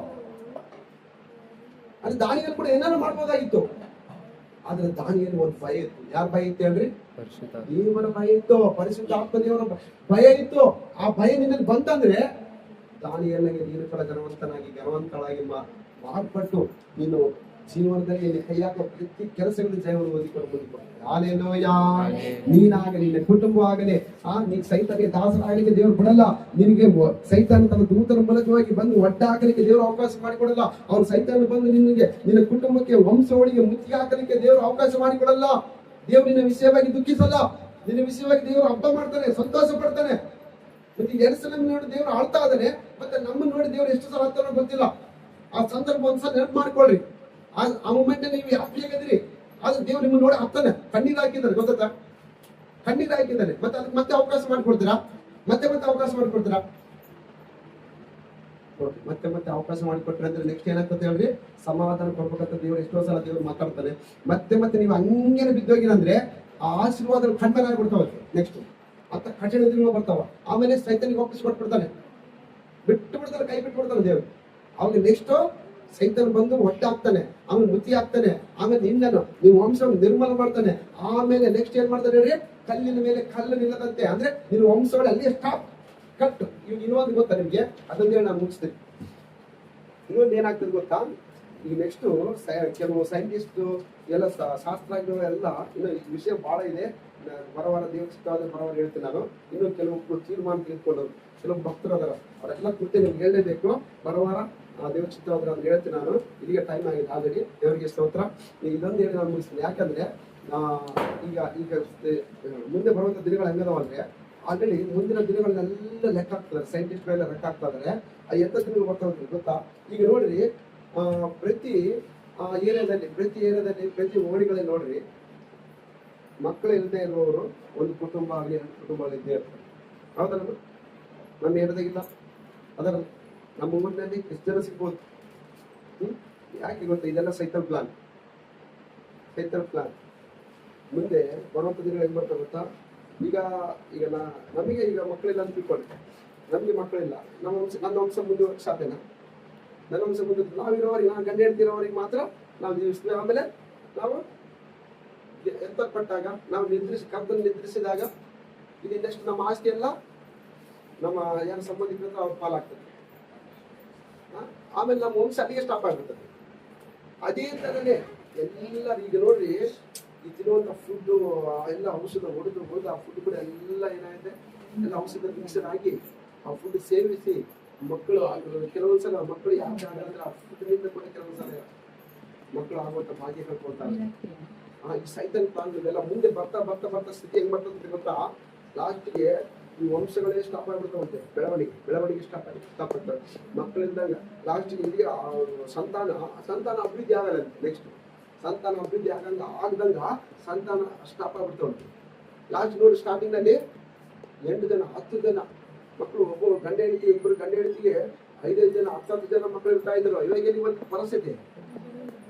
ಅಲ್ಲಿ ದಾನಿಯೇಲ ಕೂಡ ಏನಾದ್ರು ಮಾಡ್ಬೋದಾಗಿತ್ತು. ಆದ್ರೆ ದಾನಿಯೇಲ ಒಂದು ಭಯ ಇತ್ತು. ಯಾರ ಭಯ ಇತ್ತು ಹೇಳ್ರಿ? ದೇವರ ಭಯ ಇತ್ತು. ಪರಿಶುದ್ಧಾತ್ಮ ದೇವರ ಭಯ ಇತ್ತು. ಆ ಭಯ ನಿನ್ನಲ್ಲಿ ಬಂತಂದ್ರೆ ದಾನಿಯೇಲನಿಗೆ ನೀನು ಕೂಡ ಘನವಂತಳಾಗಿ ಮಾರ್ಪಟ್ಟು ನೀನು ಜೀವನದಲ್ಲಿ ಕೈ ಹಾಕೋ ಪ್ರತಿ ಕೆಲಸಗಳಲ್ಲಿ ಜಯವನ್ನು ಹೊಂದಿಕೊಂಡು ನೀನಾಗಲಿ, ನಿನ್ನ ಕುಟುಂಬ ಆಗಲಿ, ನೀನ್ ಸೈತಾನಿಗೆ ದಾಸರಾಗಲಿಕ್ಕೆ ದೇವರು ಬಿಡಲ್ಲ. ನಿನಗೆ ಸೈತಾನ ತನ್ನ ದೂತರ ಮೂಲಕವಾಗಿ ಬಂದು ಒಡ್ಡ ಹಾಕಲಿಕ್ಕೆ ದೇವರು ಅವಕಾಶ ಮಾಡಿಕೊಡಲ್ಲ. ಅವ್ರು ಸೈತಾನ ಬಂದು ನಿನ್ನ ಕುಟುಂಬಕ್ಕೆ ವಂಶವಳಿಗೆ ಮುತ್ತಿಗೆ ಹಾಕಲಿಕ್ಕೆ ದೇವರು ಅವಕಾಶ ಮಾಡಿಕೊಡಲ್ಲ. ದೇವರು ನಿನ್ನ ವಿಷಯವಾಗಿ ದುಃಖಿಸಲ್ಲ. ನಿನ್ನ ವಿಷಯವಾಗಿ ದೇವರು ಹಬ್ಬ ಮಾಡ್ತಾನೆ, ಸಂತೋಷ ಪಡ್ತಾನೆ. ಮತ್ತೆ ಯೆರೂಸಲೇಮ್ ನೋಡಿ ದೇವರು ಆಳ್ತಾ ಇದ್ದಾನೆ. ಮತ್ತೆ ನಮ್ಮನ್ನು ನೋಡಿ ದೇವರು ಎಷ್ಟು ಸಲ ಆಗ್ತಾನೋ ಗೊತ್ತಿಲ್ಲ. ಆ ಸಂದರ್ಭ ಒಂದ್ಸಲ ನೆನಪು ಮಾಡ್ಕೊಳ್ರಿ. ಆ ಮೂಮೆಂಟ್ ನೀವು ಹ್ಯಾಪಿ ಆಗಿದ್ರಿ. ಆದ್ರೆ ದೇವ್ರು ನಿಮ್ಮನ್ನು ನೋಡಿ ಹತ್ತಾನೆ. ಕಣ್ಣೀರು ಹಾಕಿದ್ದಾರೆ, ಗೊತ್ತಾ? ಕಣ್ಣೀರು ಹಾಕಿದ್ದಾನೆ. ಮತ್ತೆ ಅದಕ್ಕೆ ಮತ್ತೆ ಅವಕಾಶ ಮಾಡಿಕೊಡ್ತೀರಾ? ಮತ್ತೆ ಅವಕಾಶ ಮಾಡಿಕೊಡ್ತೀರಾ? ಮತ್ತೆ ಅವಕಾಶ ಮಾಡಿಕೊಟ್ರೆ ಅಂದ್ರೆ ನೆಕ್ಸ್ಟ್ ಏನಾಗ್ತದೆ ಹೇಳ್ರಿ? ಸಮಾಧಾನ ಕೊಡ್ಬೇಕಂತ ದೇವ್ರು ಎಷ್ಟೋ ಸಲ ದೇವ್ರು ಮಾತಾಡ್ತಾನೆ. ಮತ್ತೆ ನೀವು ಹಂಗೇನೆ ಬಿದ್ದೋಗಿರಂದ್ರೆ ಆ ಆಶೀರ್ವಾದ ಖಂಡನ ಆಗ್ಬಿಡ್ತಾವ. ನೆಕ್ಸ್ಟ್ ಅಂತ ಕಠಿಣ ದಿನಗಳು ಬರ್ತಾವ. ಆಮೇಲೆ ಸೈತಾನಿಗೆ ವಾಪಸ್ ಕೊಟ್ಬಿಡ್ತಾನೆ, ಬಿಟ್ಟು ಬಿಡ್ತಾನೆ, ಕೈ ಬಿಟ್ಟು ಬಿಡ್ತಾನೆ ದೇವ್ರು. ಅವಾಗ ನೆಕ್ಸ್ಟ್ ಸೈತಾನ ಬಂದು ಹೊಟ್ಟೆ ಹಾಕ್ತಾನೆ, ಆಮೇಲೆ ಮುತ್ತಿ ಹಾಕ್ತಾನೆ, ಆಮೇಲೆ ನಿನ್ನನ್ನು ನೀವು ವಂಶ ನಿರ್ಮಲ ಮಾಡ್ತಾನೆ. ಆಮೇಲೆ ನೆಕ್ಸ್ಟ್ ಏನ್ ಮಾಡ್ತಾನೆ ಹೇಳಿ? ಕಲ್ಲಿನ ಮೇಲೆ ಕಲ್ಲು ನಿಲ್ಲದಂತೆ, ಅಂದ್ರೆ ನೀವು ವಂಶಗಳು ಅಲ್ಲಿ ಸ್ಟಾಪ್ ಕಟ್. ಈಗ ಇನ್ನೊಂದು ಗೊತ್ತಾ ನಿಮ್ಗೆ? ಅದೊಂದೇ ನಾನು ಮುಗಿಸ್ತೀನಿ. ಇನ್ನೊಂದು ಏನಾಗ್ತದೆ ಗೊತ್ತಾ? ಈಗ ನೆಕ್ಸ್ಟ್ ಕೆಲವು ಸೈಂಟಿಸ್ಟ್ ಎಲ್ಲ ಶಾಸ್ತ್ರಜ್ಞರು ಎಲ್ಲ ಇನ್ನು ಈ ವಿಷಯ ಬಹಳ ಇದೆ. ಬರವಾರ ದೇವಸ್ಥಾನ ಬರವಾರ ಹೇಳ್ತೀನಿ ನಾನು. ಇನ್ನು ಕೆಲವು ತೀರ್ಮಾನ ತೆಗೆದುಕೊಂಡವ್ರು, ಕೆಲವು ಭಕ್ತರು ಅದರ, ಅವರೆಲ್ಲ ಕುರಿತು ನಿಮ್ಗೆ ಹೇಳಲೇಬೇಕು. ಬರವಾರ ದೇವ್ರ ಚಿತ್ರವಾದ್ರೆ ಅಂತ ಹೇಳ್ತೀನಿ ನಾನು. ಇಲ್ಲಿಗೆ ಟೈಮ್ ಆಗಿದೆ ಆಲ್ರೆಡಿ. ದೇವರಿಗೆ ಸ್ತೋತ್ರ. ಇದೊಂದು ಹೇಳಿ ನಾನು ಮುಗಿಸ್ತೀನಿ. ಯಾಕಂದ್ರೆ ಈಗ ಮುಂದೆ ಬರುವಂತ ದಿನಗಳು ಹೆಂಗದವಂದ್ರೆ ಆಲ್ರೆಡಿ ಮುಂದಿನ ದಿನಗಳನ್ನೆಲ್ಲ ಲೆಕ್ಕ ಹಾಕ್ತಾರೆ. ಸೈಂಟಿಸ್ಟ್ಗಳೆಲ್ಲ ಲೆಕ್ಕ ಹಾಕ್ತಾ ಇದಾರೆ. ಎಂತ ದಿನಗಳು ಬರ್ತಾ ಹೋಗ್ತದೆ ಗೊತ್ತಾ? ಈಗ ನೋಡ್ರಿ, ಪ್ರತಿ ಏರಿಯಾದಲ್ಲಿ ಪ್ರತಿ ಓಣಿಗಳಲ್ಲಿ ನೋಡ್ರಿ, ಮಕ್ಕಳು ಇಲ್ಲದೆ ಇರುವವರು ಒಂದು ಕುಟುಂಬ ಆಗಲಿ 2 ಕುಟುಂಬಗಳು ಇದ್ದೇ ಇರ್ತಾರೆ. ಹೌದಲ್ಲ? ನಮ್ಮ ಏರಿಯಾದಾಗಿಲ್ಲ ಅದರ ನಮ್ಮ ಊರಿನಲ್ಲಿ ಎಷ್ಟು ಜನ ಸಿಗ್ಬೋದು? ಯಾಕೆ ಗೊತ್ತಾ? ಇದೆಲ್ಲ ಸೈತಾನ್ ಪ್ಲಾನ್. ಮುಂದೆ ಬರುವಂತ ದಿನಗಳು ಹೆಂಗ್ ಬರ್ತಾ ಗೊತ್ತಾ? ಈಗ ನಮಗೆ ಈಗ ಮಕ್ಕಳಿಲ್ಲ ಅಂತ ತಿಳ್ಕೊಳ್ಳಿ. ನಮಗೆ ಮಕ್ಕಳಿಲ್ಲ, ನನ್ನ ವಂಶ ಮುಂದುವರ್ಕ್ ಸಾಧ್ಯನಾ? ನನ್ನ ವಂಶ ಮುಂದೆ ನಾವಿರೋವರಿಗೆ, ನಾನು ಗಂಡ ಹೇಳ್ತಿರೋವರಿಗೆ ಮಾತ್ರ ನಾವು ಜೀವಿಸ್ತೀವಿ. ಆಮೇಲೆ ನಾವು ಎತ್ತಲ್ಪಟ್ಟಾಗ, ನಾವು ಕರ್ತನ್ನು ನಿದ್ರಿಸಿದಾಗ ಇದು ನೆಕ್ಸ್ಟ್ ನಮ್ಮ ಆಸ್ತಿ ಎಲ್ಲ ನಮ್ಮ ಯಾರು ಸಂಬಂಧಿಕರ ಅವ್ರ ಪಾಲಾಗ್ತದೆ. ಆಮೇಲೆ ನಮ್ಮ ವಂಶ ಅಲ್ಲಿಗೆ ಸ್ಟಾಪ್ ಆಗ್ಬಿಡ್ತದೆ. ಅದೇ ತರನೇ ಎಲ್ಲರೂ ಈಗ ನೋಡ್ರಿ ಈ ತಿನ್ನುವಂತ ಫುಡ್ ಎಲ್ಲ ಔಷಧ ಹೊಡೆದು ಆ ಫುಡ್ ಕೂಡ ಎಲ್ಲ ಏನಾಗಿದೆ, ಎಲ್ಲ ಔಷಧ ಮಿಕ್ಸರ್ ಆಗಿ ಆ ಫುಡ್ ಸೇವಿಸಿ ಮಕ್ಕಳು ಕೆಲವೊಂದ್ಸಲ ಮಕ್ಕಳು ಯಾಕೆ ಆಗಂದ್ರೆ ಆ ಫುಡ್ನಿಂದ ಕೂಡ ಕೆಲವೊಂದ್ಸಲ ಮಕ್ಕಳು ಆಗುವಂತ ಭಾಗ್ಯ ಕಳ್ಕೊಳ್ತಾರೆ. ಈ ಸೈತನ್ ಪ್ಲಾನ್ ಇವೆಲ್ಲ ಮುಂದೆ ಬರ್ತಾ ಬರ್ತಾ ಬರ್ತಾ ಸ್ಥಿತಿ ಹೆಂಗ್ ಬರ್ತದೆ ಗೊತ್ತಾ, ಲಾಸ್ಟ್ಗೆ ಈ ವಂಶಗಳೇ ಸ್ಟಾಪ್ ಆಗ್ಬಿಡ್ತಾವಂತೆ, ಬೆಳವಣಿಗೆ ಸ್ಟಾಪ್ ಆಗ್ತವೆ ಮಕ್ಕಳಿಂದಾಗ. ಲಾಸ್ಟ್ಗೆ ಇಲ್ಲಿ ಸಂತಾನ ಅಭಿವೃದ್ಧಿ ಆಗಲ್ಲ. ನೆಕ್ಸ್ಟ್ ಸಂತಾನ ಅಭಿವೃದ್ಧಿ ಆಗದಂಗ ಸಂತಾನ ಸ್ಟಾಪ್ ಆಗ್ಬಿಡ್ತಾವಂತೆ. ಲಾಸ್ಟ್ ನೋಡಿ ಸ್ಟಾರ್ಟಿಂಗ್ ನಲ್ಲಿ 8 ಜನ 10 ಜನ ಮಕ್ಕಳು, ಒಬ್ಬ ಗಂಡ ಹೆಂಡತಿ, ಇಬ್ಬರು ಗಂಡ ಹೆಂಡತಿಗೆ 5 ಜನ 10 ಜನ ಮಕ್ಕಳು ಇರ್ತಾ ಇದ್ರು. ಇವಾಗ ಇವತ್ತು ಪರಿಸ್ಥಿತಿ.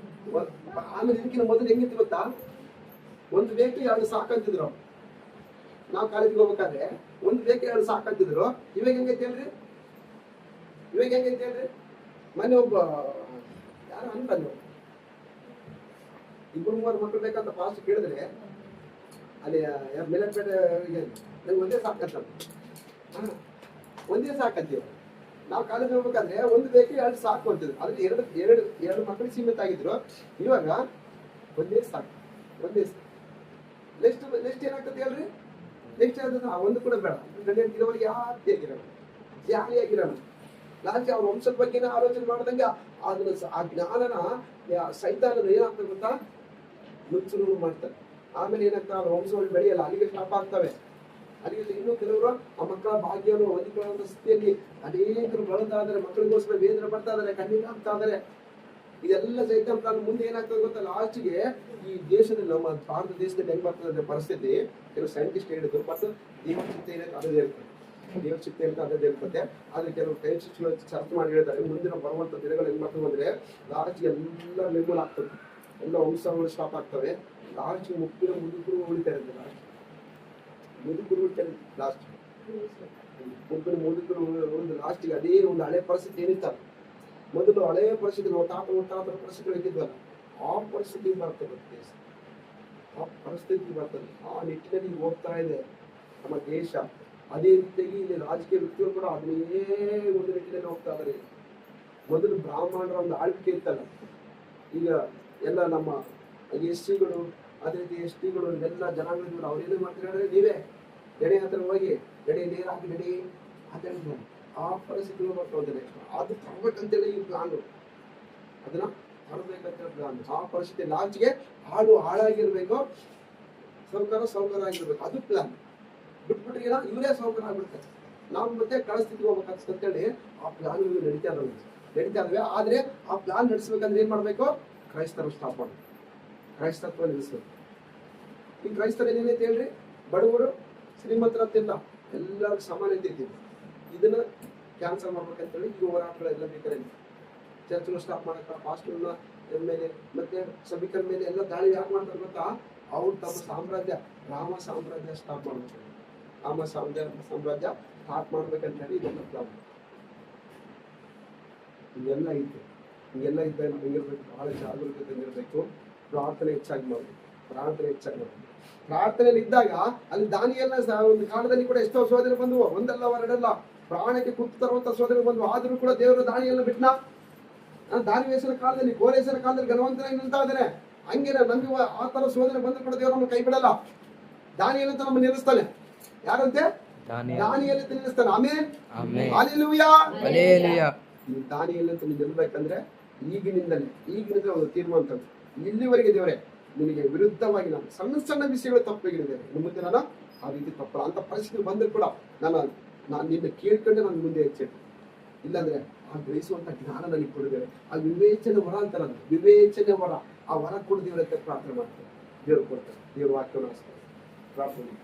ಆಮೇಲೆ ಇದಕ್ಕಿಂತ ಮೊದಲು ಹೆಂಗಿತ್ತು ಗೊತ್ತಾ, 1 ಬೇಕು 2 ಸಾಕಂತಿದ್ರು. ನಾವು ಕಾಲೇಜಿಗೆ ಹೋಗ್ಬೇಕಾದ್ರೆ 1 ಬೇಕು 2 ಸಾಕಂತಿದ್ರು. ಇವಾಗ ಹೆಂಗೈತೆ ಹೇಳ್ರಿ, ಮೊನ್ನೆ ಒಬ್ಬ ಯಾರು ಅನ್ಬಂದು 2-3 ಮಕ್ಕಳು ಬೇಕಂತ ಫಾಸ್ಟ್ ಕೇಳಿದ್ರೆ ಅಲ್ಲಿ ಯಾರು ಮೇಲಪೇಟೆ ನಂಗೆ ಒಂದೇ ಸಾಕಂತೀವಿ. ನಾವು ಕಾಲೇಜ್ ಹೋಗ್ಬೇಕಾದ್ರೆ 1 ಬೇಕು 2 ಸಾಕು ಅಂತಿದ್ರು. ಅದ್ರಲ್ಲಿ ಎರಡು ಮಕ್ಕಳಿಗೆ ಸೀಮಿತ ಆಗಿದ್ರು. ಇವಾಗ ಒಂದೇ ಸಾಕು. ನೆಕ್ಸ್ಟ್ ಏನಾಗ್ತದೆ ಹೇಳ್ರಿ, ನೆಕ್ಸ್ಟ್ ಒಂದು ಕೂಡ ಬೇಡ. ಗಂಡನಿಗೆ ಜಾಲಿಯಾಗಿರೋಣ. ಲಾಸ್ಟ್ ಅವ್ರ ವಂಶದ ಬಗ್ಗೆ ಆಲೋಚನೆ ಮಾಡ್ದಂಗೆ ಅದನ್ನ ಆ ಜ್ಞಾನನ ಸೈತಾನನ ಏನಾಗ್ತದೆ ಗೊತ್ತಾ, ನುಚ್ಚು ಮಾಡ್ತಾರೆ. ಆಮೇಲೆ ಏನಾಗ್ತದೆ, ಅವ್ರ ವಂಶಗಳು ಬೆಳೆಯಲ್ಲ, ಅಲ್ಲಿಗೆ ಸ್ಟಾಪ್ ಆಗ್ತವೆ. ಅಲ್ಲಿಗೆ ಇನ್ನೂ ಕೆಲವರು ಆ ಮಕ್ಕಳ ಭಾಗ್ಯವನ್ನು ಹೊಂದಿಕೊಳ್ಳುವಂತ ಸ್ಥಿತಿಯಲ್ಲಿ ಅನೇಕರು ಬಳಲ್ತಾ ಇದಾರೆ, ಮಕ್ಕಳಿಗೋಸ್ಕರ ವೇದನೆ ಪಡ್ತಾ ಇದಾರೆ, ಕಣ್ಣೀರು ಹಾಕ್ತಾ ಇದಾರೆ. ಇದೆಲ್ಲ ಸೈತಾನ ಮುಂದೆ ಏನಾಗ್ತದೆ ಗೊತ್ತಾ, ಲಾಸ್ಟ್ಗೆ ಈ ದೇಶದಲ್ಲಿ, ನಮ್ಮ ಭಾರತ ದೇಶದಲ್ಲಿ ಹೆಂಗ್ ಬರ್ತದೆ ಪರಿಸ್ಥಿತಿ, ಕೆಲವು ಸೈಂಟಿಸ್ಟ್ ಹೇಳಿದ್ರು. ಮತ್ತು ದೇವರ ಚಿತ್ತ ಏನಂತ ಅದೇ ಇರ್ತದೆ, ದೇವರ ಚಿತ್ತ ಅಂತ ಅದೇ ಇರ್ತದೆ. ಆದ್ರೆ ಕೆಲವು ಸೈಂಟಿಸ್ಟ್ಗಳು ಚರ್ಚೆ ಮಾಡಿ ಹೇಳ್ತಾರೆ, ಮುಂದಿನ ಬರುವಂತ ದಿನಗಳು ಹೆಂಗ್ ಬರ್ತದೆ ಅಂದ್ರೆ ಲಾಸ್ಟ್ಗೆ ಎಲ್ಲ ನಿರ್ಮೂಲ ಆಗ್ತದೆ, ಎಲ್ಲ ವಂಶಗಳು ಸ್ಟಾಪ್ ಆಗ್ತವೆ. ಲಾಸ್ಟ್ ಮುದುಕರು ಉಳಿತಾ ಇರ್ತದೆ. ಮುದುಕರು ಒಂದು ಲಾಸ್ಟ್ಗೆ ಅದೇ ಒಂದು ಹಳೆ ಪರಿಸ್ಥಿತಿ ಏನಿತ್ತಲ್ಲ, ಮೊದಲು ಹಳೆಯ ಪರಿಸ್ಥಿತಿ ನಾವು ತಾತರ ಪರಿಸ್ಥಿತಿ ಇದ್ದಿದ್ವಲ್ಲ, ಆ ಪರಿಸ್ಥಿತಿ ಬರ್ತದೆ ದೇಶ, ಆ ಪರಿಸ್ಥಿತಿ ಬರ್ತದೆ. ಆ ನಿಟ್ಟಿನಲ್ಲಿ ಹೋಗ್ತಾ ಇದೆ ನಮ್ಮ ದೇಶ. ಅದೇ ರೀತಿಯಾಗಿ ಇಲ್ಲಿ ರಾಜಕೀಯ ವ್ಯಕ್ತಿಗಳು ಕೂಡ ಅದೇ ಒಂದು ನಿಟ್ಟಿನಲ್ಲಿ ಹೋಗ್ತಾ ಇದ್ದಾರೆ. ಮೊದಲು ಬ್ರಾಹ್ಮಣರ ಒಂದು ಆಳ್ವಿಕೆ ಇತ್ತಲ್ಲ, ಈಗ ಎಲ್ಲ ನಮ್ಮ ಎಸ್ಟಿಗಳು, ಅದೇ ರೀತಿ ಎಸ್ಟಿಗಳು ಎಲ್ಲ ಜನಾಂಗಗಳು ಅವ್ರೇನು ಮಾಡ್ತಾರೆ, ನೀವೇ ಎಡೆ ಹತ್ರ ಹೋಗಿ ಎಡೆ ನೀರು ಹಾಕಿ ನಡಿ ಅಂತ ಹೇಳ್ತಾರೆ. ಆ ಪರಿಸ್ಥಿತಿಗಳು ಬರ್ತಾ. ಅದು ತರಬೇಕಂತೇಳಿ ಈ ಪ್ಲಾನ್, ಅದನ್ನ ತರಬೇಕಂತ ಪ್ಲಾನ್. ಆ ಪರಿಸ್ಥಿತಿ ಲಾಸ್ಟ್ಗೆ ಹಾಳಾಗಿರ್ಬೇಕು, ಸೌಕರ್ಯ ಆಗಿರ್ಬೇಕು, ಅದು ಪ್ಲಾನ್. ಬಿಟ್ಬಿಟ್ರೆ ಇವರೇ ಸೌಕರ್ಯ ಆಗ್ಬಿಡ್ತಾರೆ. ನಾವು ಮತ್ತೆ ಕಳಸ್ಥಿತಿಗೆ ಹೋಗ್ಬೇಕಂತೇಳಿ ಆ ಪ್ಲಾನ್ಗಳು ನಡೀತಾ ಇದಾವೆ. ಆದ್ರೆ ಆ ಪ್ಲಾನ್ ನಡೆಸ್ಬೇಕಂದ್ರೆ ಏನ್ ಮಾಡ್ಬೇಕು, ಕ್ರೈಸ್ತರು ಸ್ಟಾಪ್ ಮಾಡ್ಬೇಕು, ಕ್ರೈಸ್ತತ್ವ ನಿಲ್ಲಿಸ್ಬೇಕು. ಈ ಕ್ರೈಸ್ತರ ಏನೈತೆ ಹೇಳ್ರಿ, ಬಡವರು ಶ್ರೀಮಂತರ ಅಂತಿಲ್ಲ, ಎಲ್ಲರಿಗೂ ಸಮಾನತೆ ಇದ್ದೀವಿ. ಇದನ್ನ ಕ್ಯಾನ್ಸಲ್ ಮಾಡ್ಬೇಕಂತೇಳಿ ಈಗ ಹೋರಾಟಗಳೆಲ್ಲ ಬೇಕಾದ್ರೆ ಚರ್ಚ್ಗಳು ಸ್ಟಾಪ್ ಮಾಡಕ್ಕ, ಪಾಸ್ಟರ್ನ ಮೇಲೆ ಮತ್ತೆ ಸಭಿಕರ ಮೇಲೆ ಎಲ್ಲ ದಾಳಿ ಯಾಕೆ ಮಾಡ್ತಾರೆ ಗೊತ್ತಾ, ಅವ್ರು ತಮ್ಮ ಸಾಮ್ರಾಜ್ಯ ಸ್ಟಾಪ್ ಮಾಡ್ಬೇಕು, ಸಾಮ್ರಾಜ್ಯ ಸ್ಟಾರ್ಟ್ ಮಾಡ್ಬೇಕಂತ ಹೇಳಿ ಇದೆಲ್ಲ ಪ್ಲಾನ್. ಹಿಂಗೆಲ್ಲ ಇದ್ದ ಹೆಂಗಿರ್ಬೇಕು, ಬಹಳ ಜಾಗರೂಕತೆಗಿರ್ಬೇಕು. ಪ್ರಾರ್ಥನೆ ಹೆಚ್ಚಾಗಿ ಮಾಡ್ಬೇಕು. ಪ್ರಾರ್ಥನೆಯಲ್ಲಿ ಇದ್ದಾಗ ಅಲ್ಲಿ ದಾನಿಯೇಲನ ಒಂದು ಕಾಲದಲ್ಲಿ ಕೂಡ ಎಷ್ಟೋ ಶೋಧನೆ ಬಂದವು, ಒಂದಲ್ಲ ಎರಡಲ್ಲ, ಪ್ರಾಣಕ್ಕೆ ಕುತ್ತು ತರುವಂತ ಶೋಧನೆ ಬಂದವು. ಆದ್ರೂ ಕೂಡ ದೇವರು ದಾನಿಯೇಲನ ಬಿಟ್ನ. ದಾನಿಯೇಲನ ಕಾಲದಲ್ಲಿ, ಕೋರೇಶನ ಕಾಲದಲ್ಲಿ ಘನವಂತನಾಗಿ ನಿಲ್ತಾ ಇದ್ದಾನೆ. ಹಂಗೆ ನಮಗೆ ಆ ತರ ಶೋಧನೆ ಬಂದ್ರು ಕೂಡ ದೇವರು ನಮ್ಮ ಕೈ ಬಿಡಲ್ಲ. ದಾನಿಯೇಲನ ಅಂತ ನಮ್ಮ ನಿಲ್ಲಿಸ್ತಾನೆ. ಯಾರಂತೆ? ದಾನಿಯೇಲನ ಅಂತ ನಿಲ್ಲಿಸ್ತಾನೆ. Amen, hallelujah. ದಾನಿಯೇಲನ ಅಂತ ನಿಲ್ಬೇಕಂದ್ರೆ ಈಗಿನಿಂದ ಒಂದು ತೀರ್ಮಾನ. ಇಲ್ಲಿವರೆಗೆ ದೇವರೇ ನಿನಗೆ ವಿರುದ್ಧವಾಗಿ ನಾನು ಸಣ್ಣ ವಿಷಯಗಳು ತಪ್ಪಾಗಿದ್ದೇನೆ, ಮುಂದೆ ನಾನು ಆ ರೀತಿ ತಪ್ಪಲ್ಲ ಅಂತ ಪರಿಸ್ಥಿತಿ ಬಂದರೂ ಕೂಡ ನಾನು ನಿನ್ನ ಕೇಳ್ಕೊಂಡೆ ನಾನು ಮುಂದೆ ಹೆಚ್ಚಿಟ್ಟೆ. ಇಲ್ಲಾಂದ್ರೆ ಆ ಗ್ರಹಿಸುವಂತ ಜ್ಞಾನ ನನಗೆ ಕೊಡಿದ್ದೇವೆ. ಆ ವಿವೇಚನೆ ವರ ಅಂತಾರ, ವಿವೇಚನೆ ವರ, ಆ ವರ ಕೊಡು ದೇವರ ಪ್ರಾರ್ಥನೆ ಮಾಡ್ತಾರೆ, ದೇವರು ಕೊಡ್ತಾರೆ. ದೇವರು ವಾಕ್ಯವನ್ನು ಪ್ರಾರ್ಥನೆ.